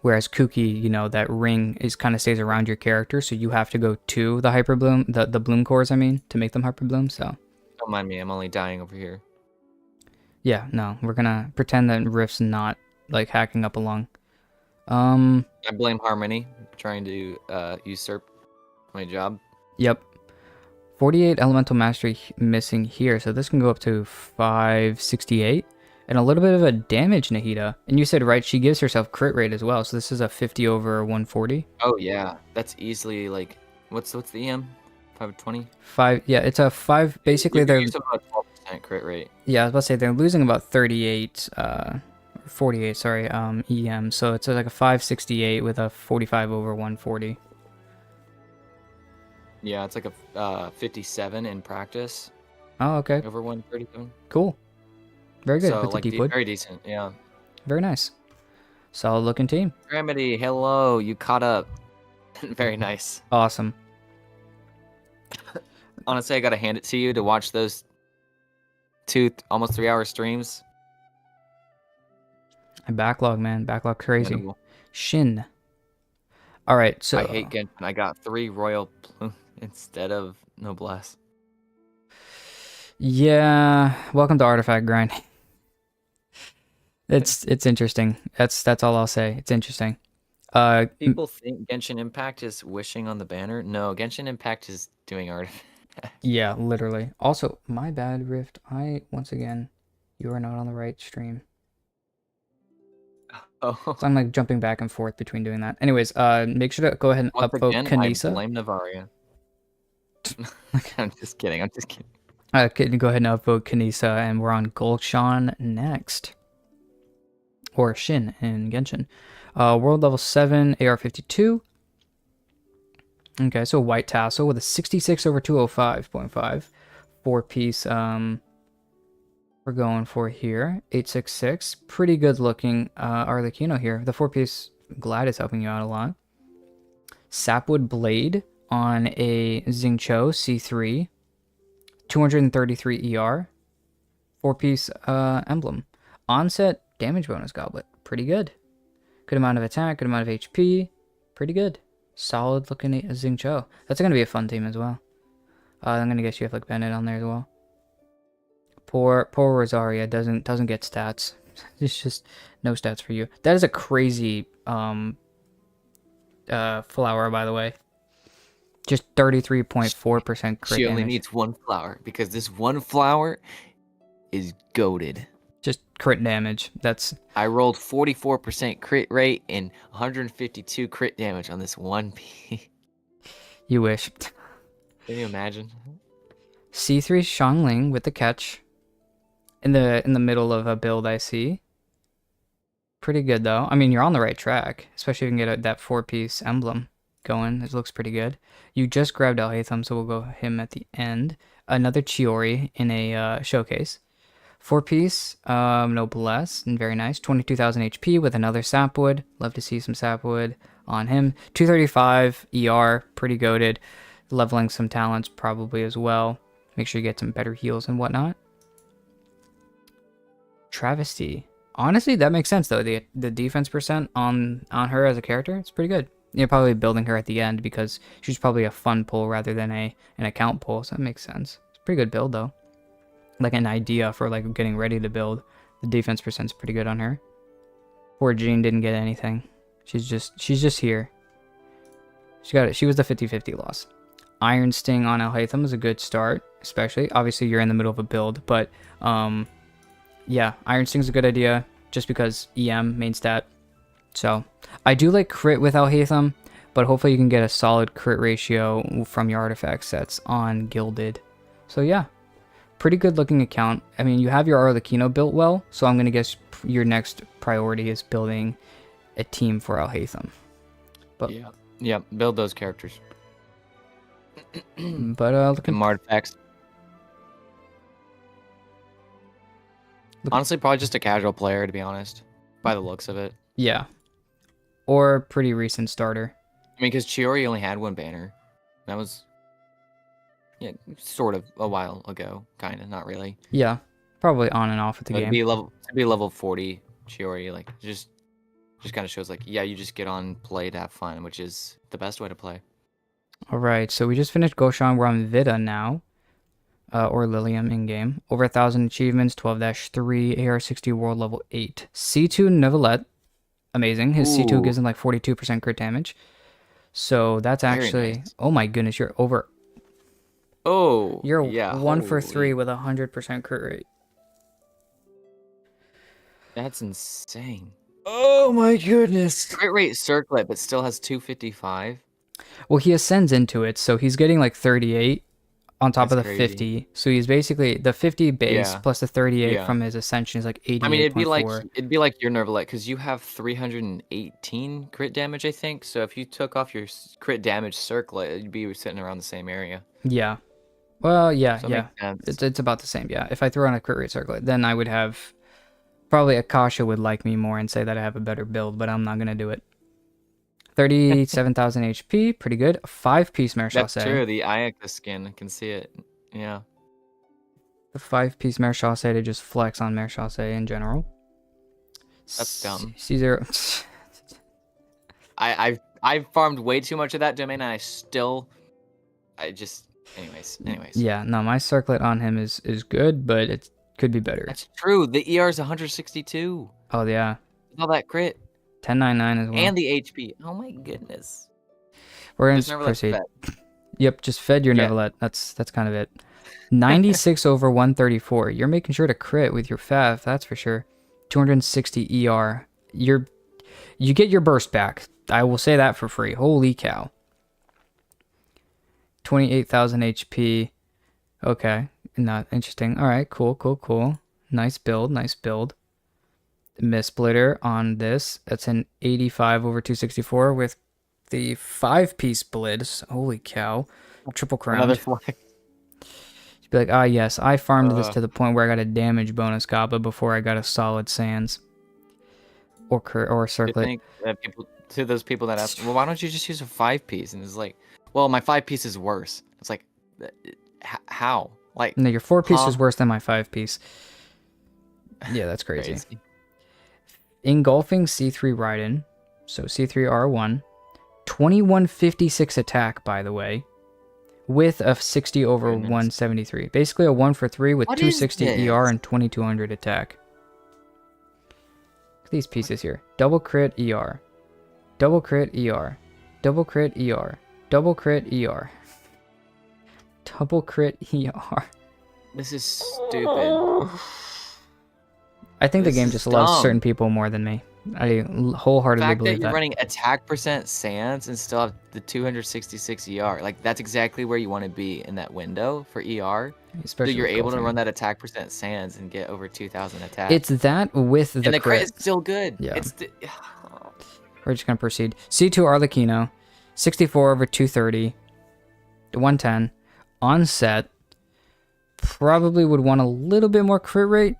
Whereas Kuki, you know, that ring is kind of stays around your character, so you have to go to the hyper bloom, the bloom cores, I mean, to make them hyper bloom. So Don't mind me, I'm only dying over here. yeah, no, we're gonna pretend that Rift's not like hacking up along. I blame Harmony for trying to usurp my job. Yep. 48 elemental mastery missing here, so this can go up to 568. And a little bit of a damage Nahida. And you said, right, she gives herself crit rate as well, so this is a 50 over 140. Oh yeah, that's easily like, what's the EM? 520? 5, yeah, it's a 5, basically they're, about 12% crit rate. yeah, I was about to say, they're losing about 38, 48, sorry, EM, so it's like a 568 with a 45 over 140. Yeah, it's like a 57 in practice. Oh, okay, Over 137. cool. Very good, So with the like deep wood. very decent, yeah. Very nice. Solid looking team. Remedy, hello, you caught up. Very nice. Awesome. Honestly, I gotta hand it to you to watch those almost 3-hour streams. Backlog, man. Backlog crazy. Incredible. Shin. All right, so I hate Genshin. I got 3 Royal Plume instead of Noblesse. yeah, welcome to Artifact Grind. It's interesting. That's all I'll say. It's interesting. People think Genshin Impact is wishing on the banner. No, Genshin Impact is doing Artifact. Yeah, literally. Also, my bad, Rift. Once again, you are not on the right stream. Oh, So I'm like jumping back and forth between doing that. Anyways, make sure to go ahead and once upvote again, Kanisa. I blame Navaria. I'm just kidding. Go ahead and upvote Kanisa, and we're on Gulshan next. Or Shin in Genshin. World level 7, AR-52. Okay, so white tassel with a 66 over 205.5. 4-piece, we're going for here. 866. Pretty good looking Arlecchino here. The 4-piece Glad is helping you out a lot. Sapwood Blade on a Xingqiu C3. 233 ER. 4-piece emblem. Onset damage bonus goblet. Pretty good. Good amount of attack, good amount of HP. Pretty good. Solid looking Xingqiu. That's going to be a fun team as well. I'm going to guess you have like Bennett on there as well. Poor Rosaria doesn't get stats. It's just no stats for you. That is a crazy flower, by the way. Just 33.4% crit She only damage. needs 1 flower because this 1 flower is goated. Just crit damage. That's I rolled 44% crit rate and 152 crit damage on this 1 piece. you wish. Can you imagine? C3 Xiangling with the catch. in the middle of a build, I see. Pretty good though. I mean, you're on the right track, especially if you can get that 4-piece emblem going. It looks pretty good. You just grabbed Alhaitham, so we'll go him at the end. Another Chiori in a showcase. 4-piece, Noblesse, and very nice. 22,000 HP with another Sapwood. Love to see some Sapwood on him. 235 ER, pretty goated. Leveling some talents probably as well. Make sure you get some better heals and whatnot. Travesty. Honestly, that makes sense though. The defense percent on her as a character, it's pretty good. You're probably building her at the end because she's probably a fun pull rather than an account pull, so that makes sense. It's a pretty good build though. Like an idea for like getting ready to build. The defense percent's pretty good on her. Poor Jean didn't get anything. She's just here. She was the 50-50 loss. Iron Sting on Alhaitham is a good start, especially. Obviously, you're in the middle of a build, but yeah, Iron Sting's a good idea just because EM main stat. So I do like crit with Alhaitham, but hopefully you can get a solid crit ratio from your artifact sets on Gilded. So yeah, pretty good looking account. I mean, you have your Arlecchino built well, so I'm going to guess your next priority is building a team for Alhaitham. But yeah, build those characters. But looking artifacts. Honestly, probably just a casual player, to be honest, by the looks of it. Yeah. Or pretty recent starter. I mean, because Chiori only had one banner. That was, yeah, sort of a while ago, kind of, not really. Yeah, probably on and off with the game. To be level 40 Chiori, like, just kind of shows, like, yeah, you just get on, play to have fun, which is the best way to play. All right, so we just finished Goshan. We're on Vida now. Or Lilium in-game. Over 1,000 achievements, 12-3, AR60 world level 8. C2 Neuvillette. Amazing. His C2 gives him like 42% crit damage. So that's actually... Nice. Oh my goodness, you're over... Oh, You're yeah, 1 for 3 with 100% crit rate. That's insane. Oh my goodness. Crit rate circlet, but still has 255. Well, he ascends into it, so he's getting like 38. On top of the crazy. 50, so he's basically the 50 base plus the 38 from his ascension is like 88. I mean, it'd be like your Neuvillette because you have 318 crit damage, I think. So if you took off your crit damage circlet, you'd be sitting around the same area. Yeah. Well, yeah, so yeah. It's about the same. Yeah. If I throw on a crit rate circlet, then I would have probably Akasha would like me more and say that I have a better build, but I'm not gonna do it. 37,000 HP, pretty good. A 5-piece Mare Chaussee. That's true, the Ayaka skin, I can see it. Yeah. The 5-piece Mare Chaussee to just flex on Mare Chaussee in general. That's dumb. C0. I've farmed way too much of that domain, and anyways. Yeah, no, my circlet on him is good, but it could be better. That's true. The ER is 162. Oh yeah. All that crit. 1099 as well. And the HP. Oh my goodness. We're going to proceed. Yep, just fed your Neuvillette. That's kind of it. 96 over 134. You're making sure to crit with your FAF, that's for sure. 260 ER. You get your burst back. I will say that for free. Holy cow. 28,000 HP. Okay. Not interesting. All right, cool. Nice build. Miss Splitter on this. That's an 85 over 264 with the 5-piece Blitz. Holy cow. Triple crown. Another flag. You'd be like, yes, I farmed this to the point where I got a damage bonus Kappa before I got a solid Sands. Or Circlet. To those people that ask, well, why don't you just use a 5-piece? And it's like, well, my 5-piece is worse. It's like, how? Like, no, your 4-piece is worse than my 5-piece. Yeah, that's crazy. Engulfing C3 Raiden, so C3 R1, 2156 attack, by the way, with a 60 over 173. Basically a 1 for 3 with 260 ER and 2200 attack. Look at these pieces here. Double crit ER. Double crit ER. Double crit ER. Double crit ER. Double crit ER. This is stupid. I think the game just loves certain people more than me. I The wholeheartedly fact that believe you're that. running attack percent sans and still have the 266 ER, like that's exactly where you want to be in that window for ER. So Especially you're with able to run golfing. that attack percent sans and get over 2,000 attack. It's that with the And the crit is crit. still good. Yeah. It's the, We're just gonna proceed. C2 Arlecchino, 64 over 230, 110. On set, probably would want a little bit more crit rate.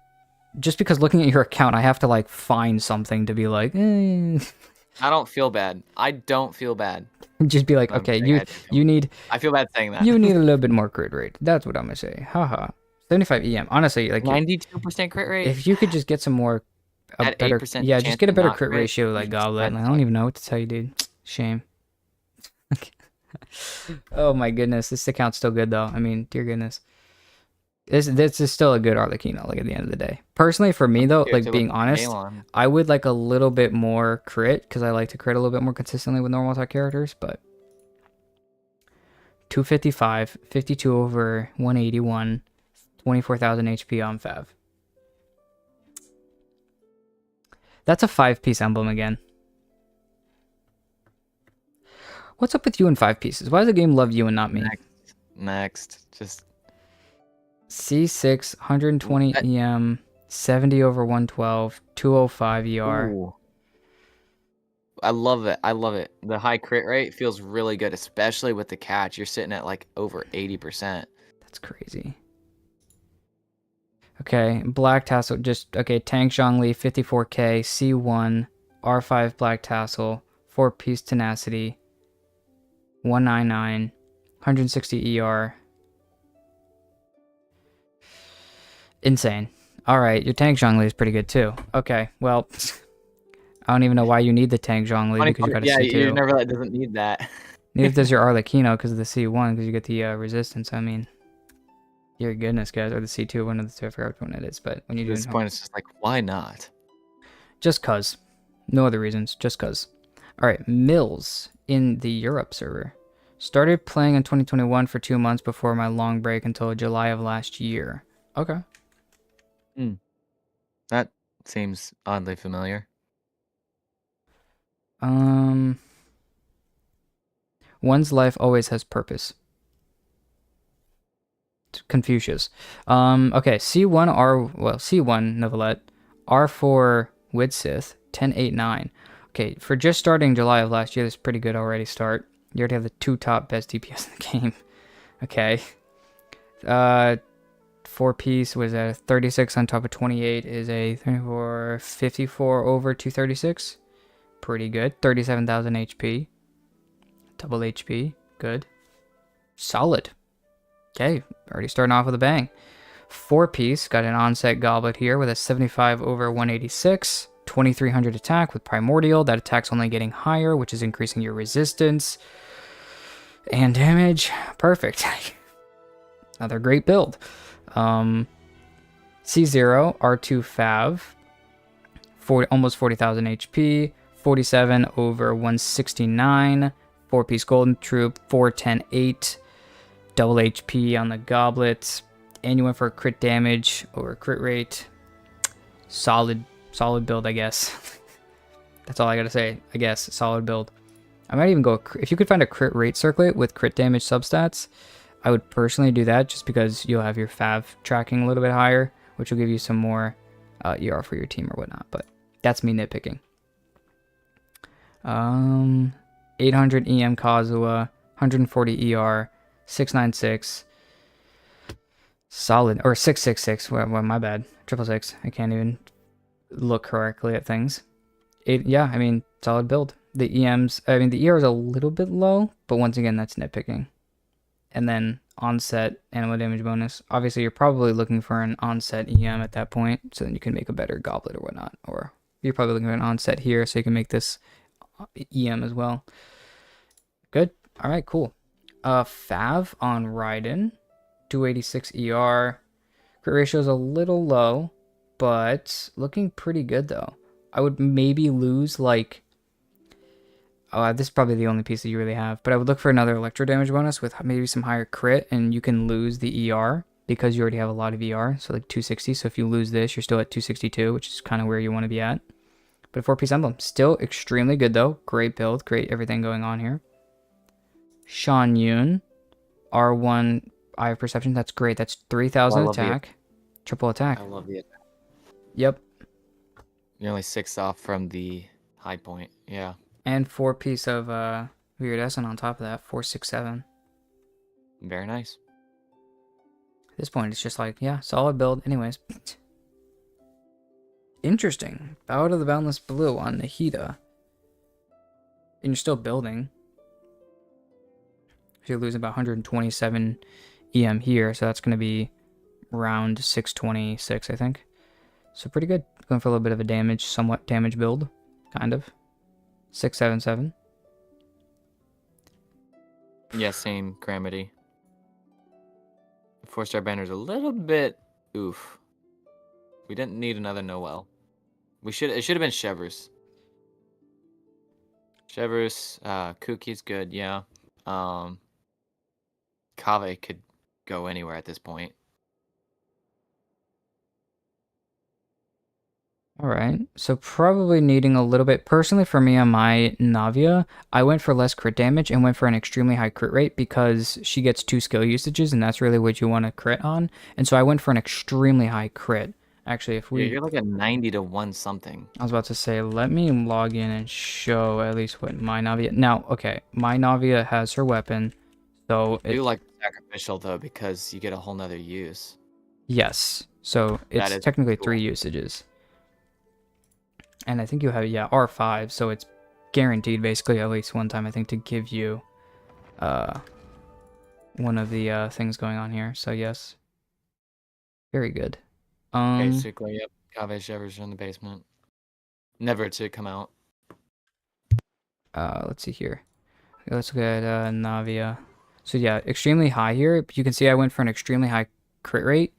Just because looking at your account, I have to like find something to be like, I don't feel bad. I don't feel bad. just be like, I'm okay, saying I do feel you need I feel bad saying that. you need a little bit more crit rate. That's what I'm gonna say. Haha. 75 EM. Honestly, like 92% crit rate if you could just get some more a at better 8% yeah, just chance get a to better not crit crit. ratio like Goblet. That's I don't even know what to tell you, dude. Shame. Oh my goodness, this account's still good though. I mean, dear goodness. This is still a good Arlecchino, like at the end of the day. Personally, for me though, Here like to look being at honest, Balon. I would like a little bit more crit because I like to crit a little bit more consistently with normal attack characters, but 255, 52 over 181, 24,000 HP on Fav. That's a 5-piece emblem again. What's up with you in 5 pieces? Why does the game love you and not me? Next. Just C6, 120 EM, 70 over 112, 205 ER. ooh. I love it. I love it. The high crit rate feels really good, especially with the catch. You're sitting at like over 80%. That's crazy. Okay, Black Tassel, just, okay, Tank Zhongli, 54k, C1, R5 Black Tassel, 4-piece Tenacity, 199, 160 ER. Insane. Alright, your Tank Zhongli is pretty good too. Okay, well, I don't even know why you need the Tank Zhongli because you got a yeah, C2. you never like doesn't need that. Neither does your Arlecchino because of the C1 because you get the resistance. I mean, dear goodness, guys, or the C2, one of the two, I forgot which one it is, but when you do At this point, it's just like, why not? just cuz. No other reasons, just cuz. Alright, Mills in the Europe server. Started playing in 2021 for 2 months before my long break until July of last year. Okay. That seems oddly familiar. One's life always has purpose. Confucius. Okay, C1 Novelette, R4 Widsith, 1089. Okay, for just starting July of last year, that's pretty good already start. You already have the 2 top best DPS in the game. Okay. 4-piece was a 36 on top of 28 is a 34, 54 over 236. Pretty good. 37,000 HP. Double HP. Good. Solid. Okay, already starting off with a bang. 4-piece, got an onset goblet here with a 75 over 186, 2300 attack with primordial. That attack's only getting higher, which is increasing your resistance and damage. Perfect. Another great build. C0, R2 Fav, almost 40,000 HP, 47 over 169, 4-piece golden troop, 410-8. Double HP on the goblet. And you went for crit damage over crit rate. Solid build, I guess. That's all I gotta say. I guess solid build. I might even go if you could find a crit rate circlet with crit damage substats. I would personally do that just because you'll have your Fav tracking a little bit higher, which will give you some more ER for your team or whatnot. But that's me nitpicking. 800 EM Kazuha, 140 ER. 696 solid or 666 well, my bad 666 I can't even look correctly at things. Yeah, I mean solid build. The EMs, I mean the ER is a little bit low, but once again that's nitpicking. And then onset animal damage bonus, obviously you're probably looking for an onset EM at that point so then you can make a better goblet or whatnot, or you're probably looking for an onset here so you can make this EM as well. Good. All right, cool. Fav on Raiden, 286 ER. Crit ratio is a little low, but looking pretty good though. I would maybe lose like, this is probably the only piece that you really have, but I would look for another electro damage bonus with maybe some higher crit, and you can lose the ER because you already have a lot of ER, so like 260. So if you lose this, you're still at 262, which is kind of where you want to be at. But a 4-piece emblem. Still extremely good, though. Great build. Great everything going on here. Shan Yun. R1 Eye of Perception. That's great. That's 3,000 attack. Triple attack. I love the attack. Yep. You're only 6 off from the high point. Yeah. And 4-piece of Weird Essence on top of that. 4, 6, 7. Very nice. At this point, it's just like, yeah, solid build. Anyways. Interesting. Bow to the Boundless Blue on Nahida. And you're still building. You're losing about 127 EM here, so that's going to be around 626, I think. So pretty good. Going for a little bit of a damage, somewhat damage build. Kind of. 677. Yeah, same Gramity. 4-star banner's a little bit oof. We didn't need another Noel. It should have been Chevers. Chevers, Kuki's good, yeah. Kave could go anywhere at this point. Alright, so probably needing a little bit. Personally, for me on my Navia, I went for less crit damage and went for an extremely high crit rate because she gets 2 skill usages, and that's really what you want to crit on. And so I went for an extremely high crit. Actually, if we... Yeah, you're like a 90 to 1 something. I was about to say, let me log in and show at least what my Navia... Now, okay, my Navia has her weapon, so... I do like sacrificial, though, because you get a whole nother use. Yes, so it's technically cool. 3 usages. And I think you have, yeah, R5, so it's guaranteed basically at least one time, I think, to give you one of the things going on here. So, yes. Very good. Basically, yep. Kave Shevers in the basement. Never to come out. Let's see here. Okay, let's look at Navia. So, yeah, extremely high here. You can see I went for an extremely high crit rate.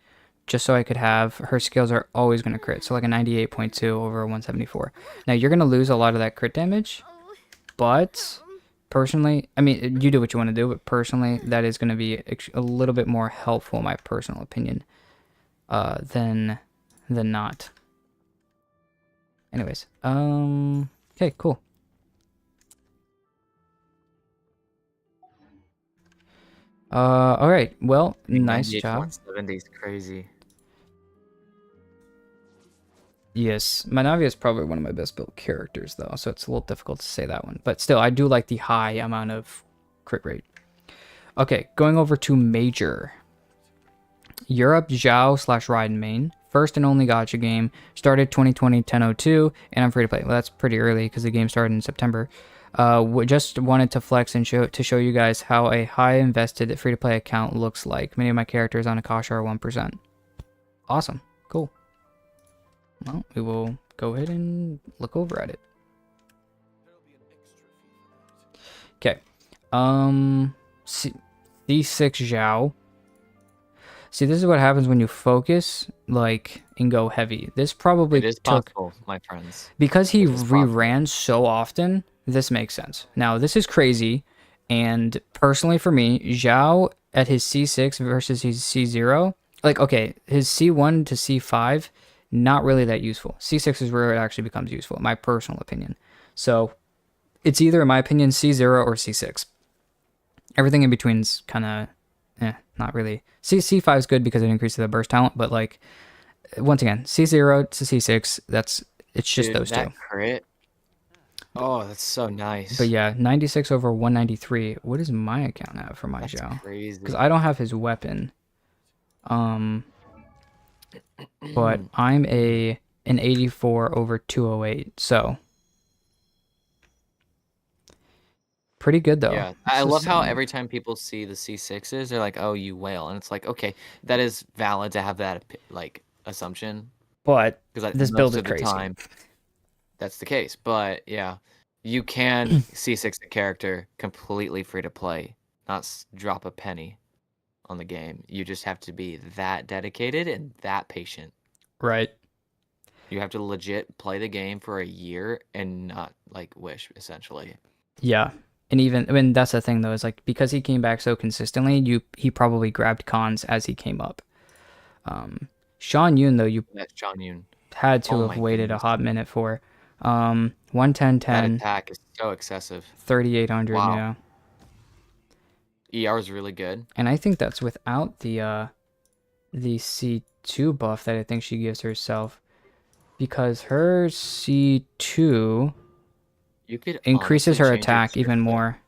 Just so I could have, her skills are always going to crit. So like a 98.2 over a 174. Now you're going to lose a lot of that crit damage. But personally, I mean, you do what you want to do. But personally, that is going to be a little bit more helpful, in my personal opinion, than not. Anyways, okay, cool. All right. Well, nice job. 70 is crazy. Yes, my Navia is probably one of my best built characters, though, so it's a little difficult to say that one. But still, I do like the high amount of crit rate. Okay, going over to Major. Europe, Zhao / Raiden main. First and only gacha game. Started 2020 10/02, and I'm free to play. Well, that's pretty early because the game started in September. Just wanted to flex and show you guys how a high invested free to play account looks like. Many of my characters on Akasha are 1%. Awesome, cool. Well, we will go ahead and look over at it. Okay. C6 Zhao. See, this is what happens when you focus, like, and go heavy. This probably it is possible, my friends. Because he reran so often, this makes sense. Now, this is crazy, and personally for me, Zhao at his C6 versus his C0, like, okay, his C1 to C5, not really that useful. C6 is where it actually becomes useful, in my personal opinion. So, it's either, in my opinion, C0 or C6. Everything in between is kind of, not really. C5 is good because it increases the burst talent, but, like, once again, C0 to C6, it's just those two. Crit. Oh, that's so nice. But yeah, 96 over 193. What does my account have for my Zhao? Crazy. Because I don't have his weapon. But I'm an 84 over 208, so pretty good though. Yeah, I love how every time people see the C6s, they're like, "Oh, you whale," and it's like, okay, that is valid to have that like assumption. But because this build is crazy. That's the case. But yeah, you can C6 the character completely free to play, not drop a penny on the game. You just have to be that dedicated and that patient. Right. You have to legit play the game for a year and not like wish, essentially. Yeah. And even, I mean, that's the thing though, is like, because he came back so consistently, he probably grabbed cons as he came up. Shan Yun though, That's Shan Yun. had to have waited a hot minute for. 110, That 10, attack is so excessive. 3800, Wow. yeah. ER is really good. And I think that's without the C2 buff that I think she gives herself, because her C2 You could increases honestly her change your attack even circlet. more.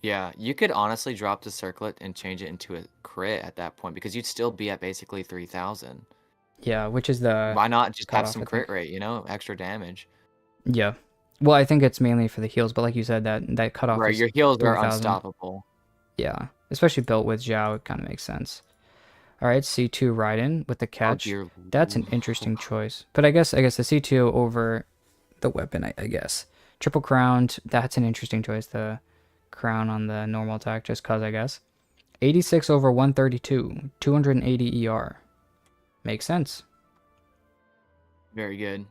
Yeah, you could honestly drop the circlet and change it into a crit at that point because you'd still be at basically 3,000. Yeah, which is the Why not just have cutoff, some I think. crit rate, you know, extra damage? Yeah. Well, I think it's mainly for the heals, but like you said, that cutoff Right, is your heals are 3,000. unstoppable. Yeah, especially built with Zhao, it kind of makes sense. All right, C2 Raiden with the Oh catch. dear. That's an interesting choice. But I guess the C2 over the weapon, I guess. Triple crowned, that's an interesting choice. The crown on the normal attack, just cause, I guess. 86 over 132, 280 ER. Makes sense. Very good.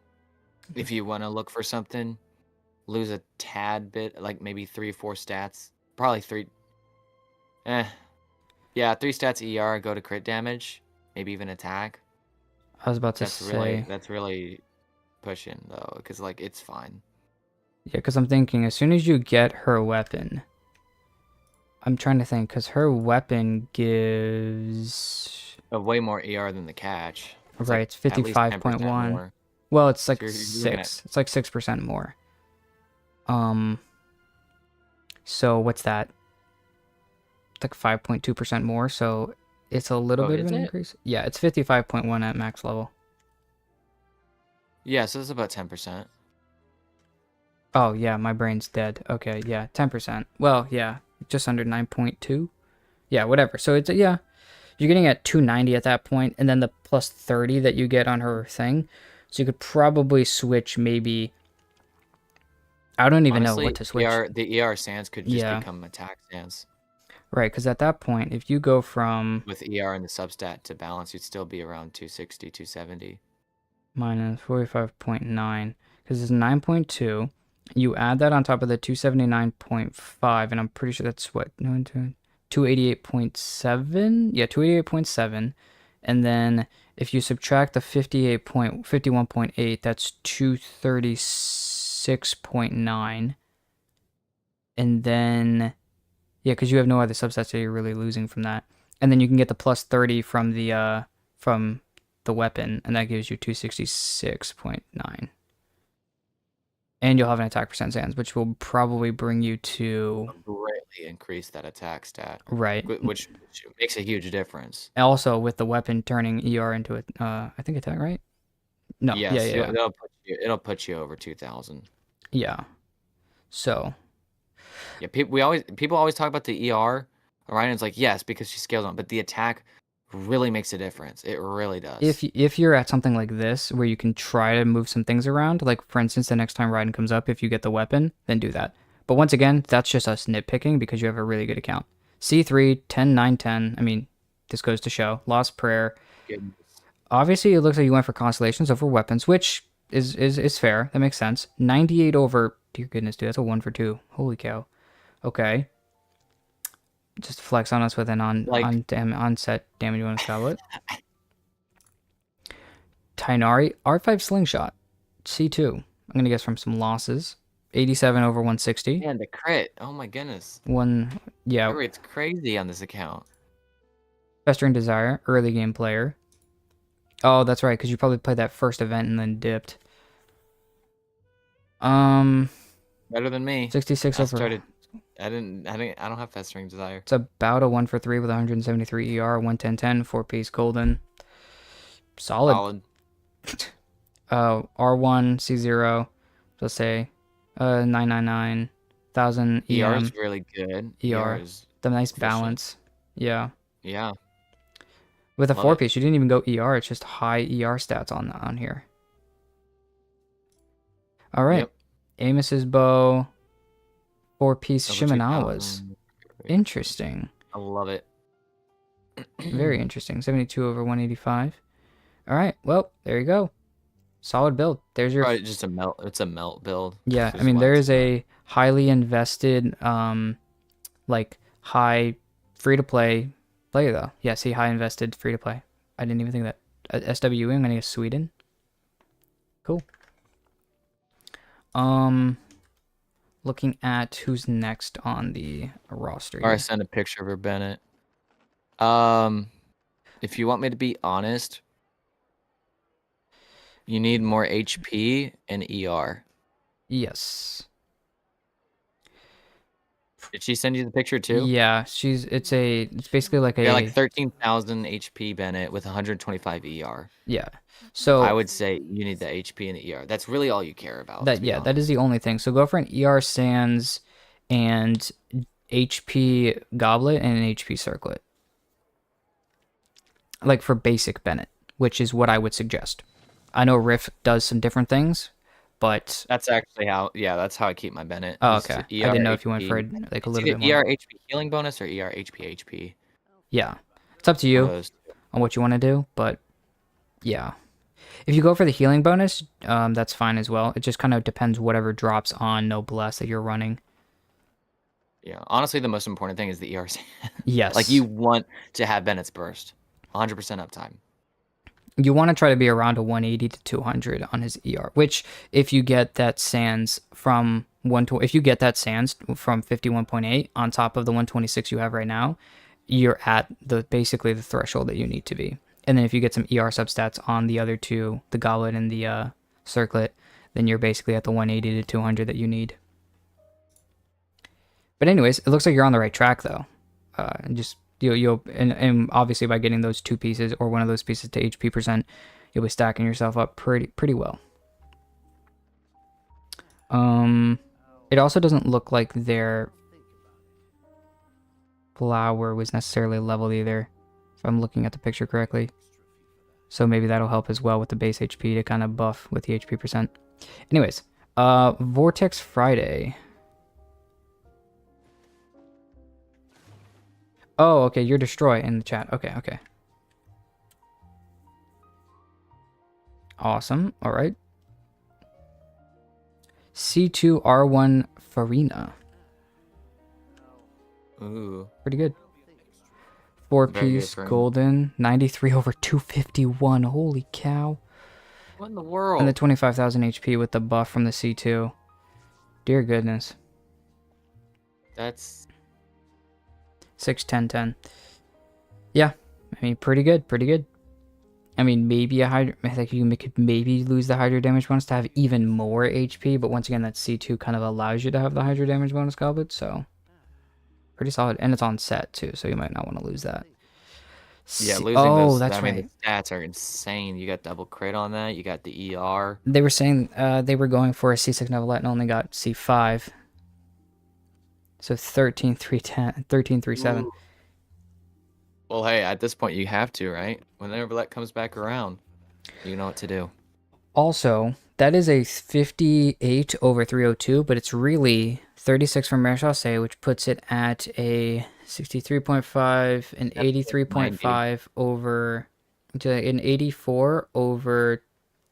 If you want to look for something, lose a tad bit, like maybe 3 or 4 stats. Probably 3. Yeah, 3 stats ER, go to crit damage, maybe even attack. I was about to say, That's really pushing though, because like it's fine. yeah, because I'm thinking as soon as you get her weapon, I'm trying to think, because her weapon gives, Way more ER than the catch. It's right, like it's at least 10% 55.1. more. Well, it's So like you're looking at 6. It's like 6% more. So what's that? It's like 5.2% more, so it's a little bit of is an it? increase. Yeah, it's 55.1 at max level. Yeah, so it's about 10%. Oh, yeah, my brain's dead. Okay, yeah, 10%. Well, yeah, just under 9.2. Yeah, whatever. So it's, yeah, you're getting at 290 at that point, and then the plus 30 that you get on her thing. So you could probably switch maybe. I don't even know what Honestly, to switch. the ER sands could just Yeah, become attack sands. right, because at that point, if you go from With ER and the substat to balance, you'd still be around 260, 270. minus 45.9, because it's 9.2, you add that on top of the 279.5, and I'm pretty sure that's what, 288.7? Yeah, 288.7. And then if you subtract the 51.8, that's 236.9. And then, yeah, because you have no other subsets that you're really losing from that. And then you can get the plus 30 from the weapon, and that gives you 266.9. And you'll have an attack percent sands, which will probably bring you to, Greatly increase that attack stat, right. which makes a huge difference. Also, with the weapon turning ER into it, I think attack, right? No, yeah, Yes, yeah, yeah. it'll put you over 2,000. Yeah. So, Yeah, people always talk about the ER, right? And it's like yes, because she scales on, but the attack really makes a difference. It really does. if you're at something like this where you can try to move some things around, like for instance, the next time Raiden comes up, if you get the weapon, then do that. But once again, that's just us nitpicking because you have a really good account. C3, 10, 9, 10. I mean, this goes to show. Lost Prayer. Goodness. Obviously, it looks like you went for constellations over weapons, which is fair. That makes sense. 98 over. Dear goodness, dude, that's a 1 for 2. Holy cow. Okay. Just flex on us with an Like onset damage bonus tablet. Tainari, R5 Slingshot. C2. I'm going to guess from some losses. 87 over 160. man, the crit. Oh my goodness. Yeah. It's crazy on this account. Festering Desire, early game player. Oh, that's right, because you probably played that first event and then dipped. Better than me. 66 I over. started. I don't have festering desire. It's about a 1 for 3 with 173 ER, 110, 4-piece golden. Solid. R1, C0, let's say 999, 1000 ER EM. is really good. ER. is The nice efficient. balance. Yeah. Yeah. With a Love 4-piece, you didn't even go ER. It's just high ER stats on here. All right. Yep. Amos's bow. 4-piece Over Shimenawa's. 2,000. Interesting. I love it. Very interesting. 72 over 185. All right. Well, there you go. Solid build. There's your. Probably just a melt. It's a melt build. Yeah, This I mean why there it's is a highly invested, like high free to play player though. Yeah, see, high invested free to play. I didn't even think of that. SWE. I'm gonna guess Sweden. Cool. Looking at who's next on the roster Or I here. sent a picture of her, Bennett. If you want me to be honest, you need more HP and ER. Yes. Did she send you the picture too? Yeah, it's basically like Yeah, like a 13,000 HP, Bennett, with 125 ER. yeah. I So would say you need the HP and the ER. That's really all you care about, to that be yeah, that is honest. the only thing. So go for an ER Sands and HP Goblet and an HP Circlet. Like for basic Bennett, which is what I would suggest. I know Rift does some different things, but That's actually how, yeah, that's how I keep my Bennett. oh, Is okay. I ER didn't know if you went for HP. like a It's little either bit more. ER HP healing bonus or ER HP HP. Yeah, it's up to One of you those. on what you want to do, but yeah. If you go for the healing bonus, that's fine as well. It just kind of depends whatever drops on Noblesse that you're running. Yeah, honestly, the most important thing is the ER. Yes. Like, you want to have Bennett's burst. 100% uptime. You want to try to be around a 180 to 200 on his ER, which if you get that Sands from if you get that Sands from 51.8 on top of the 126 you have right now, you're at basically the threshold that you need to be. And then if you get some ER substats on the other two, the Goblet and the Circlet, then you're basically at the 180 to 200 that you need. But anyways, it looks like you're on the right track though. And just and obviously by getting those two pieces or one of those pieces to HP percent, you'll be stacking yourself up pretty well. It also doesn't look like their flower was necessarily leveled either, if I'm looking at the picture correctly. So maybe that'll help as well with the base HP to kind of buff with the HP percent. Anyways, Vortex Friday. Oh, okay, you're Destroy in the chat. Okay. Awesome. All right. C2R1 Farina. Ooh. Pretty good. 4 Very good piece for him. golden. 93 over 251. Holy cow. What in the world? And the 25,000 HP with the buff from the C2. Dear goodness. That's 6, 10, 10. Yeah. I mean, pretty good. I mean, maybe like you could maybe lose the Hydro damage bonus to have even more HP, but once again, that C2 kind of allows you to have the Hydro damage bonus goblet, so pretty solid. And it's on set too, so you might not want to lose that. yeah, losing oh, those. that's I mean, right. the stats are insane. You got double crit on that. You got the ER. They were saying they were going for a C6 Nevelette and only got C5. So 13, 3, 10, 13, 3, 7. Ooh. Well, hey, at this point, you have to, right? Whenever that comes back around, you know what to do. Also, that is a 58 over 302, but it's really 36 from Mare Chaussee, which puts it at a 63.5, an 83.5 over, an 84 over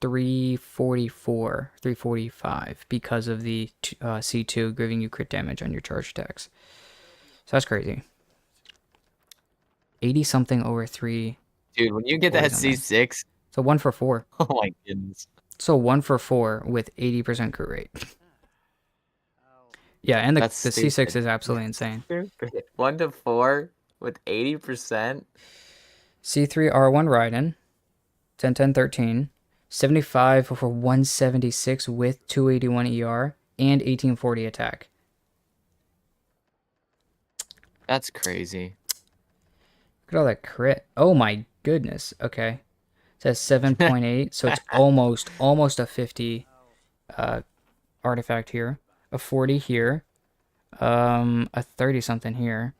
344, 345 because of the C2 giving you crit damage on your charge attacks. So that's crazy. 80 something over 3. Dude, when you get that C6, so 1 for 4. oh my goodness. So 1 for 4 with 80% crit rate. Yeah, and the C6 is absolutely insane. 1 to 4 with 80%. C3 R1 Raiden, 10, 10, 13, 75 over 176 with 281 ER and 1840 attack. That's crazy. Look at all that crit. Oh my goodness. Okay. It says 7.8, so it's almost a 50 artifact here. A 40 here. A 30 something here.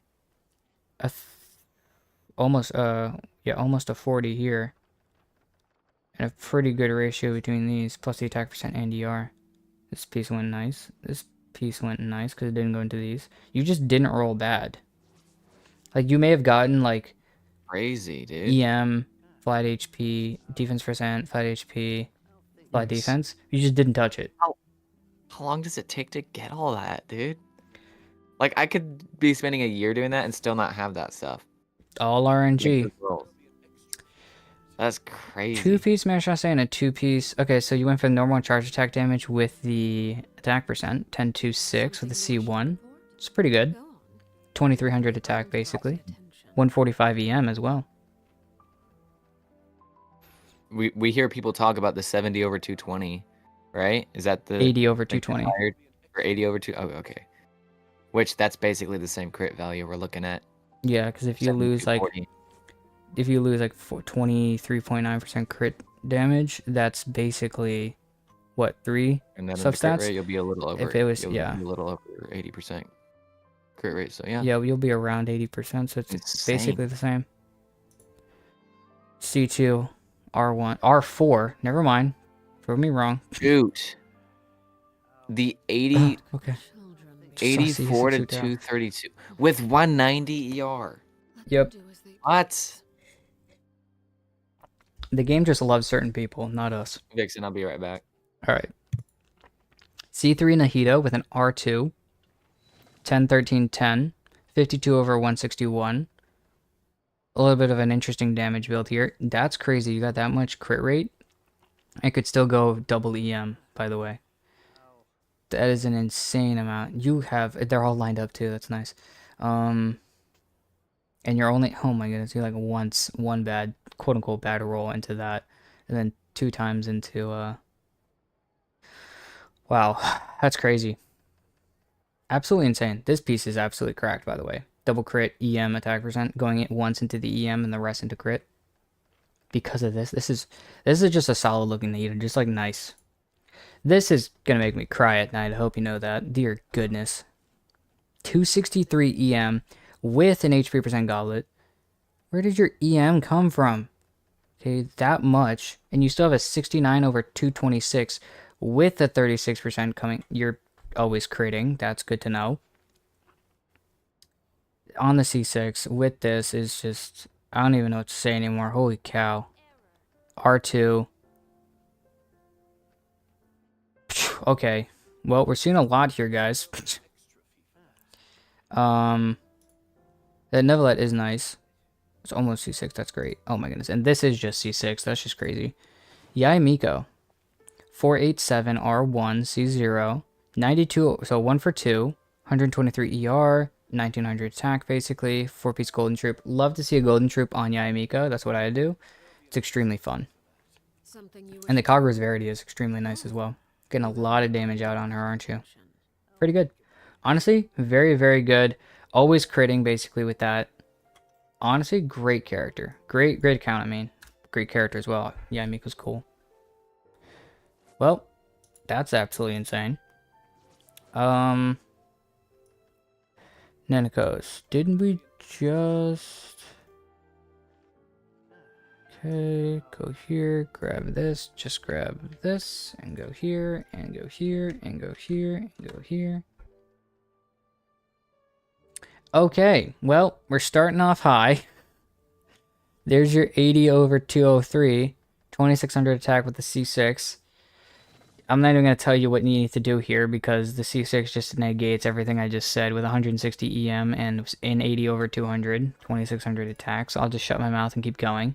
Almost a 40 here. And a pretty good ratio between these, plus the attack percent and ER. This piece went nice. This piece went nice because it didn't go into these. You just didn't roll bad. Like, you may have gotten, like, crazy, dude. EM, flat HP, defense percent, flat HP, flat defense. You just didn't touch it. How long does it take to get all that, dude? Like, I could be spending a year doing that and still not have that stuff. All RNG. That's crazy. Two-piece smash assay and a two-piece. Okay, so you went for normal charge attack damage with the attack percent, 10-6 with the C1. It's pretty good. Go on. 2300 attack basically. 145 EM as well. We hear people talk about the 70 over 220, right? Is that the 80 over like, 220. desired- or 80 over 2? Oh, okay. Which that's basically the same crit value we're looking at. Yeah, because if you lose like 23.9% crit damage, that's basically what, 3 and then in the crit substats? rate, you'll be a little over. If it was, you'll yeah, be a little over 80% crit rate. So yeah, yeah, you'll be around 80%. So it's Insane. basically the same. C2, R1, R4. Never mind. Prove me wrong. shoot. The 80, Okay. Children, 84 to C6 down. 232 with 190 ER. let Yep. them do as they What? The game just loves certain people, not us. Vixen, I'll be right back. All right. C3 Nahito with an R2. 10, 13, 10. 52 over 161. A little bit of an interesting damage build here. That's crazy. You got that much crit rate. I could still go double EM, by the way. That is an insane amount. You have... They're all lined up, too. That's nice. And you're only... Oh, my goodness. You're like one bad, quote-unquote, bad roll into that. And then 2 times into... Wow. That's crazy. Absolutely insane. This piece is absolutely cracked, by the way. Double crit, EM attack percent, going it once into the EM and the rest into crit. Because of this. This is just a solid looking Nahito. Just like nice. This is gonna make me cry at night. I hope you know that. Dear goodness. 263 EM with an HP percent goblet. Where did your EM come from? Okay, that much. And you still have a 69 over 226 with a 36% coming. You're always critting. That's good to know. On the C6 with this is just... I don't even know what to say anymore. Holy cow. R2. Okay. Well, we're seeing a lot here, guys. That Nevelet is nice. It's almost C6. That's great. Oh my goodness. And this is just C6. That's just crazy. Yai Miko. 487 R1 C0. 92. So 1 for 2. 123 ER. 1900 attack, basically. 4-piece golden troop. Love to see a golden troop on Yai Miko. That's what I do. It's extremely fun. something you And the Kagura's Verity is extremely nice as well. Getting a lot of damage out on her, aren't you? Pretty good. Honestly, very, very good. Always critting, basically, with that. Honestly, great character. Great account, I mean. Great character as well. Yeah, Miko's cool. Well, that's absolutely insane. Nenekos. Didn't we just... Okay, go here, grab this, just grab this, and go here, and go here, and go here, and go here. Okay, well, we're starting off high. There's your 80 over 203, 2600 attack with the C6. I'm not even going to tell you what you need to do here because the C6 just negates everything I just said with 160 EM and in 80 over 200, 2600 attack. So I'll just shut my mouth and keep going.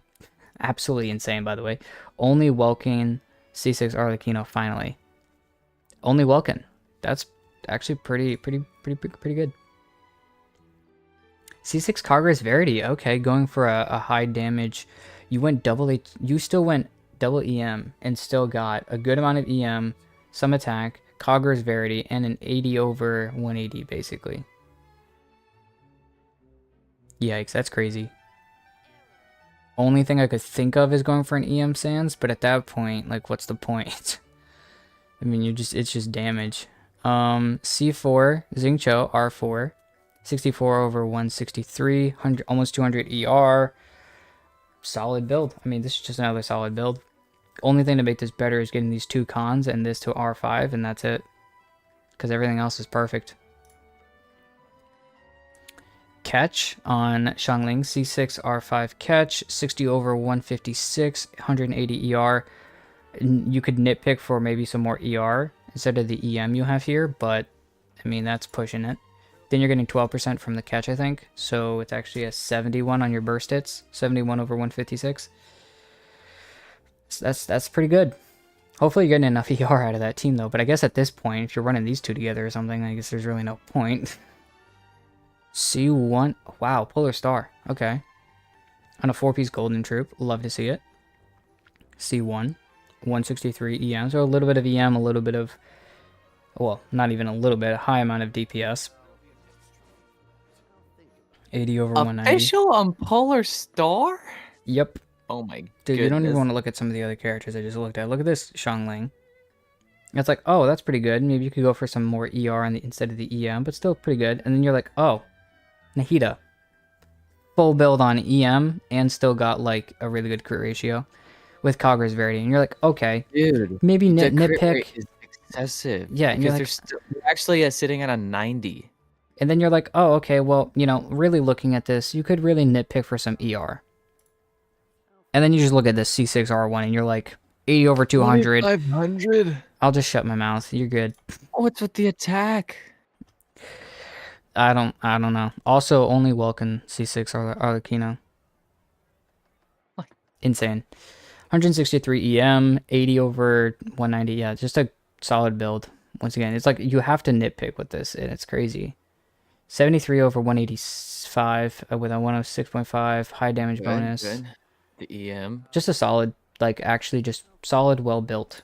Absolutely insane, by the way. Only Welkin C6 Arlecchino finally. Only Welkin. That's actually pretty good. C6 Kagura's Verity. Okay, going for a high damage. You went double H. You still went double EM and still got a good amount of EM, some attack, Kagura's Verity, and an 80 over 180 basically. Yikes, that's crazy. Only thing I could think of is going for an EM Sans, but at that point, like, what's the point? I mean, it's just damage. C4, Xingqiu, R4, 64 over 163, almost 200 ER. Solid build. I mean, this is just another solid build. Only thing to make this better is getting these 2 cons and this to R5, and that's it. Because everything else is perfect. Catch on Xiangling, C6 R5 catch, 60 over 156, 180 ER. You could nitpick for maybe some more ER instead of the EM you have here, but I mean, that's pushing it. Then you're getting 12% from the catch, I think. So it's actually a 71 on your burst hits, 71 over 156. So that's pretty good. Hopefully you're getting enough ER out of that team though. But I guess at this point, if you're running these two together or something, I guess there's really no point. C1. Wow, Polar Star. Okay. On a 4-piece Golden Troop. Love to see it. C1. 163 EM. So a little bit of EM, a little bit of... Well, not even a little bit. A high amount of DPS. 80 over 190. Official on Polar Star? Yep. Oh my Dude, you don't even goodness. want to look at some of the other characters I just looked at. Look at this Xiangling. It's like, oh, that's pretty good. Maybe you could go for some more ER instead of the EM, but still pretty good. And then you're like, oh, Nahida. Full build on EM and still got like a really good crit ratio with Kagura's Verity. And you're like, okay, Dude, maybe the crit nitpick. rate is excessive. Yeah, and you're because like, they're actually sitting at a 90. and then you're like, oh, okay, well, you know, really looking at this, you could really nitpick for some ER. And then you just look at this C6R1 and you're like, 80 over 200. 500. I'll just shut my mouth. You're good. What's with the attack? I don't know. Also, only Welkin C6 Arlecchino. Insane. 163 EM, 80 over 190. Yeah, just a solid build. Once again, it's like you have to nitpick with this, and it's crazy. 73 over 185 with a 106.5 high damage bonus. Good. The EM. Just a solid, like actually just solid, well built.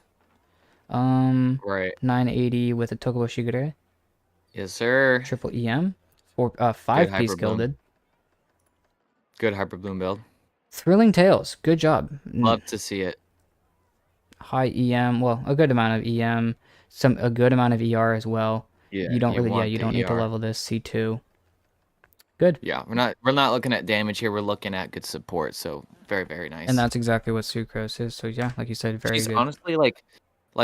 Right. 980 with a Tokubo Shigure. Yes, sir. Triple EM. Or 5-piece Hyper Bloom. gilded. Good Hyper Bloom build. Thrilling Tales. Good job. Love to see it. High EM. Well, a good amount of EM. A good amount of ER as well. Yeah. You don't really. Yeah, want you the don't need to ER. level this C2. Good. Yeah, we're not looking at damage here. We're looking at good support. So very, very nice. And that's exactly what Sucrose is. So yeah, like you said, very She's good. honestly like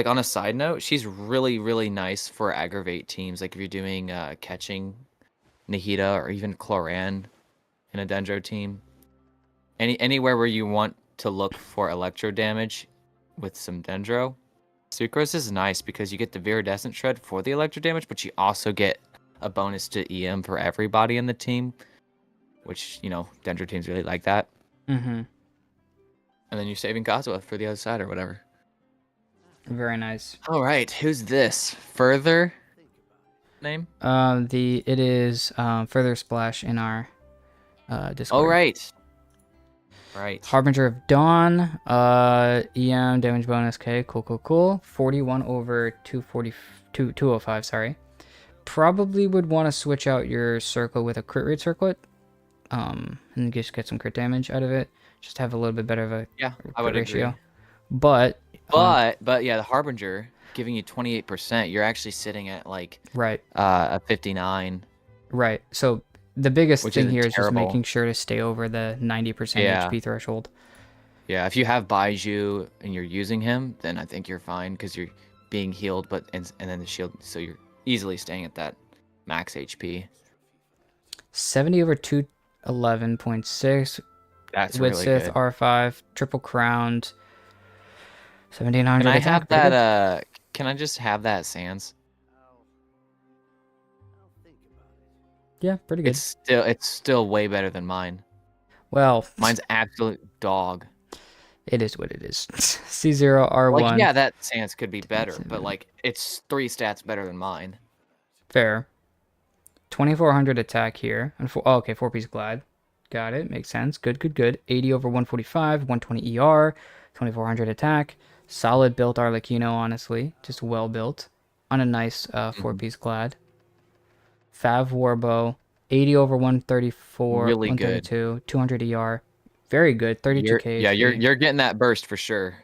on a side note, she's really, really nice for aggravate teams. Like if you're doing catching Nahida or even Cloran in a Dendro team. Anywhere where you want to look for electro damage with some Dendro, Sucrose is nice because you get the Viridescent Shred for the electro damage, but you also get a bonus to EM for everybody in the team, which, you know, Dendro teams really like that. Mm-hmm. And then you're saving Kazuha for the other side or whatever. Very nice. All right, who's this? Further name? It is Further Splash in our Discord. Oh, right. Right. Harbinger of Dawn, EM damage bonus. Okay, cool. 41 over 205. Sorry. Probably would want to switch out your circle with a crit rate circlet, and just get some crit damage out of it. Just have a little bit better of a Yeah, I crit would ratio. agree. But Yeah, the Harbinger giving you 28%, you're actually sitting at like right, a 59. right. So the biggest Which thing isn't here is just terrible. making sure to stay over the 90% Yeah. HP threshold. Yeah, if you have Baiju and you're using him, then I think you're fine because you're being healed, and then the shield, so you're easily staying at that max HP. 70 over 211.6 That's with really Sith good. R5 triple crowned. 1700 Can I attack. have Pretty good. that? Can I just have that Sans? Yeah, pretty good. It's still way better than mine. Well, Mine's absolute dog. it is what it is. C0R1. Like, yeah, that Sans could be better, but like it's 3 stats better than mine. Fair. 2400 attack here. And oh, okay, 4-piece glide. Got it. Makes sense. Good. 80 over 145, 120 ER, 2400 attack. Solid built Arlecchino, honestly. Just well built. On a nice 4-piece glad. Fav Warbow. 80 over 134, Really good. 132, 200 ER. Very good. 32k. Yeah, HP. you're getting that burst for sure,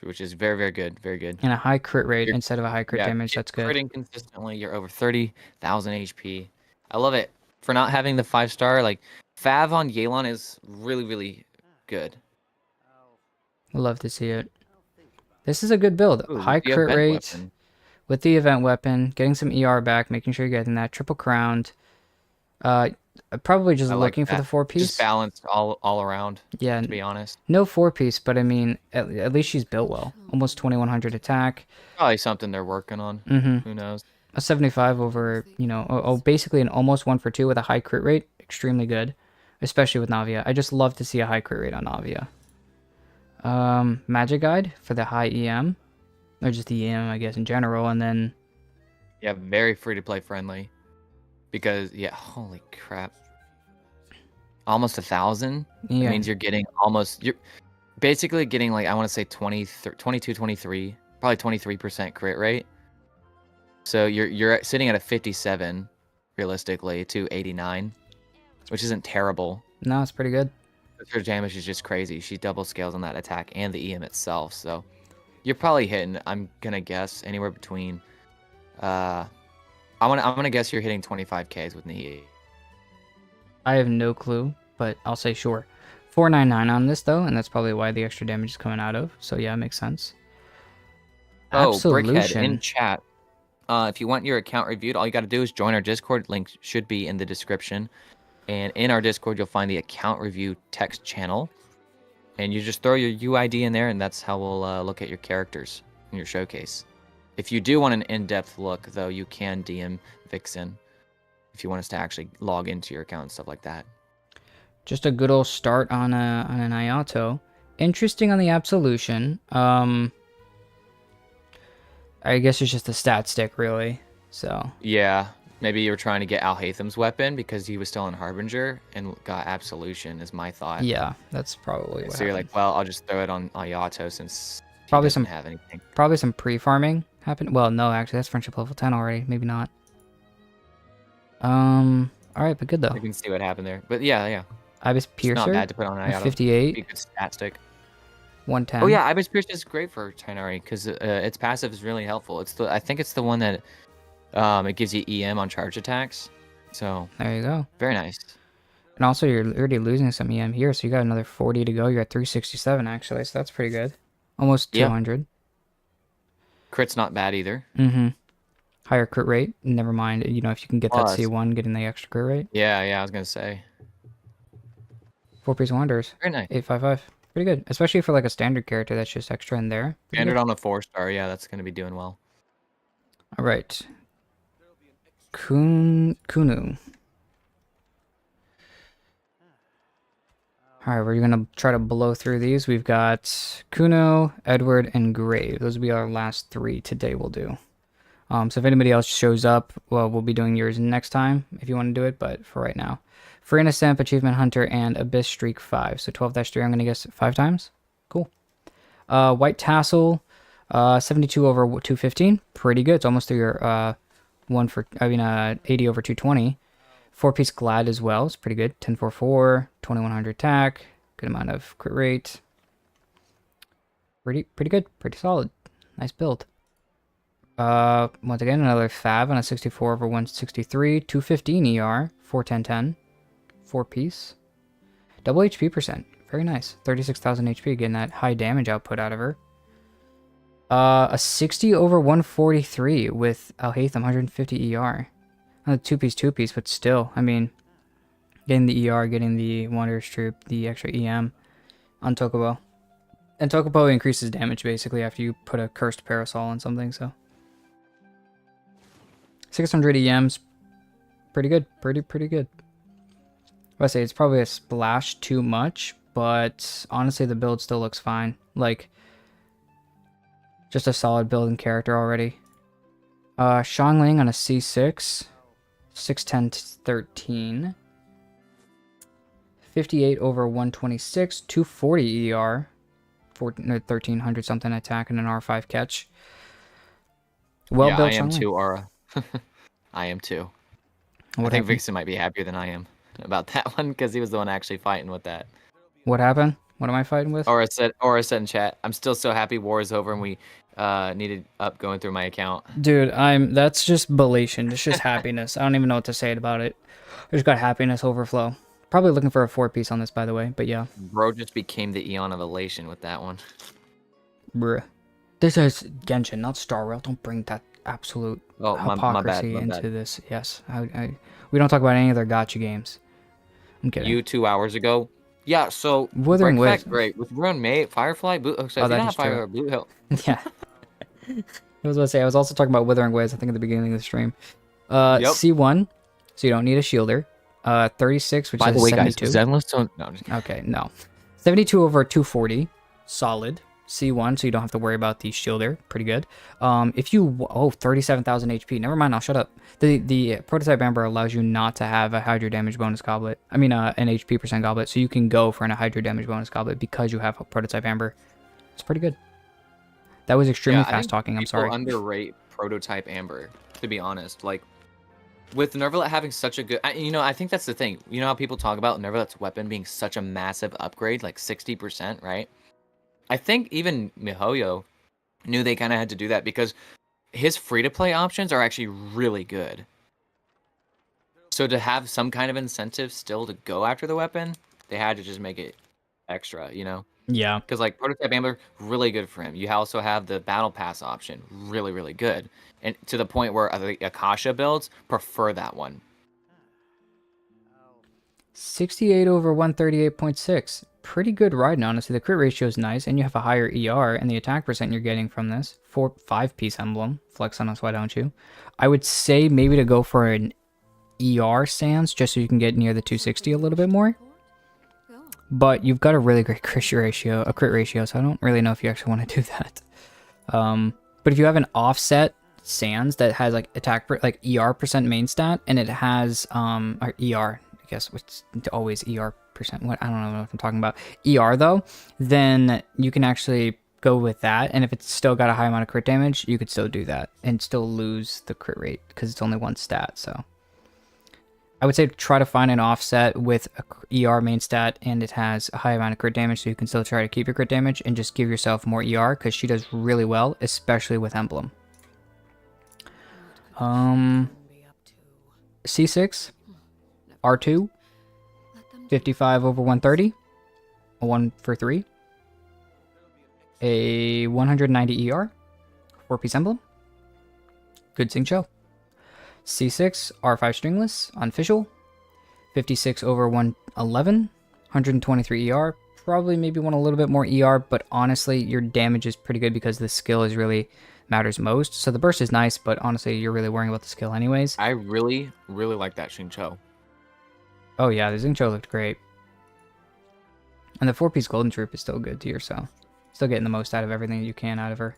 which is very, very good. Very good. And a high crit rate You're- instead of a high crit damage. You're That's good. Critting consistently, you're over 30,000 HP. I love it. For not having the 5-star, like Fav on Yelan is really, really good. Love to see it. This is a good build. Ooh, High the crit event rate weapon. with the event weapon, getting some ER back, making sure you're getting that triple crowned. Probably just I like looking for the that. 4-piece. Just balanced all around, Yeah, to be honest. no 4-piece, but I mean, at least she's built well. Almost 2100 attack. Probably something they're working on. Mm-hmm. Who knows? A 75 over, basically an almost 1-for-2 with a high crit rate. Extremely good, especially with Navia. I just love to see a high crit rate on Navia. Magic Guide for the high EM, or just the EM, I guess, in general, and then Yeah, very free to play friendly. Because yeah, holy crap. Almost 1,000. That yeah, means you're basically getting like I want to say 22, 23, probably 23% crit rate. So you're sitting at a 57 realistically to 89, which isn't terrible. no, it's pretty good. Her damage is just crazy. She double scales on that attack and the EM itself. So you're probably hitting, I'm gonna guess, anywhere between I'm gonna guess you're hitting 25Ks with Nihi. I have no clue, but I'll say sure. 499 on this though, and that's probably why the extra damage is coming out of. So yeah, it makes sense. Oh, Brickhead Absolution. in chat. If you want your account reviewed, all you got to do is join our Discord. Link should be in the description. And in our Discord, you'll find the account review text channel. And you just throw your UID in there, and that's how we'll look at your characters in your showcase. If you do want an in-depth look, though, you can DM Vixen if you want us to actually log into your account and stuff like that. Just a good old start on an Ayato. Interesting on the Absolution. I guess it's just a stat stick, really. So Yeah, maybe you were trying to get Al Haytham's weapon because he was still in Harbinger and got Absolution, is my thought. yeah, that's probably what So you're happened. like, well, I'll just throw it on Ayato since he Probably doesn't some- have anything. Probably some pre-farming happened. Well, no, actually, that's friendship level 10 already. Maybe not. All right, but good though. We can see what happened there. But yeah, Ibis it's Piercer, not bad to put on Ayato. Be a 58, good stat stick. 110. Oh yeah, Ibis Pierce is great for Tainari because its passive is really helpful. I think it's the one that it gives you EM on charge attacks. So There you go. very nice. And also, you're already losing some EM here, so you got another 40 to go. You're at 367 actually, so that's pretty good. Almost Yeah. 200. Crit's not bad either. Mm-hmm. Higher crit rate. Never mind. You know, if you can get that Plus. C1, getting the extra crit rate. Yeah, I was gonna say. 4-piece wonders. Very nice. 855. Pretty good, especially for like a standard character that's just extra in there. Pretty Standard good. on a 4-star. Yeah, that's gonna be doing well. All right. Kunu. All right, we're gonna try to blow through these. We've got Kuno, Edward, and Grave. Those will be our last 3 today. We'll do. So if anybody else shows up, well, we'll be doing yours next time if you want to do it. But for right now, Free Innocent, Achievement Hunter, and Abyss Streak 5. So 12-3. I'm gonna guess 5 times. Cool. White Tassel, 72 over 215. Pretty good. It's almost through your 80 over 220. 4-piece Glad as well. It's pretty good. 1044, 2100 attack. Good amount of crit rate. Pretty good. Pretty solid. Nice build. Once again, another Fab on a 64 over 163. 215 ER. 41010. 4-piece. Double HP percent. Very nice. 36,000 HP. Getting that high damage output out of her. A 60 over 143 with Alhaitham 150 ER. A 2-piece, but still, I mean, getting the ER, getting the Wanderer's Troop, the extra EM on Tokubo. And Tokubo increases damage basically after you put a cursed parasol on something, so. 600 EM's pretty good. Pretty good. I say it's probably a splash too much, but honestly the build still looks fine. Like, just a solid build and character already. Xiangling on a C6. 610 to 13. 58 over 126. 240 ER. 1300 something attack and an R5 catch. Well built. I am Xiangling. too, Aura. I am too. I What think happened? Vixen might be happier than I am about that one because he was the one actually fighting with that. What happened? What am I fighting with? Aura said in chat, I'm still so happy war is over and we needed up going through my account. Dude, that's just belation. It's just happiness. I don't even know what to say about it. I just got happiness overflow. Probably looking for a 4-piece on this, by the way, but yeah. Bro just became the Eon of Elation with that one. Bruh. This is Genshin, not Star Rail. Don't bring that absolute Oh, my hypocrisy bad. into this. Yes, we don't talk about any of their gacha games. I'm kidding. You 2 hours ago. Yeah, so Wuthering Waves. Great. With Rune Mate, Firefly, Blue. So Oh, if you that don't have is true. Fire Blue Hill. Yeah. I was going to say, I was also talking about Wuthering Waves, I think, at the beginning of the stream. Yep. C1, so you don't need a shielder. 36, which By is the way, 72. guys, Zenless don't. No, I'm just kidding. Okay, no. 72 over 240. solid. C1, so you don't have to worry about the shielder. Pretty good. If you 37,000 HP. Never mind, I'll shut up. The prototype amber allows you not to have a hydro damage bonus goblet. I mean, an HP percent goblet, so you can go for a hydro damage bonus goblet because you have a prototype amber. It's pretty good. That was extremely fast talking. I'm sorry. People underrate prototype amber, to be honest. Like, with Nervalet having such a good, I think that's the thing. You know how people talk about Nervalet's weapon being such a massive upgrade, like 60%, right? I think even MiHoYo knew they kind of had to do that because his free-to-play options are actually really good. So to have some kind of incentive still to go after the weapon, they had to just make it extra, Yeah. Because like Prototype Ambler, really good for him. You also have the Battle Pass option, really, really good. And to the point where the Akasha builds prefer that one. 68 over 138.6. Pretty good riding, honestly. The crit ratio is nice, and you have a higher ER, and the attack percent you're getting from this. 5-piece emblem. Flex on us, why don't you? I would say maybe to go for an ER stance, just so you can get near the 260 a little bit more. But you've got a really great crit ratio, so I don't really know if you actually want to do that. But if you have an offset Sans that has like like ER percent main stat, and it has or ER, I guess, which is always ER percent. What, I don't know what I'm talking about. ER though, then you can actually go with that, and if it's still got a high amount of crit damage, you could still do that and still lose the crit rate because it's only one stat. So I would say try to find an offset with a ER main stat and it has a high amount of crit damage, so you can still try to keep your crit damage and just give yourself more ER because she does really well, especially with Emblem. C6, R2, 55 over 130, a 1 for 3, a 190 ER, 4-piece Emblem, good Sing Show. C6, R5 stringless, unofficial, 56 over 111, 123 ER. Probably maybe want a little bit more ER, but honestly, your damage is pretty good because the skill is really matters most. So the burst is nice, but honestly, you're really worrying about the skill anyways. I really, really like that Xingqiu. Oh yeah, the Xingqiu looked great. And the 4-piece Golden Troop is still good tier, so still getting the most out of everything you can out of her.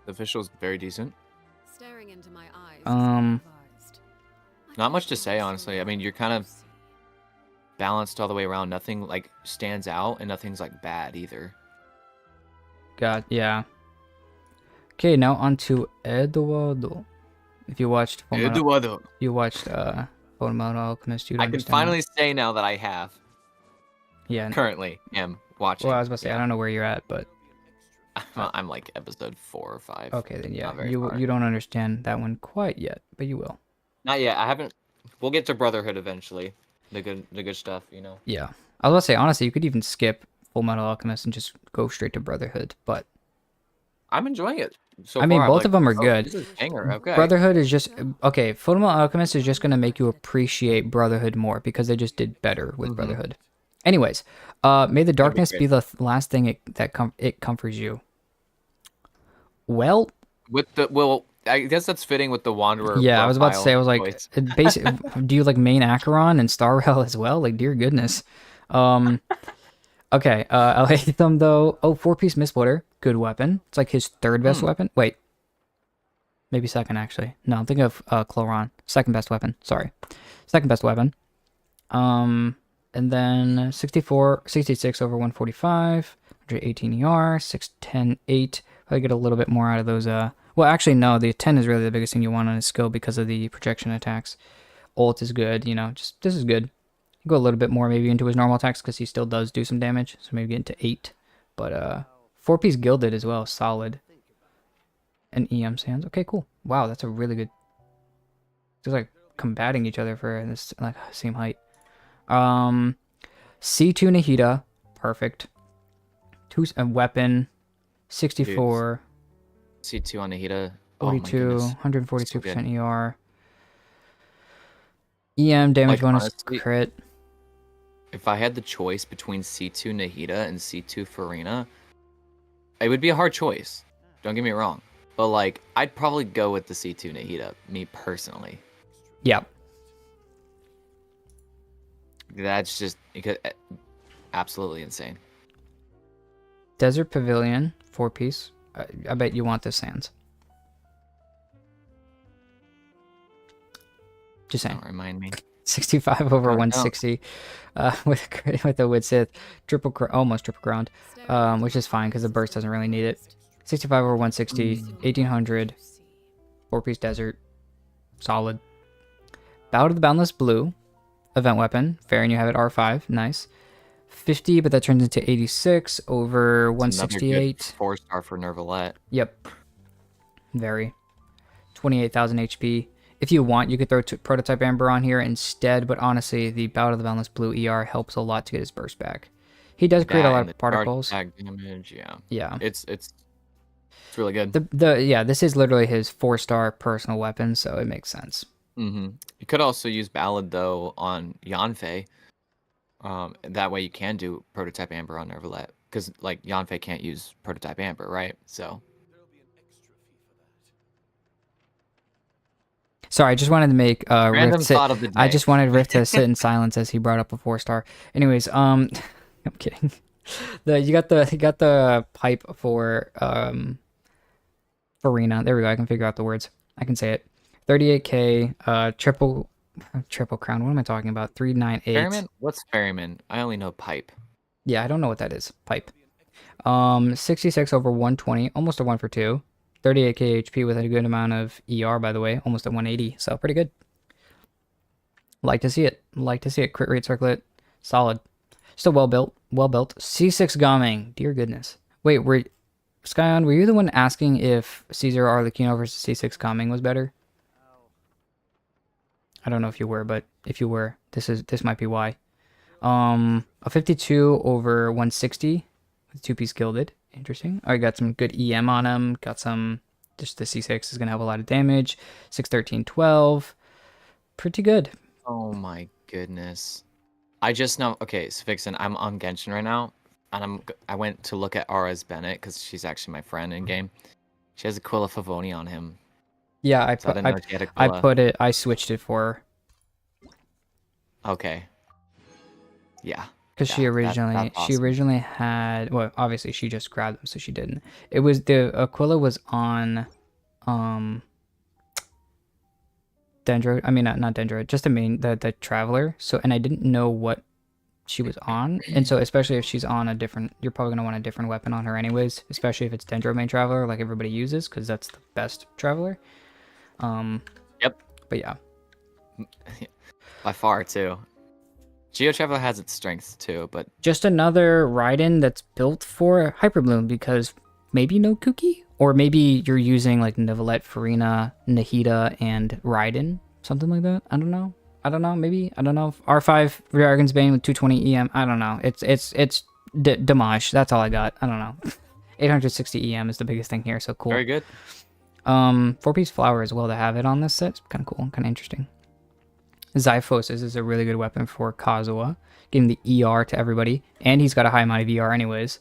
The official is very decent. Staring into my eyes. Not much to say, honestly. I mean, you're kind of balanced all the way around. Nothing like stands out, and nothing's like bad either. Yeah. Okay, now on to Eduardo. If you watched Eduardo, Fullmetal Alchemist, you'd I can understand finally say now that I have. Yeah. Currently am watching. Well, I was about to say, I don't know where you're at, but I'm like episode 4 or 5. okay, then yeah, Not very you far. don't understand that one quite yet, but you will. Not yet. I haven't. We'll get to Brotherhood eventually. The good stuff, Yeah, I was about to say, honestly, you could even skip Fullmetal Alchemist and just go straight to Brotherhood, but I'm enjoying it. So I mean, far, both of them are good. This is a banger. Okay. Brotherhood is just okay. Fullmetal Alchemist is just gonna make you appreciate Brotherhood more because they just did better with Brotherhood. Anyways, may the darkness be the last thing it comforts you. Well, I guess that's fitting with the Wanderer. yeah, I was about to say, I was like, voice. do you like main Acheron and Star Rail as well? Like, dear goodness. Okay, Alhaitham though. Oh, 4-piece Mistsplitter, good weapon. It's like his third best weapon. Wait, maybe second actually. No, I'm thinking of Chloron. Second best weapon. Sorry, second best weapon. And then 66 over 145, 118 ER, 610, 8. Probably get a little bit more out of those. Well, actually, no. The 10 is really the biggest thing you want on his skill because of the projection attacks. Ult is good, just this is good. Go a little bit more maybe into his normal attacks because he still does do some damage. So maybe get into 8. But 4-piece Gilded as well, solid. And EM Sands. Okay, cool. Wow, that's a really good. Just like combating each other for this like same height. C2 Nahida, perfect. A weapon, 64. C2 on Nahida. 42, 142% ER. EM damage bonus honestly, crit. If I had the choice between C2 Nahida and C2 Farina, it would be a hard choice. Don't get me wrong. But like, I'd probably go with the C2 Nahida, me personally. Yeah. That's just absolutely insane. Desert Pavilion, 4-piece. I bet you want this, Sans. Just saying. Don't remind me. 65 over Oh, no. 160 with a Wood Sith. Almost triple ground, which is fine because the burst doesn't really need it. 65 over 160, 1800, 4-piece desert. Solid. Bout of the Boundless Blue. Event weapon. Fair, and you have it R5. Nice. 50, but that turns into 86 over 168. 4-star for Nervalette. Yep. Very. 28,000 HP. If you want, you could throw Prototype Amber on here instead, but honestly, the Bout of the Boundless Blue ER helps a lot to get his burst back. He does create a lot of particles. Damage, yeah. Yeah. It's really good. This is literally his 4-star personal weapon, so it makes sense. You could also use Ballad though on Yanfei. That way you can do Prototype Amber on Nervalette, because like Yanfei can't use Prototype Amber, right? So. Sorry, I just wanted to make Random Rift sit. thought of the day. I just wanted Rift to sit in silence as he brought up a 4-star. Anyways, I'm kidding. You got the pipe for Farina. There we go. I can figure out the words. I can say it. 38k, triple crown. What am I talking about? 398. Ferryman? What's Ferryman? I only know pipe. Yeah, I don't know what that is. Pipe. 66 over 120, almost a 1 for 2. 38k HP with a good amount of ER, by the way, almost at 180, so pretty good. Like to see it. Crit rate circlet, solid. Still well built. C6 Gaming, dear goodness. Wait, Skyon, were you the one asking if Caesar Arlecchino versus C6 Gaming was better? I don't know if you were, but if you were, this might be why. A 52 over 160 with 2-piece gilded. Interesting. All right, got some good EM on him. Got some, just the C6 is going to have a lot of damage. 613, 12. Pretty good. Oh my goodness. I just know, okay, so Vixen, I'm on Genshin right now, and I went to look at Aura's Bennett, because she's actually my friend in game. She has Aquila Favoni on him. Yeah, I switched it for her. Okay. Yeah. Because she originally had, well, obviously she just grabbed them, so she didn't. It was the Aquila was on Dendro. I mean, not Dendro, just the Traveler. So, and I didn't know what she was on, and so especially if she's on a different, you're probably gonna want a different weapon on her anyways, especially if it's Dendro main Traveler like everybody uses, because that's the best Traveler. Yep. But yeah. By far too. Geo Traveler has its strengths too, but just another Raiden that's built for Hyperbloom, because maybe no Kuki, or maybe you're using like Neuvillette, Farina, Nahida, and Raiden, something like that. I don't know. Maybe I don't know. R5 Dragon's Bane with 220 EM. I don't know. It's damage. That's all I got. I don't know. 860 EM is the biggest thing here. So cool. Very good. 4-piece flower as well to have it on this set. It's kind of cool. Kind of interesting. Zyphosis is a really good weapon for Kazuha, giving the ER to everybody, and he's got a high amount of ER anyways,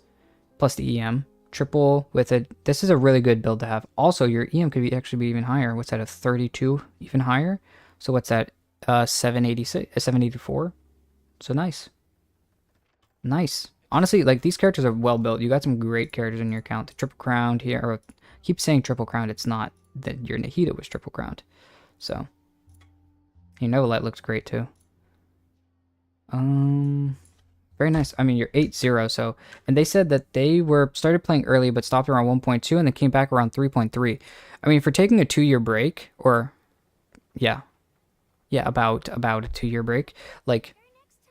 plus the EM. Triple with it. This is a really good build to have. Also, your EM could actually be even higher. What's that, a 32 even higher? So what's that, 786, 784? So nice. Honestly, like, these characters are well built. You got some great characters in your account. The triple crowned here, or I keep saying triple crowned, it's not. That your Nahida was triple crowned. So you know, that looks great too. Very nice. I mean, you're 8-0, so, and they said that they started playing early but stopped around 1.2 and then came back around 3.3. I mean, for taking a 2-year break, or yeah, about a 2-year break, like,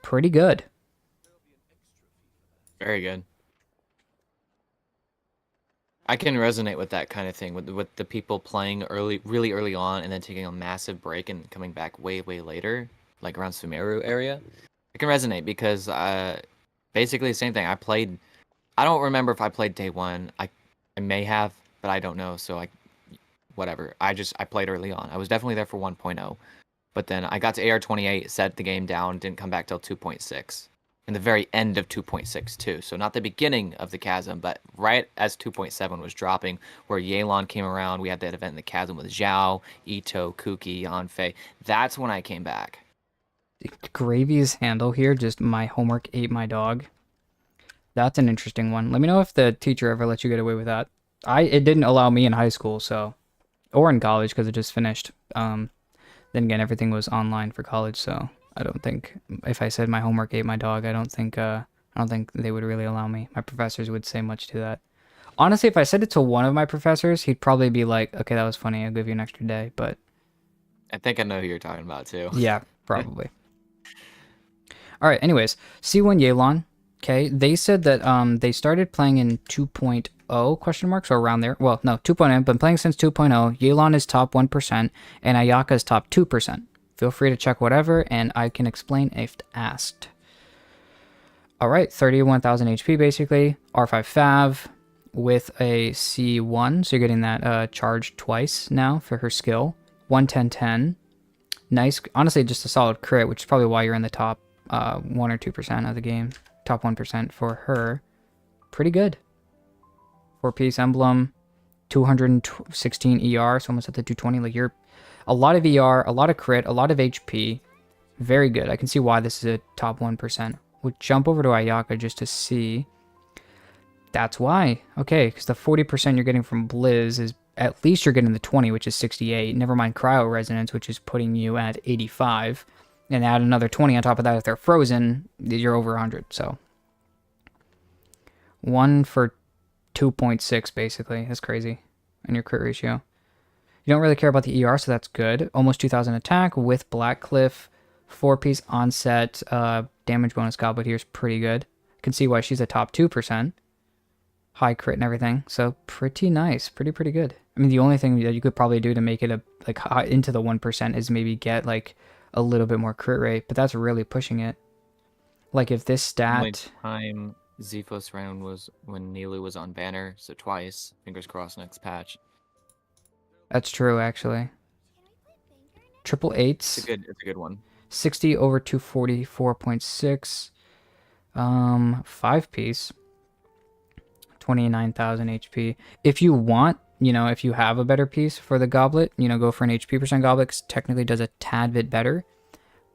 pretty good. Very good. I can resonate with that kind of thing, with the people playing really early on and then taking a massive break and coming back way later, like around Sumeru area. I can resonate because basically the same thing. I don't remember if I played day one. I may have, but I don't know. So whatever. I played early on. I was definitely there for 1.0, but then I got to AR28, set the game down, didn't come back till 2.6. In the very end of 2.6 too. So not the beginning of the chasm, but right as 2.7 was dropping, where Yelan came around, we had that event in the chasm with Zhao, Ito, Kuki, Yanfei. That's when I came back. Gravy's handle here, just my homework ate my dog. That's an interesting one. Let me know if the teacher ever let you get away with that. It didn't allow me in high school, so or in college because it just finished. Then again, everything was online for college, so I don't think if I said my homework ate my dog, I don't think they would really allow me. My professors would say much to that. Honestly, if I said it to one of my professors, he'd probably be like, "Okay, that was funny. I'll give you an extra day." But I think I know who you're talking about too. yeah, probably. All right. Anyways, C1 Yelan. Okay, they said that they started playing in 2.0 question marks or around there. Well, no, 2.0. Been playing since 2.0. Yelan is top 1% and Ayaka is top 2%. Feel free to check whatever, and I can explain if asked. All right, 31,000 HP basically. R5 Fav with a C1, so you're getting that charge twice now for her skill. 11010. Nice. Honestly, just a solid crit, which is probably why you're in the top 1 or 2% of the game. Top 1% for her. Pretty good. 4-piece emblem. 216 ER, so almost at the 220. Like you're a lot of ER, a lot of crit, a lot of HP. Very good. I can see why this is a top 1%. We'll jump over to Ayaka just to see. That's why. Okay, because the 40% you're getting from Blizz is at least you're getting the 20, which is 68. Never mind Cryo Resonance, which is putting you at 85. And add another 20 on top of that if they're frozen, you're over 100. So 1 for 2.6 basically. That's crazy. And your crit ratio. You don't really care about the ER, so that's good. Almost 2,000 attack with Blackcliff. 4-piece onset. Damage bonus goblet here is pretty good. I can see why she's a top 2%. High crit and everything. So pretty nice. Pretty good. I mean, the only thing that you could probably do to make it into the 1% is maybe get like a little bit more crit rate, but that's really pushing it. Like if this stat... Only time Zephos round was when Nilu was on banner, so twice. Fingers crossed next patch. That's true, actually. Triple eights. It's a good one. 60 over 244.6. 5-piece. 29,000 HP. If you want, if you have a better piece for the goblet, go for an HP percent goblet, because technically does a tad bit better.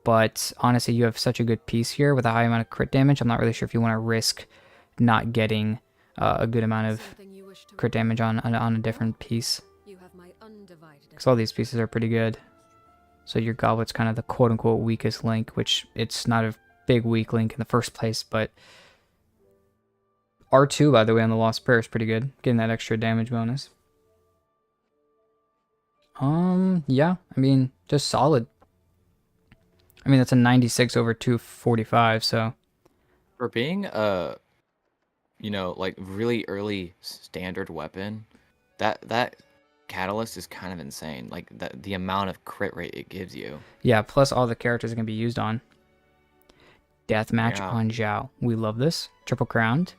But honestly, you have such a good piece here with a high amount of crit damage. I'm not really sure if you want to risk not getting a good amount of crit damage on a different piece. Because all these pieces are pretty good. So your goblet's kind of the quote-unquote weakest link, which it's not a big weak link in the first place, but... R2, by the way, on the Lost Prayer is pretty good. Getting that extra damage bonus. Yeah. I mean, just solid. I mean, that's a 96 over 245, so... For being like really early standard weapon, that catalyst is kind of insane. Like the amount of crit rate it gives you. Yeah, plus all the characters it can be used on. Deathmatch on Zhao. We love this. Triple crowned.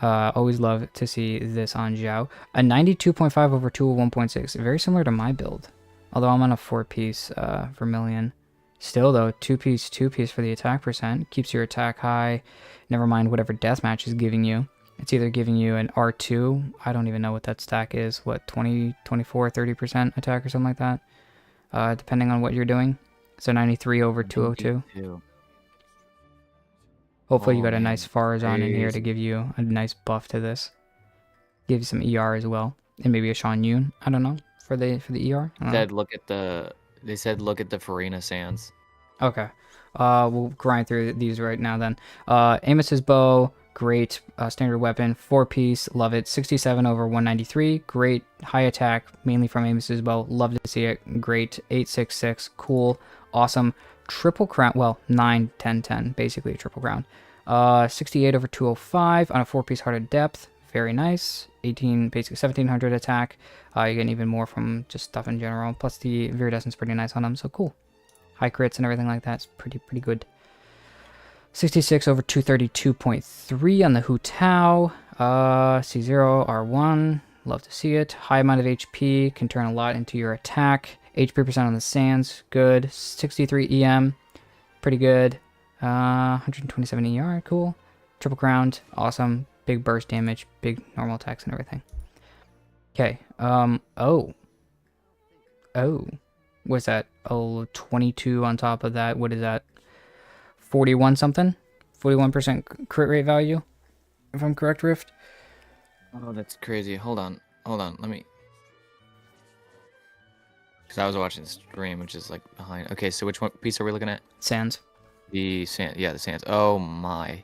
Always love to see this on Zhao. A 92.5 over 201.6. Very similar to my build. Although I'm on a 4-piece Vermilion. Still though, 2-piece for the attack percent. Keeps your attack high. Never mind whatever deathmatch is giving you. It's either giving you an R2. I don't even know what that stack is. What, 20, 24, 30% attack or something like that? Depending on what you're doing. So 93 over 202. Hopefully you got a nice Farazan in here to give you a nice buff to this. Give you some ER as well. And maybe a Sean Yoon. I don't know. For the ER. They said look at the Farina Sands. Okay. We'll grind through these right now then. Amos's bow, great standard weapon, 4-piece, love it. 67 over 193, great high attack, mainly from Amos's bow. Love to see it. Great. 866, cool, awesome. Triple crown, well, 9, 10, 10, basically a triple crown. 68 over 205 on a 4-piece Heart of Depth. Very nice. 18, basically 1700 attack. You get even more from just stuff in general. Plus the Viridescent's pretty nice on them, so cool. High crits and everything like that's pretty good. 66 over 232.3 on the Hu Tao. C0, R1. Love to see it. High amount of HP. Can turn a lot into your attack. HP percent on the Sands. Good. 63 EM. Pretty good. 127 ER. Cool. Triple crowned. Awesome. Big burst damage. Big normal attacks and everything. Okay. Oh. What's that? Oh, 22 on top of that. What is that? 41 something? 41% crit rate value? if I'm correct, Rift. Oh, that's crazy. Hold on. Let me. Because I was watching the stream, which is like behind. Okay, so which one piece are we looking at? Sands. The sand. Yeah, the sands. Oh my.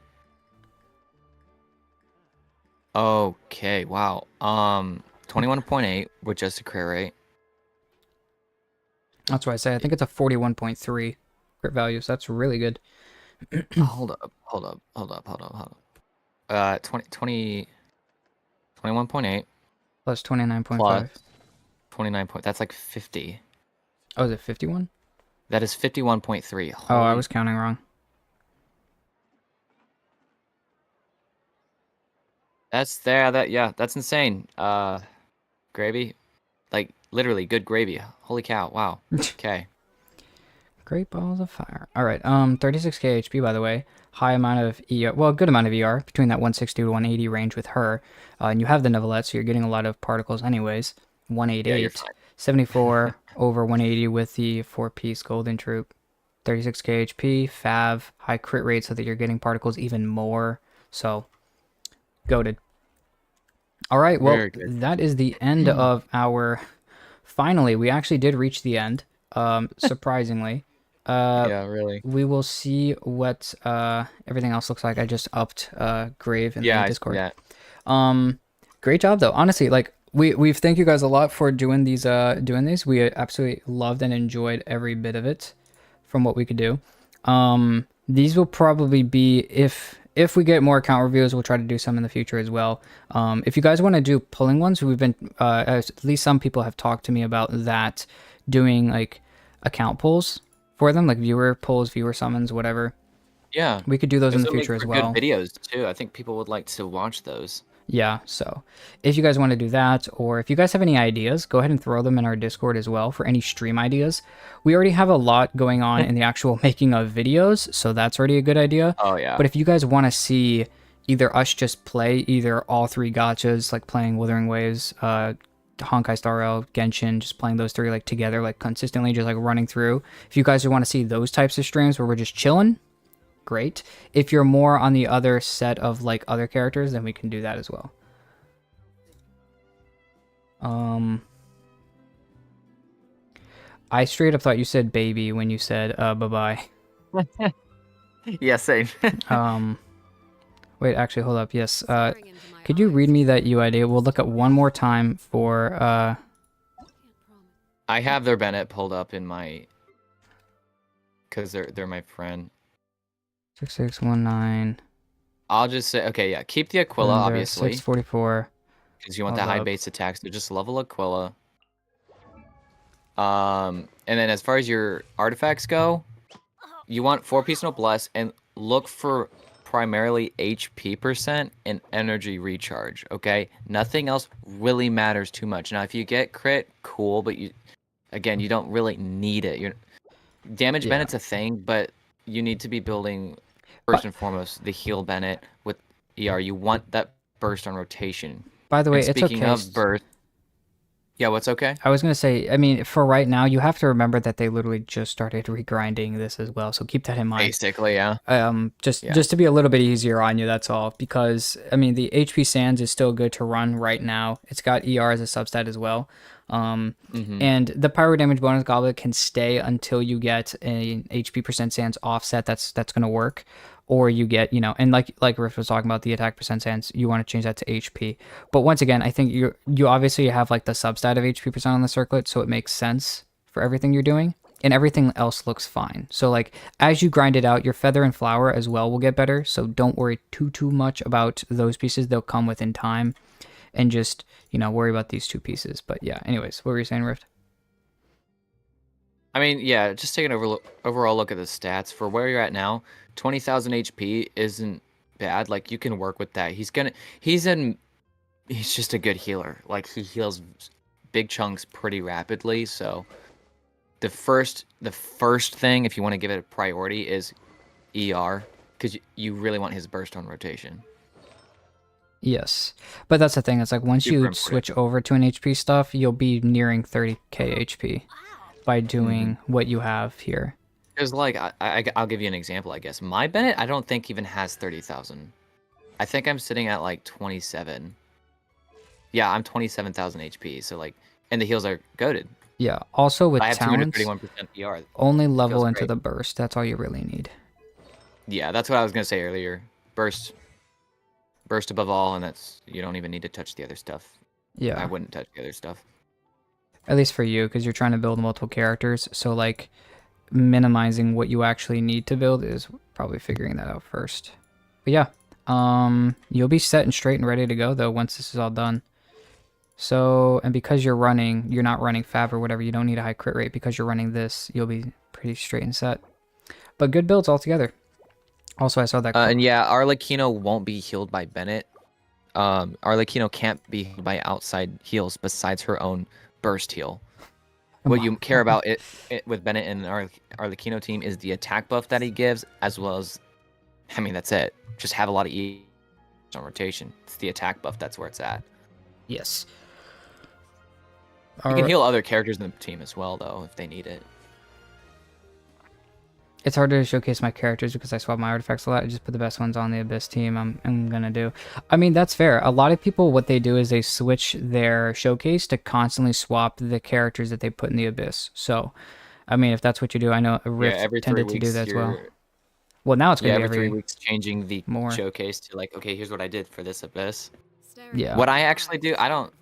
Okay. Wow. 21.8 with just a crit rate. That's what I say. I think it's a 41.3 crit value, so that's really good. Hold up. 21.8 Plus 29.5. plus 29 point. That's like 50. Oh, is it 51? That is 51.3. Oh, I Holy. was counting wrong. That's there. That's insane. Gravy, like literally good gravy. Holy cow! Wow. Okay. Great balls of fire. All right. 36k HP, by the way. High amount of ER. Well, good amount of ER between that 160 to 180 range with her. And you have the Neuvillette, so you're getting a lot of particles anyways. Yeah, you're 188. fine. 74 over 180 with the 4-piece Golden Troop. 36k HP. Fav. High crit rate so that you're getting particles even more. So, goated. All right. Well, Very good. that is the end of our. Finally, we actually did reach the end. Surprisingly. Yeah, really. We will see what everything else looks like. I just upped Grave in Yeah, the I see Discord. that. Great job though. Honestly, like we thank you guys a lot for doing these. We absolutely loved and enjoyed every bit of it from what we could do. These will probably be if we get more account reviews, we'll try to do some in the future as well. If you guys want to do pulling ones, we've been at least some people have talked to me about that, doing like account pulls for them, like viewer pulls, viewer summons, whatever. Yeah. We could do those in Those the would make future as for well. good videos too. I think people would like to watch those. Yeah, so if you guys want to do that, or if you guys have any ideas, go ahead and throw them in our Discord as well for any stream ideas. We already have a lot going on in the actual making of videos, so that's already a good idea. Oh yeah. But if you guys want to see either us just play either all three gachas, like playing Wuthering Waves, Honkai Star Rail, Genshin, just playing those three like together, like consistently, just like running through. If you guys want to see those types of streams where we're just chilling, great. If you're more on the other set of like other characters, then we can do that as well. I straight up thought you said baby when you said bye-bye. Yeah, same. Wait, actually, hold up. Yes. Staring into my Could you eyes. read me that UID? We'll look at one more time for Can't promise. I have their Bennett pulled up in my, because they're my friend. 6619. I'll just say, okay, yeah, keep the Aquila, obviously, 644. because you want the Hold high up. base attacks. So just level Aquila. And then as far as your artifacts go, you want 4-piece noblesse and look for primarily HP percent and energy recharge. Okay, nothing else really matters too much. Now, if you get crit, cool, but you don't really need it. Your damage Yeah. Bennett's a thing, but you need to be building first and foremost the heal Bennett with ER. You want that burst on rotation. By the way, And it's speaking okay. of burst, yeah, what's okay? I was going to say, I mean, for right now, you have to remember that they literally just started regrinding this as well. So keep that in mind. Basically, yeah. Just Yeah. just to be a little bit easier on you, that's all. Because I mean, the HP Sands is still good to run right now. It's got ER as a substat as well. And the pyro damage bonus goblet can stay until you get an HP percent Sands offset. That's gonna work. Or you get, and like Riff was talking about, the attack percent Sands, you want to change that to HP. But once again, I think you obviously have like the substat of HP percent on the circlet, so it makes sense for everything you're doing. And everything else looks fine. So like as you grind it out, your feather and flower as well will get better. So don't worry too much about those pieces. They'll come within time. And just, worry about these two pieces. But yeah, anyways, what were you saying, Rift? I mean, yeah, just take an overall look at the stats. For where you're at now, 20,000 HP isn't bad. Like, you can work with that. He's just a good healer. Like, he heals big chunks pretty rapidly. So the first thing, if you want to give it a priority, is ER, because you really want his burst on rotation. Yes. But that's the thing. It's like once Super you important. switch over to an HP stuff, you'll be nearing 30k HP by doing what you have here. Because, like, I'll give you an example, I guess. My Bennett, I don't think even has 30,000 I think I'm sitting at like 27. Yeah, I'm 27,000 HP. So like, and the heals are goated. Yeah. Also with I have talents, 231% PR. only level Feels into great. the burst. That's all you really need. Yeah, that's what I was gonna say earlier. Burst above all, and that's you don't even need to touch the other stuff. I Yeah. wouldn't touch the other stuff. At least for you, because you're trying to build multiple characters. So like minimizing what you actually need to build is probably figuring that out first. But yeah, you'll be set and straight and ready to go though once this is all done. So, and because you're not running Fab or whatever, you don't need a high crit rate. Because you're running this, you'll be pretty straight and set. But good builds altogether. Also, I saw that. And yeah, Arlecchino won't be healed by Bennett. Arlecchino can't be healed by outside heals besides her own burst heal. What you care about it with Bennett and Arlecchino team is the attack buff that he gives, as well as, I mean, that's it. Just have a lot of E on rotation. It's the attack buff. That's where it's at. Yes. You can heal other characters in the team as well, though, if they need it. It's hard to showcase my characters because I swap my artifacts a lot. I just put the best ones on the Abyss team. I'm gonna do. I mean, that's fair. A lot of people, what they do is they switch their showcase to constantly swap the characters that they put in the Abyss. So, I mean, if that's what you do, I know Rift tended to do that as well. Well, now it's gonna be every 3 weeks changing the showcase to like, okay, here's what I did for this Abyss. Yeah. What I actually do, I don't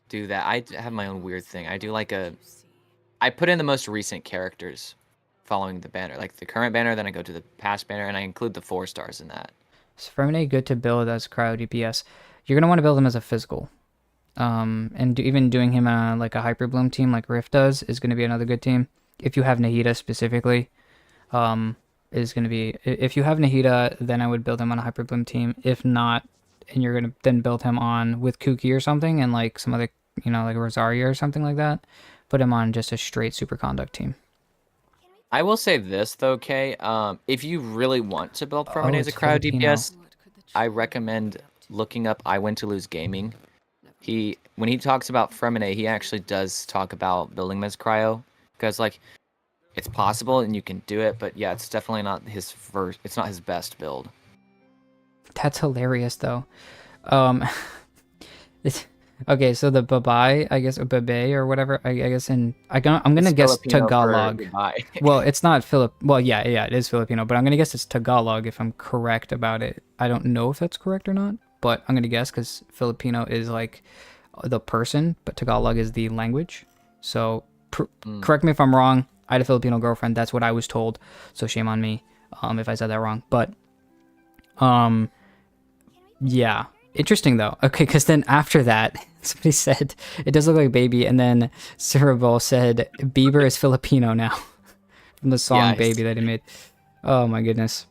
do that. I have my own weird thing. I do like I put in the most recent characters following the banner, like the current banner, then I go to the past banner, and I include the 4 stars in that. So Fermine, good to build as cryo DPS. You're gonna want to build him as a physical, and even doing him like a hyper bloom team like Rift does is gonna be another good team. If you have Nahida specifically, is gonna be if you have Nahida, then I would build him on a hyper bloom team. If not, and you're gonna then build him on with Kuki or something, and like some other, like Rosaria or something like that, put him on just a straight super conduct team. I will say this though, Kay. If you really want to build Fermine as a cryo DPS, I recommend looking up I Win to Lose Gaming. When he talks about Fermine, he actually does talk about building him as cryo, because like it's possible and you can do it, but yeah, it's definitely not it's not his best build. That's hilarious though. Okay, so the Babai, I guess, or Babe or whatever, I guess I'm gonna guess Filipino Tagalog. Well, it's not Well, yeah, it is Filipino, but I'm gonna guess it's Tagalog if I'm correct about it. I don't know if that's correct or not, but I'm gonna guess because Filipino is like the person, but Tagalog is the language. So correct me if I'm wrong. I had a Filipino girlfriend. That's what I was told. So shame on me if I said that wrong. But yeah. Interesting though. Okay, because then after that, somebody said it does look like Baby, and then Cerebral said Bieber is Filipino now from the song Baby that he made. Oh my goodness.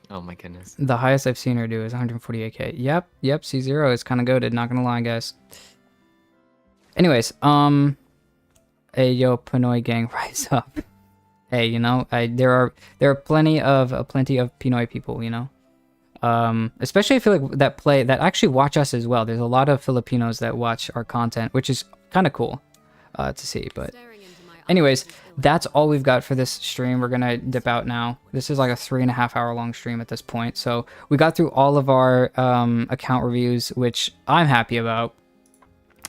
Oh my goodness. The highest I've seen her do is 148k. Yep, C0 is kind of goated, not gonna lie, guys. Anyways, hey yo, Pinoy gang, rise up. Hey, there are plenty of Pinoy people, especially I feel like that actually watch us as well. There's a lot of Filipinos that watch our content, which is kind of cool to see. But anyways, that's all we've got for this stream. We're gonna dip out now. This is like a 3.5 hour long stream at this point. So we got through all of our account reviews, which I'm happy about.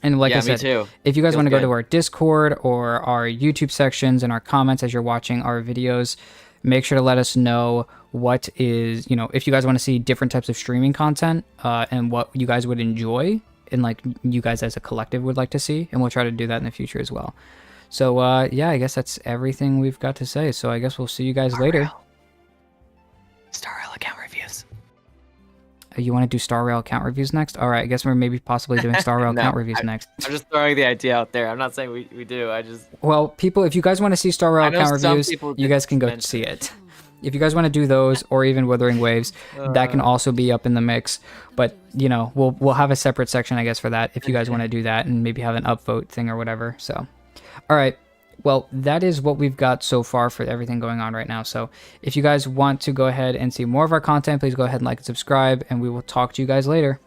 And like I said, if you guys want to go to our Discord or our YouTube sections and our comments as you're watching our videos, make sure to let us know what is, if you guys want to see different types of streaming content and what you guys would enjoy and like you guys as a collective would like to see. And we'll try to do that in the future as well. So yeah, I guess that's everything we've got to say. So I guess we'll see you guys later. Star Rail account reviews. You want to do Star Rail account reviews next? All right, I guess we're maybe possibly doing Star Rail account reviews next. I'm just throwing the idea out there. I'm not saying we do. Well, people, if you guys want to see Star Rail account reviews, you guys can go see it. If you guys want to do those, or even Wuthering Waves, that can also be up in the mix. But we'll have a separate section, I guess, for that if you guys want to do that, and maybe have an upvote thing or whatever. So, all right. Well, that is what we've got so far for everything going on right now. So if you guys want to go ahead and see more of our content, please go ahead and like and subscribe, and we will talk to you guys later.